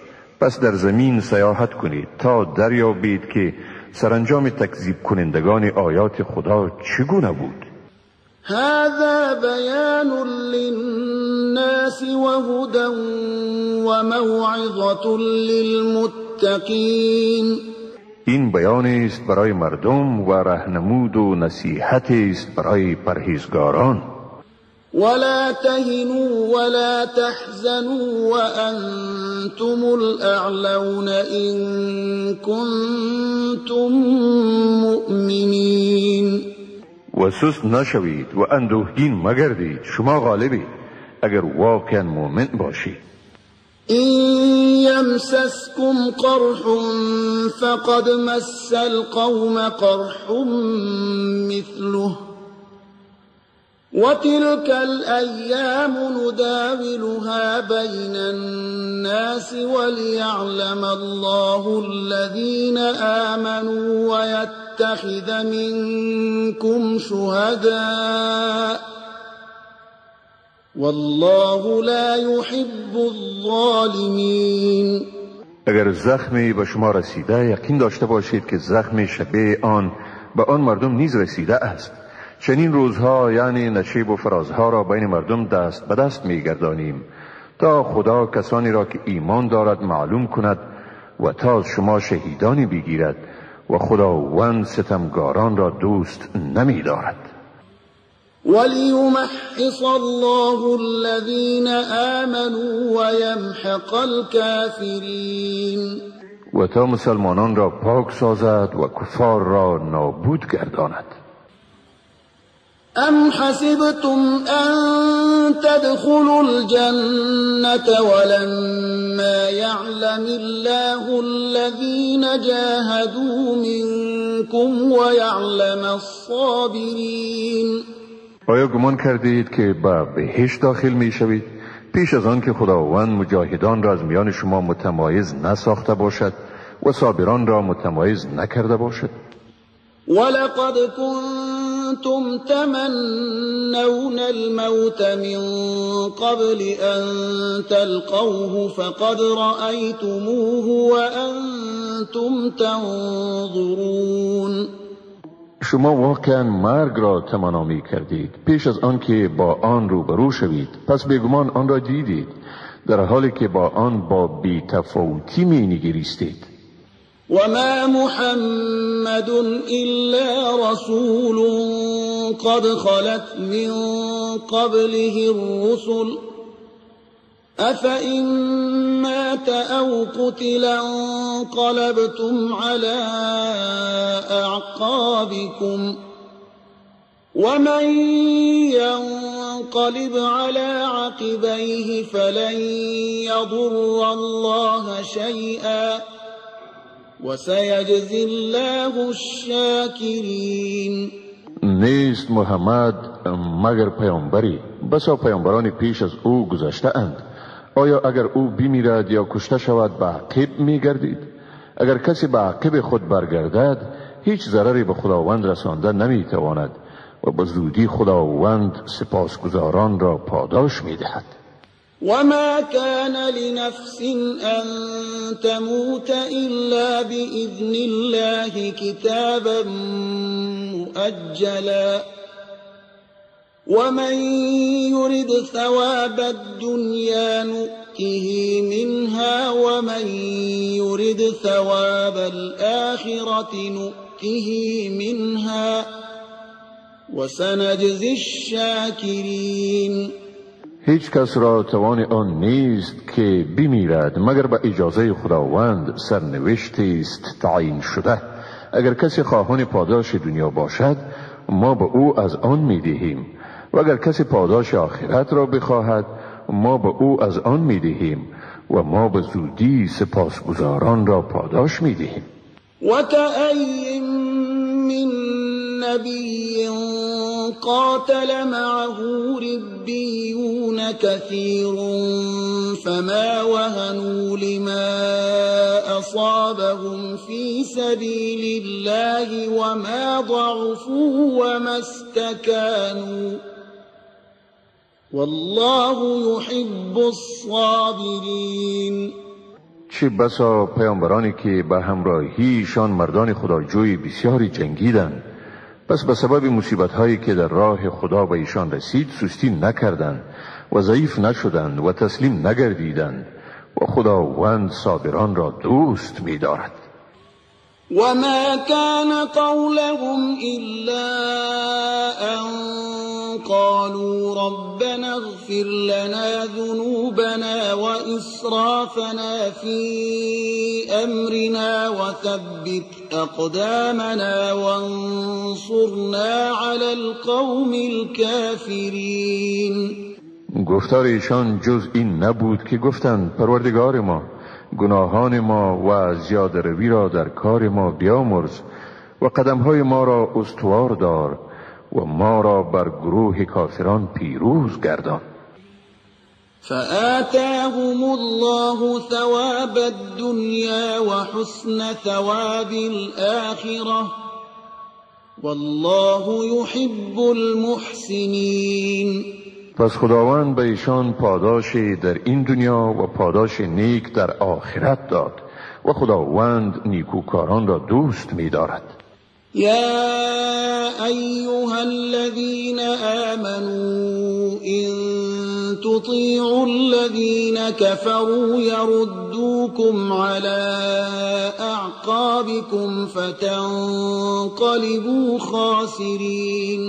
S2: پس در زمین سیاحت کنید تا دریابید که سرانجام تکذیب کنندگان آیات خدا چگونه بود.
S1: هذا بيان للناس وهدى وموعظة للمتقين.
S2: این بیان است برای مردم و راهنمود و نصیحت است برای پرهیزگاران.
S1: ولا تهنوا ولا تحزنوا وأنتم الأعلون إن كنتم مؤمنين.
S2: و سست نشوید و اندوهگین مگردید، شما غالبید اگر واقعا مؤمن باشید.
S1: إن يمسسكم قرح فقد مس القوم قرح مثله وتلك الأيام نداولها بين الناس وليعلم الله الذين آمنوا ويتخذ منكم شهداء والله لا يحب الظالمين.
S2: اگر زخمی به شما رسیده یقین داشته باشید که زخم شبیه آن به آن مردم نیز رسیده است. چنین روزها یعنی نشیب و فرازها را بین مردم دست به دست می‌گردانیم تا خدا کسانی را که ایمان دارد معلوم کند و تا از شما شهیدانی بگیرد و خداوند ستمگاران را دوست نمی دارد.
S1: وَلِيُمَحِّصَ اللَّهُ الَّذِينَ آمَنُوا وَيَمْحَقَ الْكَافِرِينَ.
S2: و تا مسلمانان را پاک سازد و کفار را نابود گرداند.
S1: أَمْ حَسِبْتُمْ أَن تَدْخُلُوا الْجَنَّةَ وَلَمَّا يَعْلَمِ اللَّهُ الَّذِينَ جَاهَدُوا مِنكُمْ وَيَعْلَمَ الصَّابِرِينَ.
S2: آیا گمان کردید که به بهشت داخل می شوید پیش از آن که خداوند مجاهدان را از میان شما متمایز نساخته باشد و صابران را متمایز نکرده باشد؟
S1: وَلَقَدْ كُنْتُمْ تَمَنَّوْنَ الْمَوْتَ مِنْ قَبْلِ أَنْ تَلْقَوْهُ فَقَدْ رَأَيْتُمُوهُ وَأَنْتُمْ تَنْظُرُونَ.
S2: شما واقعا مرگ را تمنا می کردید پیش از آن که با آن روبرو شوید، پس بیگمان آن را دیدید در حالی که با آن با بی‌تفاوتی می نگریستید.
S1: وما محمد إلا رسول قد خلت من قبله الرسل أفإن مات أو قتل انقلبتم على أعقابكم ومن ينقلب على عقبيه فلن يضر الله شيئا وسيجزي الله الشاكرين.
S2: نیست محمد مگر پیامبری، بسا پیامبران پیش از او گذشته اند. آیا اگر او بمیرد یا کشته شود به عقب می گردید؟ اگر کسی به عقب خود برگردد هیچ ضرری به خداوند رسانده نمی تواند و به زودی خداوند سپاسگزاران را پاداش می دهد.
S1: وما كان لنفس أن تموت إلا بإذن الله كتابا مؤجلا ومن يرد ثواب الدنيا نؤته منها ومن يرد ثواب الآخرة نؤته منها وسنجزي الشاكرين.
S2: هیچ کس را توان آن نیست که بمیرد مگر به اجازه خداوند، سرنوشتی است تعیین شده. اگر کسی خواهان پاداش دنیا باشد ما به او از آن میدهیم و اگر کسی پاداش آخرت را بخواهد ما به او از آن میدهیم و ما به زودی سپاسگزاران را پاداش میدهیم.
S1: وكأي من نبي قاتل معه ربيون كثير فما وهنوا لما أصابهم في سبيل الله وما ضعفوا وما استكانوا والله يحب الصابرين.
S2: چه بسا پیامبرانی که به همراهیشان مردان خداجوی بسیاری جنگیدند، پس به سبب مصیبت‌هایی که در راه خدا به ایشان رسید سستی نکردند و ضعیف نشدند و تسلیم نگردیدند و خداوند صابران را دوست می‌دارد.
S1: وما كان قولهم إلا أن قالوا ربنا اغفر لنا ذنوبنا وإسرافنا في أمرنا وثبت أقدامنا وانصرنا على القوم الكافرين.
S2: گفتار ایشان جز این نبود که گفتند پروردگار ما گناهان ما و زیاده روی را در کار ما بیامرز و قدمهای ما را استوار دار و ما را بر گروه کافران پیروز گردان.
S1: فآتاهم الله ثواب الدنيا وحسن ثواب الآخرة والله يحب المحسنين.
S2: پس خداوند به ایشان پاداشی در این دنیا و پاداش نیک در آخرت داد و خداوند نیکوکاران را دوست می دارد.
S1: يا أيها الذين آمنوا إن تطيعوا الذين كفروا يردوكم على أعقابكم فتنقلبوا خاسرين.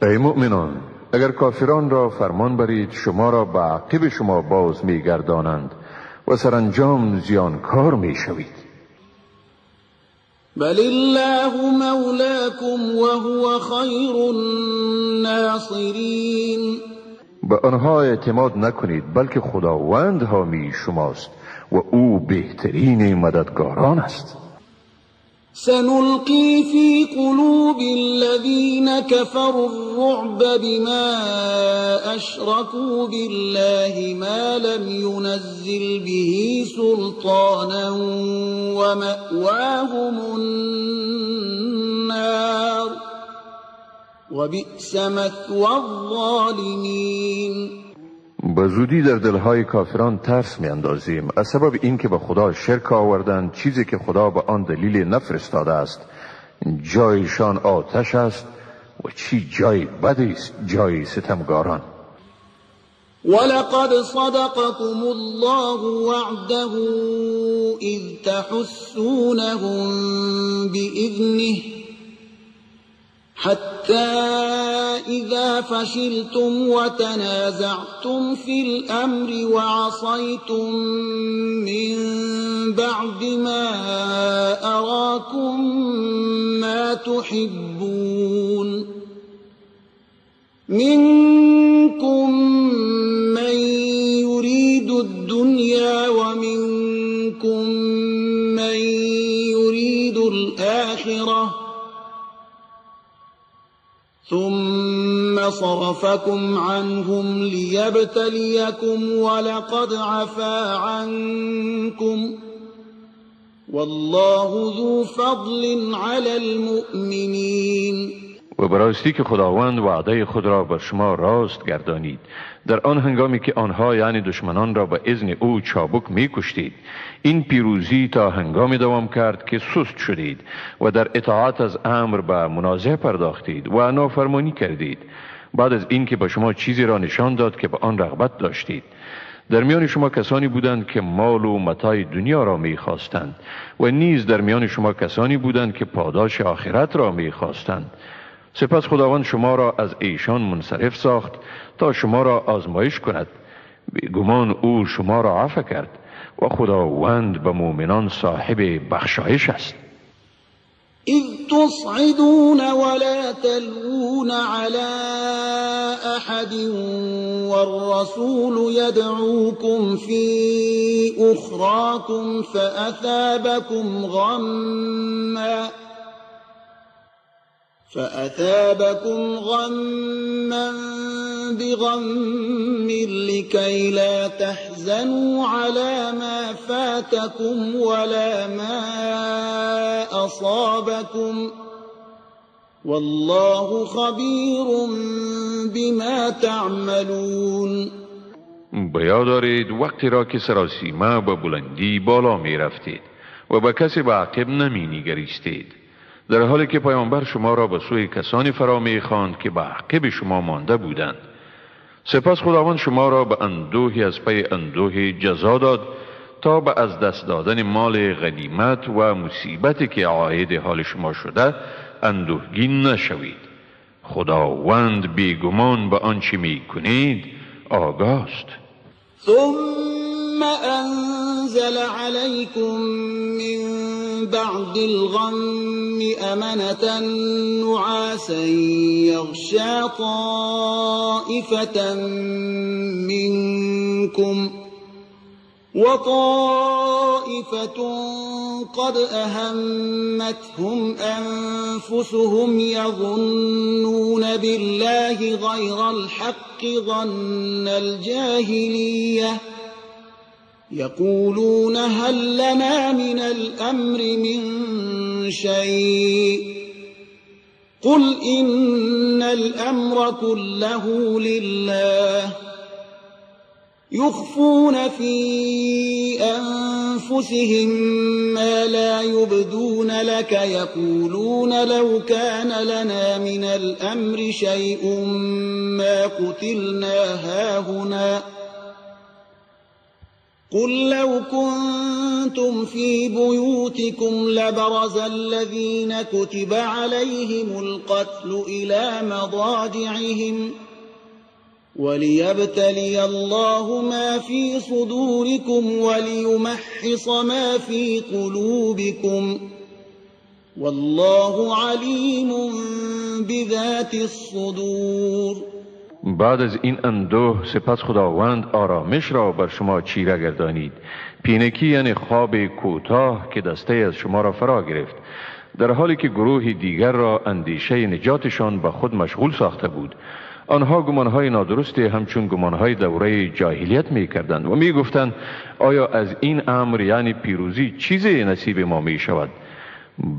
S2: ای مؤمنان اگر کافران را فرمان برید شما را به عقب شما باز می گردانند و سرانجام زیانکار می شوید.
S1: بل الله مولاكم وهو خير الناصرين.
S2: به آنها اعتماد نکنید بلکه خداوند حامی شماست و او بهترین مددگاران است.
S1: سنلقي في قلوب الذين كفروا الرعب بما أشركوا بالله ما لم ينزل به سلطانا ومأواهم النار وبئس مثوى الظالمين.
S2: به زودی در دلهای کافران ترس می اندازیم از سبب اینکه به خدا شرک آوردند چیزی که خدا به آن دلیل نفرستاده است جایشان آتش است و چی جای بدی است جای ستمگاران.
S1: ولقد صدقكم الله وعده إذ تحسونهم بإذنه حتى إذا فشلتم وتنازعتم في الأمر وعصيتم من بعد ما أراكم ما تحبون منكم من يريد الدنيا ومنكم من يريد الآخرة ثم صرفكم عنهم ليبتليكم ولقد عفا عنكم والله ذو فضل على المؤمنين.
S2: و براستی که خداوند وعده خود را بر شما راست گردانید در آن هنگامی که آنها یعنی دشمنان را به اذن او چابک می کشتید. این پیروزی تا هنگامی دوام کرد که سست شدید و در اطاعت از امر به منازعه پرداختید و نافرمانی کردید بعد از این که به شما چیزی را نشان داد که به آن رغبت داشتید. در میان شما کسانی بودند که مال و متاع دنیا را می خواستند و نیز در میان شما کسانی بودند که پاداش آخرت را می خواستند. سپس خداوند شما را از ایشان منصرف ساخت تا شما را آزمایش کند. بیگمان او شما را عفو کرد و خداوند به مؤمنان صاحب بخشایش است.
S1: إذ تصعدون ولا تلوون على أحد والرسول يدعوكم في أخراكم فأثابكم غما بغم لكي لا تحزنوا على ما فاتكم ولا ما أصابكم والله خبير بما تعملون.
S2: بیاد دارید وقتی را که سراسیمه به بلندی بالا می رفتید و به کسی به عقب نمی نگریستید در حالی که پیامبر شما را به سوی کسانی فرا می خواند که به عقب شما مانده بودند. سپس خداوند شما را به اندوهی از پی اندوه جزا داد تا به از دست دادن مال غنیمت و مصیبتی که عاید حال شما شده اندوهگین نشوید. خداوند بیگمان به آنچه می کنید آگاست.
S1: ثم أنزل عليكم من بعد الغم أمنة نعاسا يغشى طائفة منكم وطائفة قد أهمتهم أنفسهم يظنون بالله غير الحق ظن الجاهلية يقولون هل لنا من الأمر من شيء قل إن الأمر كله لله يخفون في أنفسهم ما لا يبدون لك يقولون لو كان لنا من الأمر شيء ما قتلنا هاهنا قل لو كنتم في بيوتكم لبرز الذين كتب عليهم القتل إلى مضاجعهم وليبتلي الله ما في صدوركم وليمحص ما في قلوبكم والله عليم بذات الصدور.
S2: بعد از این اندوه سپس خداوند آرامش را بر شما چیره گردانید. پینکی یعنی خواب کوتاه که دسته از شما را فرا گرفت در حالی که گروه دیگر را اندیشه نجاتشان به خود مشغول ساخته بود. آنها گمانهای نادرست همچون گمانهای دوره جاهلیت می کردند و می گفتند آیا از این امر یعنی پیروزی چیزی نصیب ما می شود؟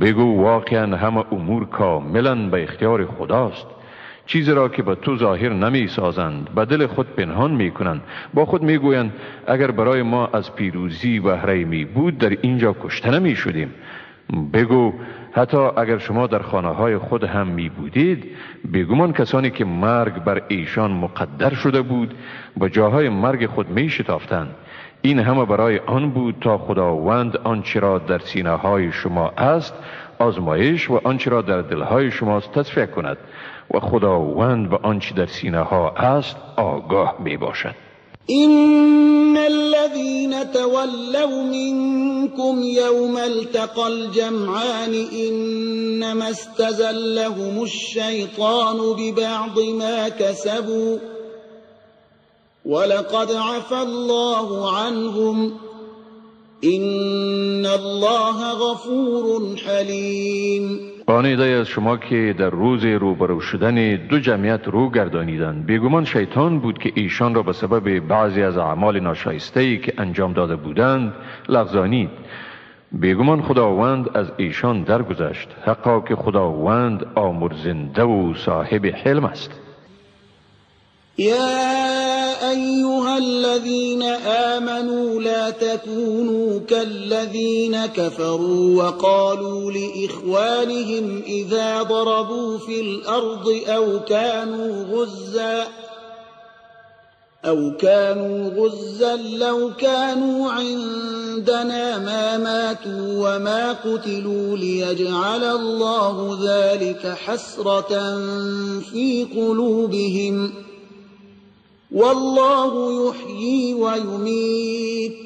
S2: بگو واقعا همه امور کاملا به اختیار خداست. چیزی را که به تو ظاهر نمی سازند به دل خود پنهان می کنند. با خود می گویند اگر برای ما از پیروزی بهره می بود در اینجا کشته نمی شدیم. بگو حتی اگر شما در خانه‌های خود هم می بودید، بیگمان کسانی که مرگ بر ایشان مقدر شده بود با جاهای مرگ خود می شتافتند. این همه برای آن بود تا خداوند آنچه را در سینه‌های شما است آزمایش و آنچه را در دلهای شماست تصفیه کند و خداوند به آنچه در سینه‌ها است آگاه می باشد.
S1: إن الذين تولوا منكم يوم التقى الجمعان إنما استزلهم الشيطان ببعض ما كسبوا ولقد عفى الله عنهم إن الله غفور حليم.
S2: آن عده از شما که در روز روبرو شدن دو جمعیت رو گردانیدند، بیگمان شیطان بود که ایشان را به سبب بعضی از اعمال ناشایسته‌ای که انجام داده بودند لغزانید. بیگمان خداوند از ایشان درگذشت، حقا که خداوند آمرزنده و صاحب حلم است.
S1: يا أيها الذين آمنوا لا تكونوا كالذين كفروا وقالوا لإخوانهم إذا ضربوا في الأرض أو كانوا غزا لو كانوا عندنا ما ماتوا وما قتلوا ليجعل الله ذلك حسرة في قلوبهم والله يحيي ويميت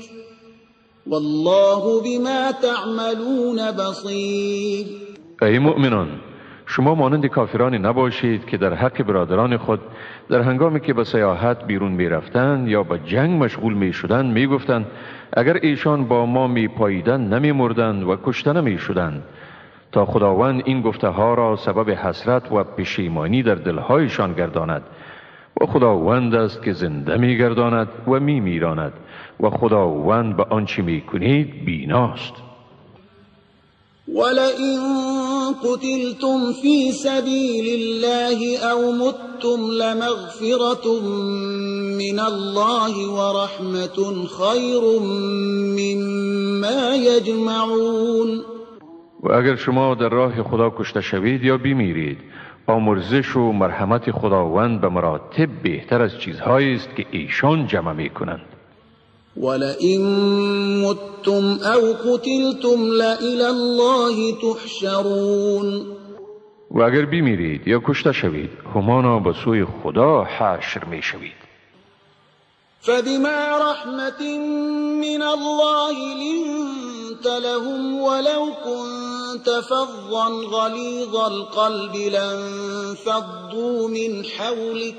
S1: والله بما تعملون بصير.
S2: ای مؤمنان، شما مانند کافرانی نباشید که در حق برادران خود در هنگامی که به سیاحت بیرون می رفتند یا به جنگ مشغول می شدند می گفتند اگر ایشان با ما می پاییدند نمی مردند و کشته نمی شدند، تا خداوند این گفته ها را سبب حسرت و پشیمانی در دلهایشان گرداند. و خداوند است که زنده می گرداند و می میراند و خداوند به آنچه می کنید بیناست.
S1: ولئن قتلتم في سبيل الله أو متم لمغفرة من الله ورحمة خير مما يجمعون.
S2: و اگر شما در راه خدا کشته شوید یا بمیرید، آمرزش و مرحمت خداوند به مراتب بهتر از چیزهایی است که ایشان جمع می کنند.
S1: ولئن متم او قتلتم لإلی الله تحشرون.
S2: و اگر بمیرید یا کشته شوید، همانا به سوی خدا حشر می شوید.
S1: فبما رحمة من الله لنت لهم ولو كنت فظا غليظ القلب لانفضوا من حولك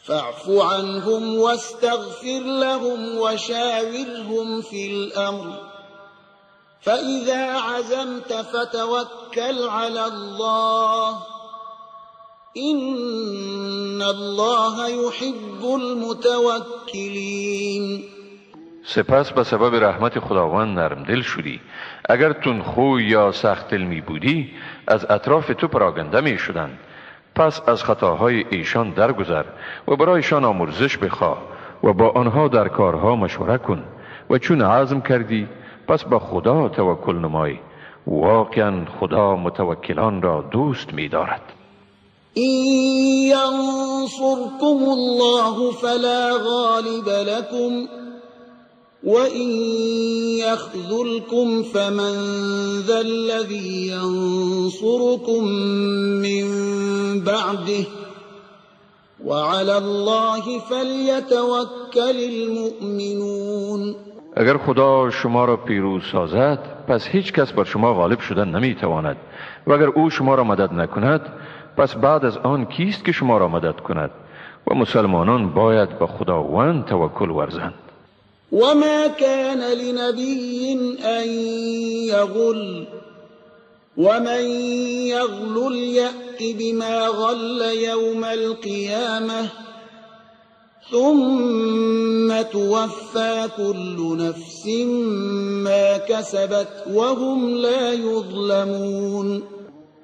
S1: فاعف عنهم واستغفر لهم وشاورهم في الأمر فإذا عزمت فتوكل على الله إن الله يحب المتوكلين.
S2: سپس به سبب رحمت خداوند نرم دل شدی. اگر تندخو یا سخت دل می بودی، از اطراف تو پراگنده می شدند. پس از خطاهای ایشان درگذر و برایشان آمرزش بخواه و با آنها در کارها مشوره کن و چون عزم کردی پس به خدا توکل نمای. واقعا خدا متوکلان را دوست می دارد.
S1: إن ينصركم الله فلا غالب لكم وإن يخذلكم فمن ذا الذي ينصركم من بعده وعلى الله فليتوكل المؤمنون.
S2: اگر خدا شما را پیروز سازد، پس هیچ کس بر شما غالب شدن نمی تواند و اگر او شما را مدد نکند، پس بعد از آن کیست که شما را مدد کند؟ و مسلمانان باید به خداوند توکل ورزند.
S1: وما كان لنبي أن يغل ومن يغلل يأت بما غل يوم القيامة ثم توفى كل نفس ما كسبت وهم لا يظلمون.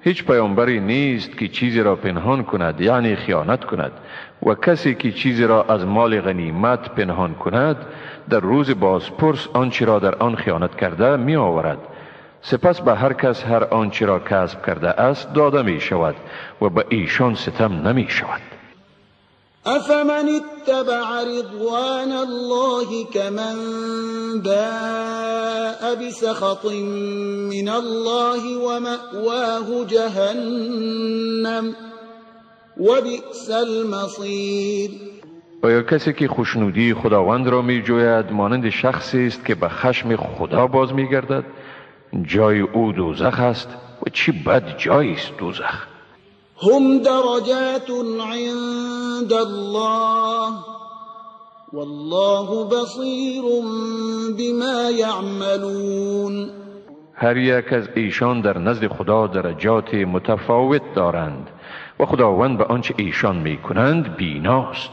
S2: هیچ پیامبری نیست که چیزی را پنهان کند، یعنی خیانت کند، و کسی که چیزی را از مال غنیمت پنهان کند در روز بازپرس آنچه را در آن خیانت کرده می آورد. سپس به هر کس هر آنچه را کسب کرده است داده می شود و به ایشان ستم نمی شود.
S1: افمن اتبع رضوان الله كمن باء بسخط من الله ومأواه جهنم وبئس المصير.
S2: آیا کسی که خوشنودی خداوند را می جوید مانند شخصی است که به خشم خدا باز می گردد؟ جای او دوزخ است و چی بد جایی است دوزخ.
S1: هم درجات عند الله والله بصیر بما یعملون.
S2: هر یک از ایشان در نزد خدا درجات متفاوت دارند و خداوند به آنچه ایشان می کنند بیناست.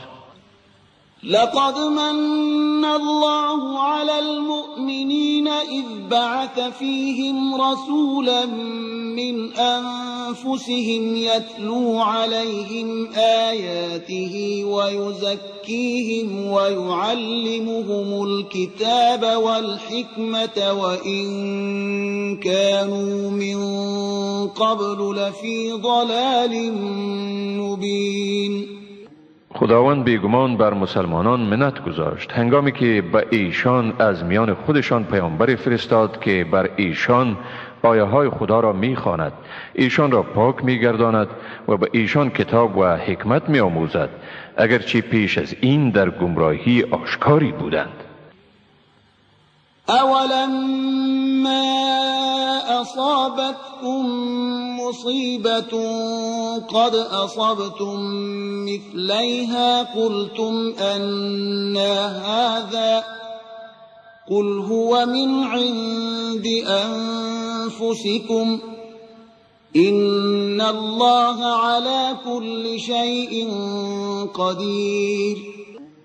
S1: لقد من الله على المؤمنين إذ بعث فيهم رسولا من أنفسهم يتلو عليهم آياته ويزكيهم ويعلمهم الكتاب والحكمة وإن كانوا من قبل لفي ضلال مبين.
S2: خداوند بیگمان بر مسلمانان منت گذاشت هنگامی که به ایشان از میان خودشان پیامبری فرستاد که بر ایشان آیه های خدا را میخواند، ایشان را پاک میگرداند و به ایشان کتاب و حکمت میآموزد، اگرچه پیش از این در گمراهی آشکاری بودند.
S1: اولما اصابتكم مصيبة قد أصبتم مثليها قلتم أن هذا قل هو من عند أنفسكم إن الله على كل شيء قدير.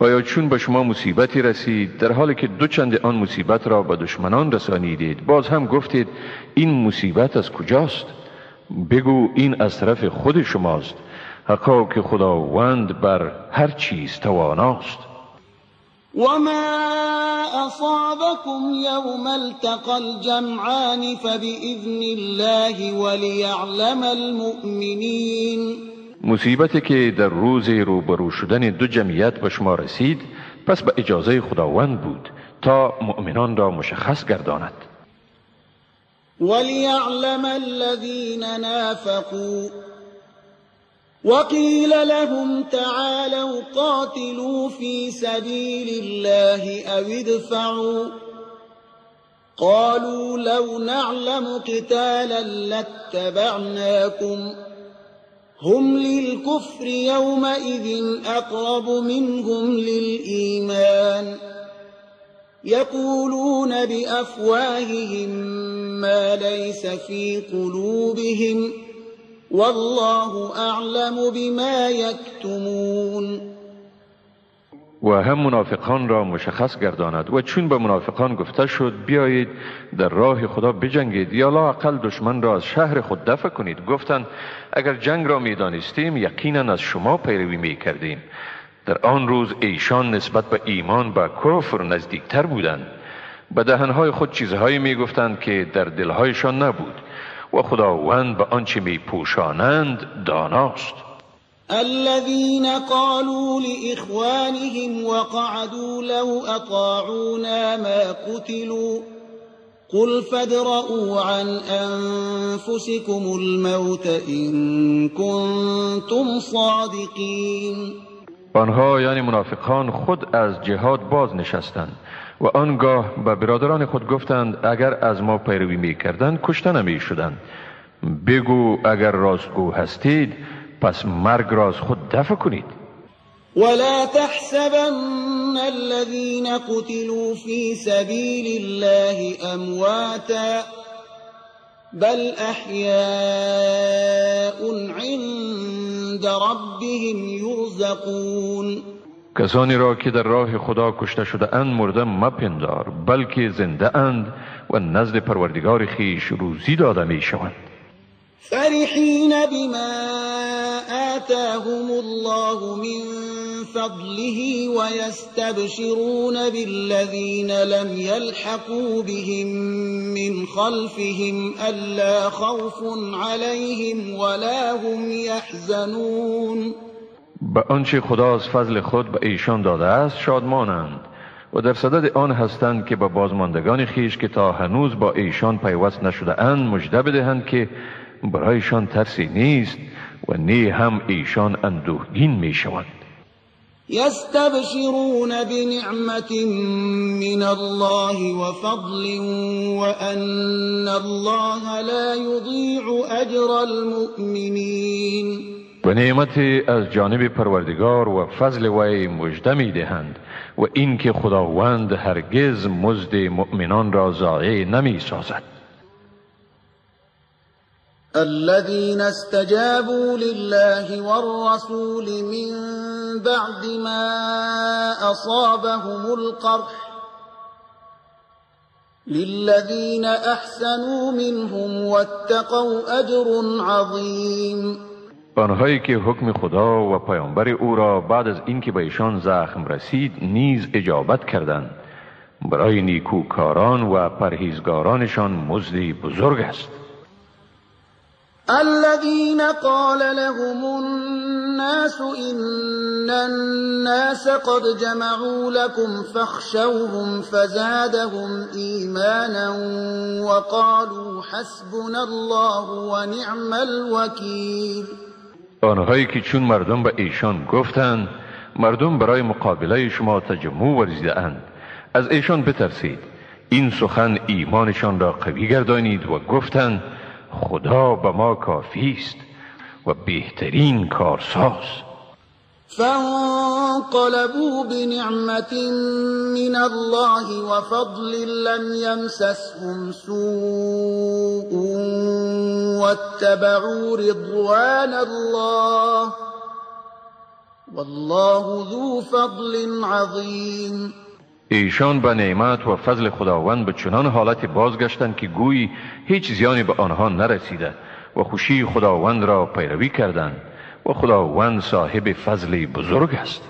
S2: آیا چون به شما مصیبتی رسید در حالی که دو چند آن مصیبت را به دشمنان رسانیدید باز هم گفتید این مصیبت از کجاست؟ بگو این از طرف خود شماست، حقا که خداوند بر هر چیز تواناست.
S1: وما أصابكم يوم التقى الجمعان فبإذن الله وليعلم المؤمنين.
S2: مصیبتی که در روز روبرو شدن دو جمعیت به شما رسید پس به اجازه خداوند بود تا مؤمنان را مشخص گرداند.
S1: وليعلم الذين نافقوا وقيل لهم تعالوا قاتلوا في سبيل الله أو ادفعوا قالوا لو نعلم قتالا لاتبعناكم هم للكفر يومئذ أقرب منهم للإيمان يقولون بأفواههم ما ليس في قلوبهم والله أعلم بما يكتمون.
S2: و هم منافقان را مشخص گرداند و چون به منافقان گفته شد بیایید در راه خدا بجنگید یا لااقل دشمن را از شهر خود دفع کنید، گفتند اگر جنگ را میدانستیم یقینا از شما پیروی میکردیم. در آن روز ایشان نسبت به ایمان به کفر نزدیکتر بودند، به دهنهای خود چیزهایی میگفتند که در دلهایشان نبود و خداوند به آنچه میپوشانند داناست.
S1: الذين قالوا لإخوانهم وقعدوا لو أطاعونا ما قتلوا قل فادرءوا عن أنفسكم الموت إن كنتم صادقين.
S2: آنها یعنی منافقان خود از جهاد باز نشستند و آنگاه به برادران خود گفتند اگر از ما پیروی میکردند کشته نمیشدند. بگو اگر راستگو هستید پس مرگ را از خود دفع کنید.
S1: ولا تحسبن الذين قتلوا في سبيل الله امواتا بل احياء عند ربهم يرزقون.
S2: کسانی را که در راه خدا کشته شده اند مرده مپندار، بلکه زنده اند و نزد پروردگار خیش روزی داده می شوند.
S1: فرحين بما آتاهم الله من فضله ويستبشرون بالذين لم يلحقوا بهم من خلفهم ألا خوف عليهم ولا هم يحزنون.
S2: به آنچه خدا از فضل خود به ایشان داده است شادمانند و در صدد آن هستند که به بازماندگان خیش که تا هنوز با ایشان پیوست نشده اند مژده بدهند که برایشان ترسی نیست و نی هم ایشان اندوهگین می شوند.
S1: يستبشرون بنعمة من الله وفضل وأن الله لا يضيع أجر المؤمنين.
S2: و نعمت از جانب پروردگار و فضل وی مژده می دهند و این که خداوند هرگز مزد مؤمنان را ضایع نمی سازد.
S1: الذين استجابوا لله والرسول من بعد ما أصابهم القرح للذين أحسنوا منهم واتقوا أجر عظيم.
S2: آنهایی که حکم خدا و پیامبر او را بعد از اینکه به ایشان زخم رسید نیز اجابت کردند، برای نیکوکاران و پرهیزگارانشان مزدی بزرگ است.
S1: الذين قال لهم الناس إن الناس قد جمعوا لكم فاخشوهم فزادهم إيمانا وقالوا حسبنا الله ونعم الوكيل.
S2: آنهایی که چون مردم به ایشان گفتند مردم برای مقابله شما تجمع ورزیده اند، از ایشان بترسید. این سخن ایمانشان را قوی گردانید و گفتند خدا به ما کافی است و بهترین کارساز.
S1: فانقلبوا بنعمة من الله وفضل لم يمسسهم سوء واتبعوا رضوان الله والله ذو فضل عظيم.
S2: ایشان به نعمت و فضل خداوند به چنان حالت بازگشتند که گویی هیچ زیانی به آنها نرسیده و خوشی خداوند را پیروی کردند و خداوند صاحب فضل بزرگ است.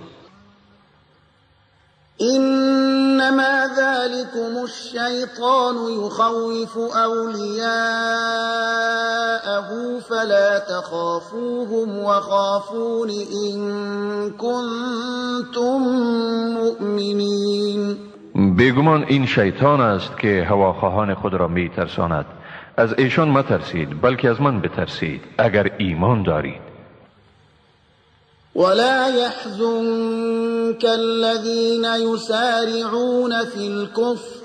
S1: انما ذلكم الشیطان یخوف اولیاءه فلا تخافوهم وخافون ان کنتم مؤمنین.
S2: بیگمان این شیطان است که هواخواهان خود را می ترساند. از ایشان مترسید بلکه از من بترسید اگر ایمان دارید.
S1: ولا يحزنك الذين يسارعون في الكفر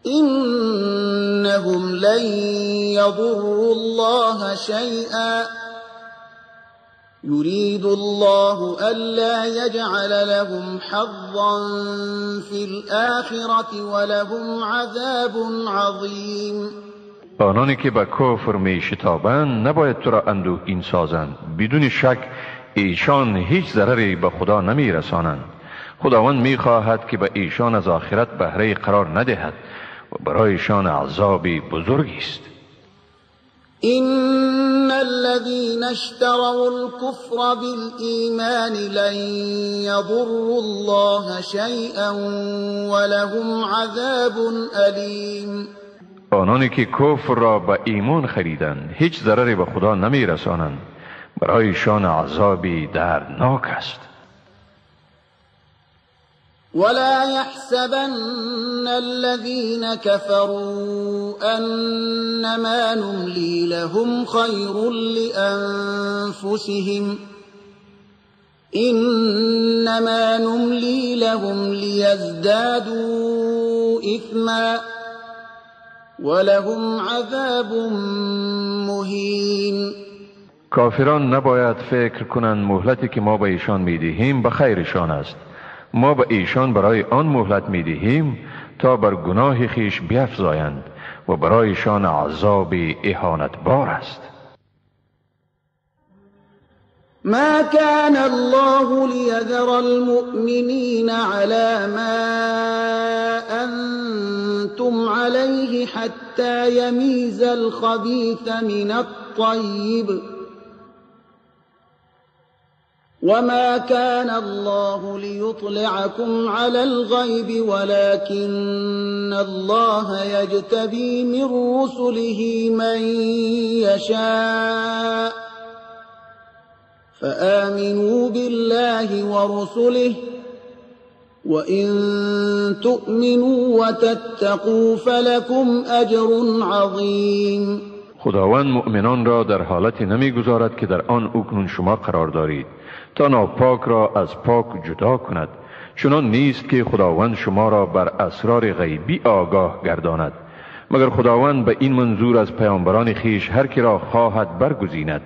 S1: إنهم لن يضروا الله شيئا يريد الله ألا يجعل لهم حظا في الآخرة ولهم عذاب عظيم.
S2: آنانی که به کفر می شتابند نباید تو را اندوهگین سازند. بدون شک ایشان هیچ ضرری به خدا نمی رسانند. خداوند می خواهد که به ایشان از آخرت بهره قرار ندهد و برایشان عذابی بزرگی است.
S1: إن الذين اشتروا الكفر بالإيمان لن يضروا الله شيئا ولهم عذاب أليم.
S2: آنانی که کفر را به ایمان خریدند هیچ ضرری به خدا نمی رسانند. برایشان عذابی دردناک است.
S1: ولا يحسبن الذين كفروا أنما نملي لهم خير لأنفسهم إنما نملي لهم ليزدادوا إثما ولهم عذاب مهین.
S2: کافران نباید فکر کنند مهلتی که ما به ایشان میدهیم به خیرشان است. ما به ایشان برای آن مهلت میدهیم تا بر گناه خیش بیفزایند و برایشان عذاب اهانتبار است.
S1: ما كان الله ليذر المؤمنين على ما أنتم عليه حتى يميز الخبيث من الطيب وما كان الله ليطلعكم على الغيب ولكن الله يجتبي من رسله من يشاء فآمنوا بالله ورسله وإن تؤمنوا وتتقوا فلكم أجر عظيم.
S2: خداوند مؤمنان را در حالتی نمیگذارد که در آن اکنون شما قرار دارید تا ناپاک را از پاک جدا کند، چنان نیست که خداوند شما را بر اسرار غیبی آگاه گرداند، مگر خداوند به این منظور از پیامبران خیش هر کی را خواهد برگزیند.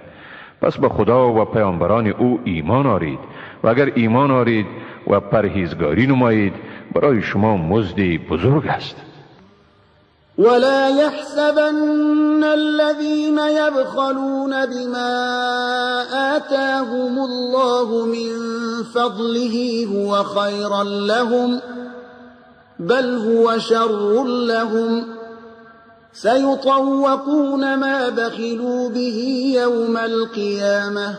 S2: پس به خدا و پیامبران او ایمان آرید و اگر ایمان آرید و پرهیزگاری نمایید برای شما مزدی بزرگ است.
S1: ولا يحسبن الذين يبخلون بما آتاهم الله من فضله هو خيرا لهم بل هو شر لهم سيطوقون ما بخلوا به يوم القيامة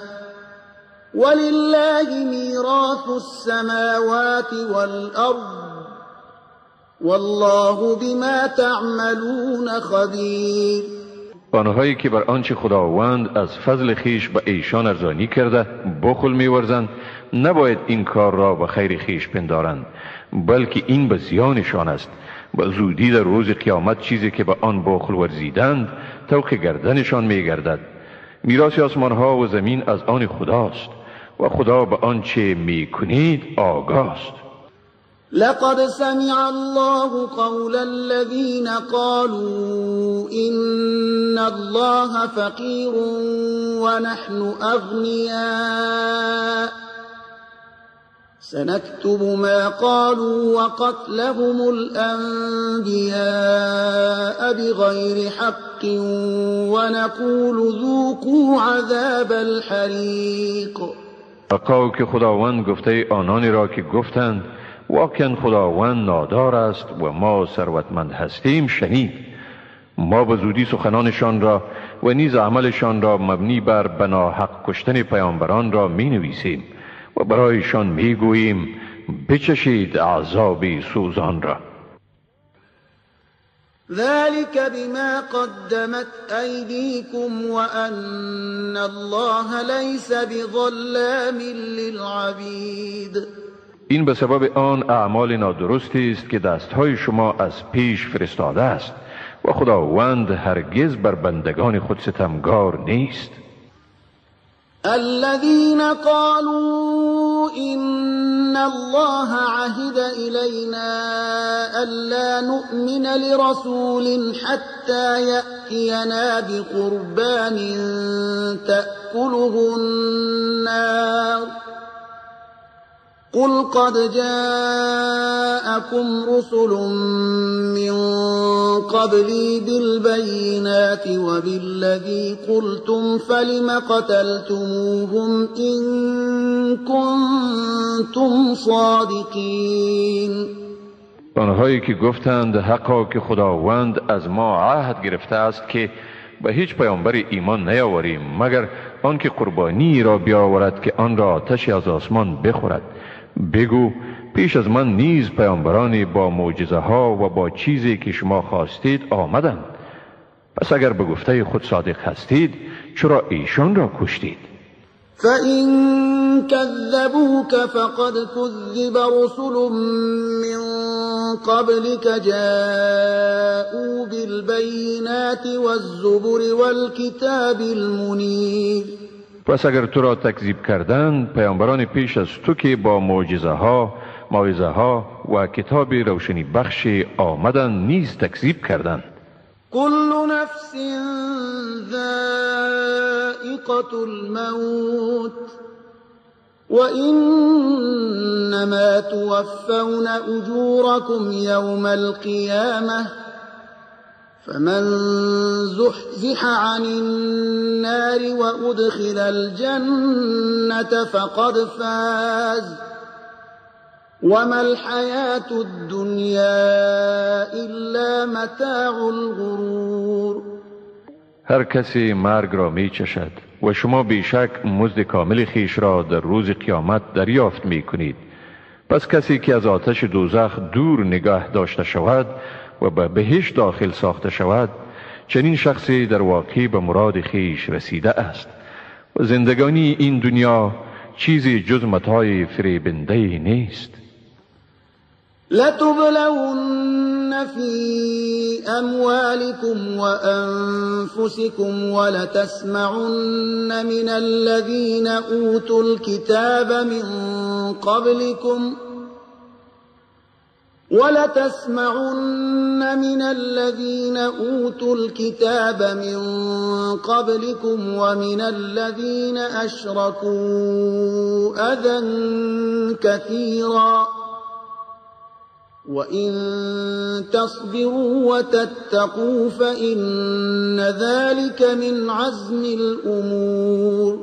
S1: ولله ميراث السماوات والأرض والله بما تعملون خبیر.
S2: آنهایی که بر آنچه خداوند از فضل خیش به ایشان ارزانی کرده بخل می‌ورزند نباید این کار را به خیر خیش پندارند، بلکه این به زیانشان است. به زودی در روز قیامت چیزی که به آن بخل ورزیدند طوق گردنشان می‌گردد. میراث آسمان‌ها و زمین از آن خداست و خدا به آنچه می‌کنید آگاه است.
S1: لقد سمع الله قول الذين قالوا إن الله فقير ونحن أغنياء سنكتب ما قالوا وقتلهم الأنبياء بغير حق ونقول ذوقوا عذاب الحريق.
S2: حقا که خداوند گفته آنانی را که گفتند واقعا خداوند نادار است و ما ثروتمند هستیم شنید. ما به زودی سخنانشان را و نیز عملشان را مبنی بر بناحق کشتن پیامبران را می نویسیم و برایشان می گوییم بچشید عذاب سوزان را.
S1: ذلك بما قدمت أيديكم وأن الله ليس بظلام للعبيد.
S2: این به سبب آن اعمال نادرستی است که دستهای شما از پیش فرستاده است و خداوند هرگز بر بندگان خود ستمگار نیست.
S1: الذين قالوا إن الله عهد إلينا ألا نؤمن لرسول حتى يأتينا بقربان تأكله النار قل قد جاءكم رسل من قبلي بالبينات وبالذي قلتم فلم قتلتموهم إن كنتم صادقين.
S2: آنهایی که گفتند حقا که خداوند از ما عهد گرفته است که به هیچ پیامبری ایمان نیاوریم مگر آنکه قربانی را بیاورد که آن را آتشی از آسمان بخورد. بگو پیش از من نیز پیامبرانی با معجزه ها و با چیزی که شما خواستید آمدند. پس اگر به گفته خود صادق هستید چرا ایشان را کشتید؟
S1: فَإِن كَذَّبُوكَ فَقَدْ كُذِّبَ رُسُلٌ مِّن قَبْلِكَ جَاءُوا بِالْبَيِّنَاتِ وَالزُّبُرِ وَالْكِتَابِ الْمُنِيرِ.
S2: پس اگر تو را تکذیب کردند پیامبران پیش از تو که با معجزه ها، موعظه ها و کتاب روشنی بخش آمدند نیز تکذیب کردند.
S1: كل نفس ذائقة الموت وإنما توفون أجوركم يوم القيامة فمن زحزح عن النار وأدخل الجنة فقد فاز وما الحياة الدنيا إلا متاع الغرور.
S2: هر کسی مرگ را می چشد و شما بیشک مزد کامل خیش را در روز قیامت دریافت می کنید. پس کسی که از آتش دوزخ دور نگاه داشته شود و به بهشت داخل ساخته شود، چنین شخصی در واقع به مراد خیش رسیده است و زندگانی این دنیا چیزی جز متاع فریبنده نیست.
S1: لتبلون في أموالكم وأنفسكم ولتسمعن من الذين أوتوا الكتاب من قبلكم ومن الذين أشركوا أذى كثيرا وإن تصبروا وتتقوا فإن ذلك من عزم الأمور.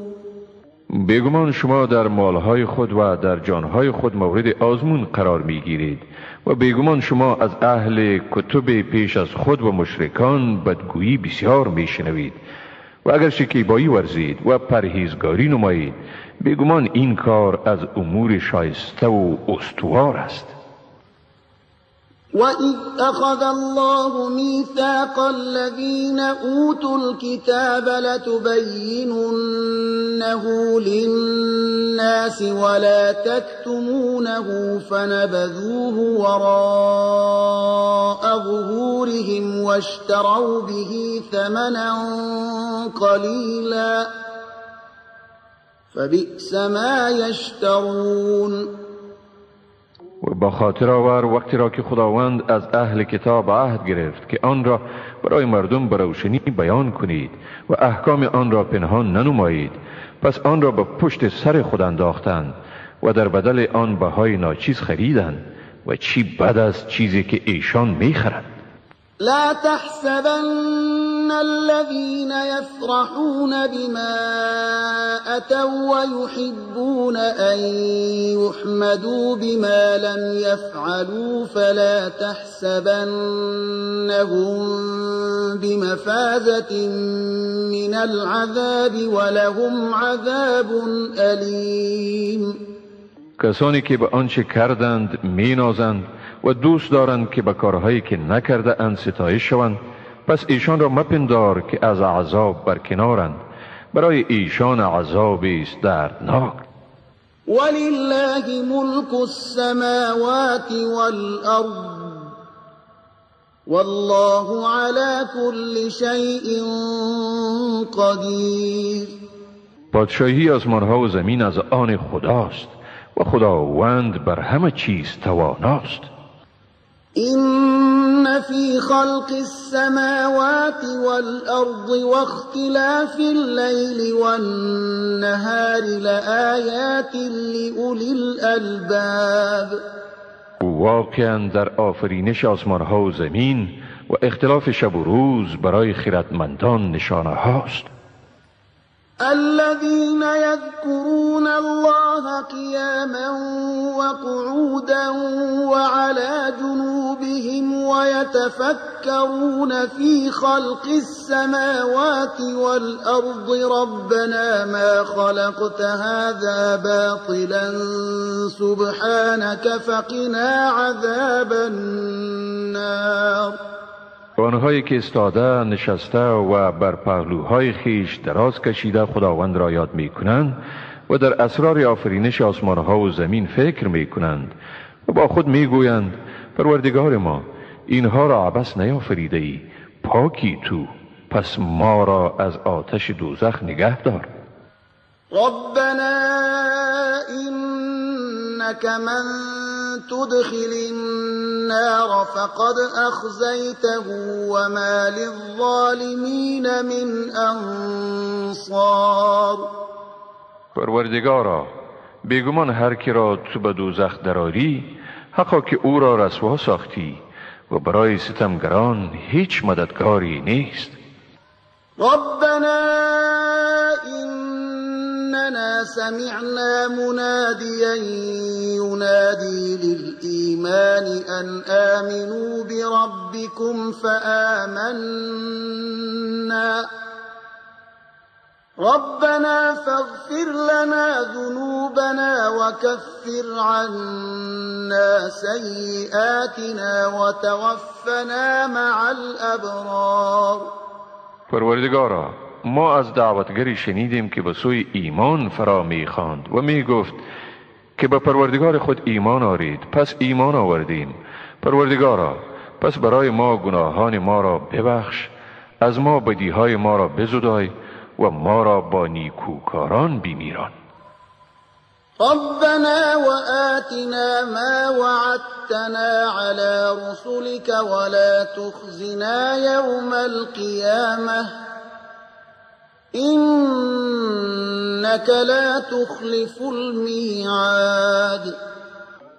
S2: بیگمان شما در مالهای خود و در جانهای خود مورد آزمون قرار میگیرید و بیگمان شما از اهل کتب پیش از خود و مشرکان بدگویی بسیار میشنوید و اگر شکیبایی ورزید و پرهیزگاری نمایید، بیگمان این کار از امور شایسته و استوار است.
S1: وَإِذْ أَخَذَ اللَّهُ مِيثَاقَ الَّذِينَ أُوتُوا الْكِتَابَ لَتُبَيِّنُنَّهُ لِلنَّاسِ وَلَا تَكْتُمُونَهُ فَنَبَذُوهُ وَرَاءَ ظُهُورِهِمْ وَاشْتَرَوْا بِهِ ثَمَنًا قَلِيلًا فَبِئْسَ مَا يَشْتَرُونَ.
S2: و با خاطر آور وقتی را که خداوند از اهل کتاب عهد گرفت که آن را برای مردم به روشنی بیان کنید و احکام آن را پنهان ننمایید، پس آن را به پشت سر خود انداختند و در بدل آن بهای ناچیز خریدند و چی بد است چیزی که ایشان میخرند.
S1: لا تحسبن الذين يفرحون بما أتوا ويحبون أن يحمدوا بما لم يفعلوا فلا تحسبنهم بمفازة من العذاب ولهم عذاب أليم.
S2: کسانی که به آنچه کردند مینازند و دوست دارند که به کارهایی که نکرده اند ستایش شوند، پس ایشان را مپندار که از عذاب برکنارند، برای ایشان عذابی است دردناک.
S1: ولله ملك السماوات والأرض والله على كل شيء قدیر.
S2: پادشاهی آسمانها و زمین از آن خداست و خداوند بر همه چیز تواناست.
S1: إن في خلق السماوات والأرض واختلاف الليل والنهار لآيات لأولي الألباب.
S2: واقعا در آفرینش آسمانها و زمین و اختلاف شب و روز برای خردمندان نشانه هاست.
S1: الذين يذكرون الله قياما وقعودا وعلى جنوبهم ويتفكرون في خلق السماوات والأرض ربنا ما خلقت هذا باطلا سبحانك فقنا عذاب النار.
S2: آنهایی که استاده نشسته و بر پهلوهای خیش دراز کشیده خداوند را یاد می کنند و در اسرار آفرینش آسمانها و زمین فکر می کنند و با خود می گویند پروردگار ما اینها را عبث نیافریده ای، پاکی تو، پس ما را از آتش دوزخ نگه دار.
S1: ربنا إنك من تدخل النار فقد أخزيته وما للظالمين من أنصار.
S2: پروردگارا بیگمان هر کی را تو به دوزخ دراری، حقا که او را رسوا ساختی و برای ستمگران هیچ مددگاری نیست.
S1: ربنا إننا سمعنا مناديا ينادي للإيمان أن آمنوا بربكم فآمنا ربنا فاغفر لنا ذنوبنا وكفر عنا سيئاتنا وتوفنا مع الأبرار.
S2: پروردگارا، ما از دعوتگری شنیدیم که به سوی ایمان فرا می خواند و می گفت که به پروردگار خود ایمان آورید، پس ایمان آوردیم. پروردگارا، پس برای ما گناهان ما را ببخش، از ما بدیهای ما را بزدای و ما را با نیکوکاران بمیران.
S1: ربنا وآتنا ما وعدتنا على رسلك ولا تخزنا يوم القيامة إنك لا تخلف الميعاد.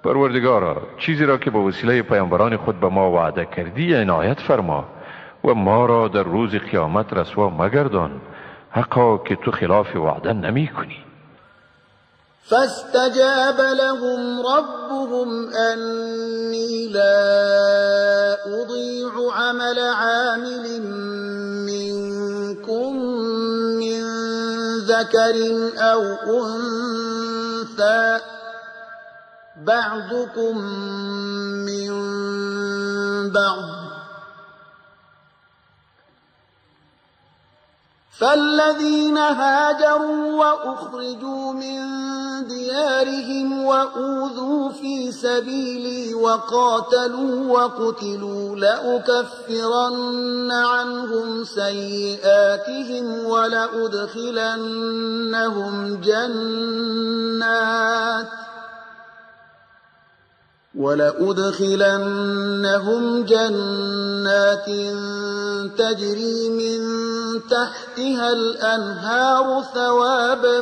S2: پروردگارا، چیزی را که به وسیله پیامبران خود به ما وعده کردی عنایت فرما و ما را در روز قیامت رسوا مگردان، حقا که تو خلاف وعده نمی کنی.
S1: فاستجاب لهم ربهم أني لا أضيع عمل عامل منكم من ذكر أو أنثى بعضكم من بعض فالذين هاجروا وأخرجوا من ديارهم وأوذوا في سبيلي وقاتلوا وقتلوا لأكفرن عنهم سيئاتهم ولأدخلنهم جنات تجري من تحتها الأنهار ثوابا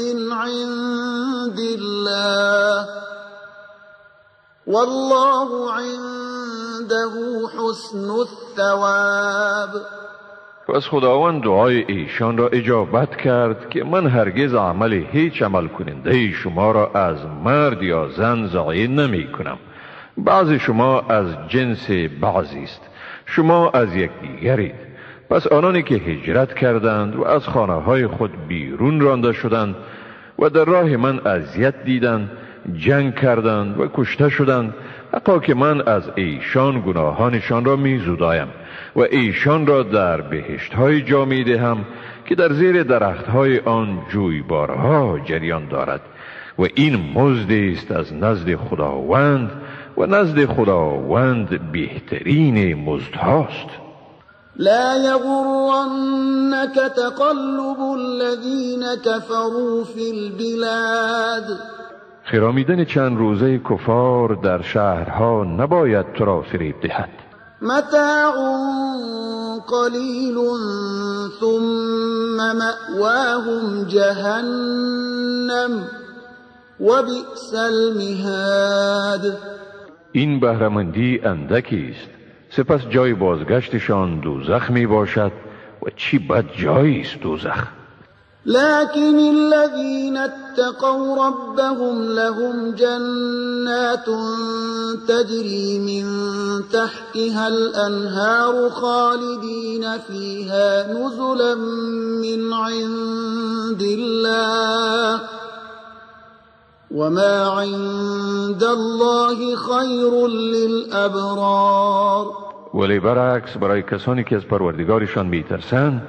S1: من عند الله والله عنده حسن الثواب.
S2: پس خداوند دعای ایشان را اجابت کرد که من هرگز عمل هیچ عمل کننده شما را از مرد یا زن ضایع نمی کنم. بعض شما از جنس بعضی است، شما از یکدیگرید. پس آنانی که هجرت کردند و از خانه های خود بیرون رانده شدند و در راه من اذیت دیدند، جنگ کردند و کشته شدند، حقا که من از ایشان گناهانشان را می زودایم و ایشان را در بهشت‌های جا می دهم که در زیر درخت‌های آن جویبارها جریان دارد و این مزدی است از نزد خداوند و نزد خداوند بهترین مزدهاست.
S1: لا يغرنك تقلب الذين كفروا في البلاد.
S2: خرامیدن چند روزه کفار در شهرها نباید تو را فریب دهد.
S1: متاع قلیل ثم مأواهم جهنم وبئس المهاد.
S2: این بهره‌مندی اندکی است، سپس جای بازگشتشان دوزخ می باشد و چی بد جایی است دوزخ.
S1: لكن الذين اتقوا ربهم لهم جنات تجري من تحتها الأنهار خالدين فيها نزلا من عند الله وما عند الله خير للأبرار.
S2: ولی برعکس برای کسانی که از پروردگارشان میترسند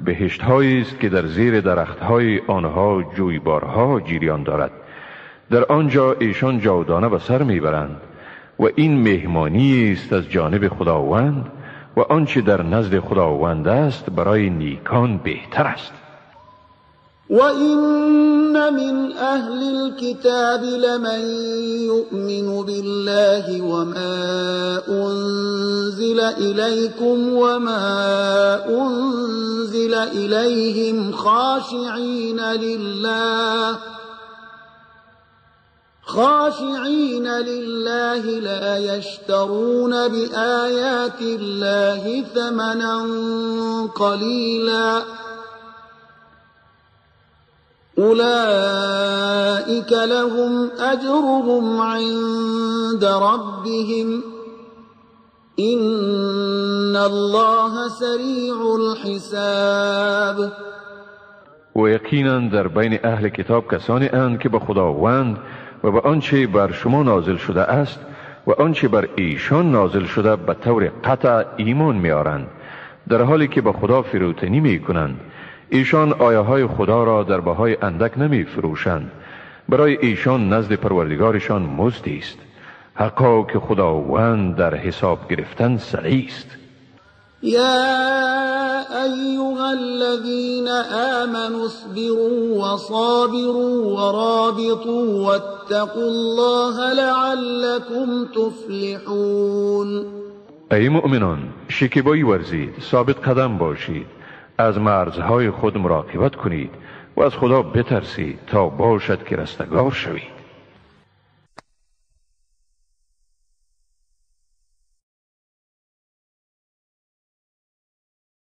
S2: بهشت‌هایی است که در زیر درخت‌های آنها جویبارها جریان دارد، در آنجا ایشان جاودانه به سر میبرند و این مهمانی است از جانب خداوند و آنچه در نزد خداوند است برای نیکان بهتر است.
S1: وَإِنَّ مِنْ أَهْلِ الْكِتَابِ لَمَنْ يُؤْمِنُ بِاللَّهِ وَمَا أُنْزِلَ إِلَيْكُمْ وَمَا أُنْزِلَ إِلَيْهِمْ خاشعين لله لا يشترون بآيات الله ثمنا قليلا أولئك لهم أجرهم عند ربهم إن الله سريع الحساب.
S2: و یقینا در بین اهل کتاب کسانی اند که به خداوند و به آنچه بر شما نازل شده است و آنچه بر ایشان نازل شده به طور قطع ایمان می‌آورند، در حالی که به خدا فروتنی می‌کنند. ایشان آیه های خدا را در بهای اندک نمی فروشند. برای ایشان نزد پروردگارشان مزدی است. حقا که خداوند در حساب گرفتن سریع است.
S1: يا أيها الذين آمنوا اصبروا وصابروا ورابطوا واتقوا الله لعلكم تفلحون.
S2: ای مؤمنان، شکیبایی ورزید، ثابت قدم باشید، از مرزهای خود مراقبت کنید و از خدا بترسید تا باشد که رستگار شوید.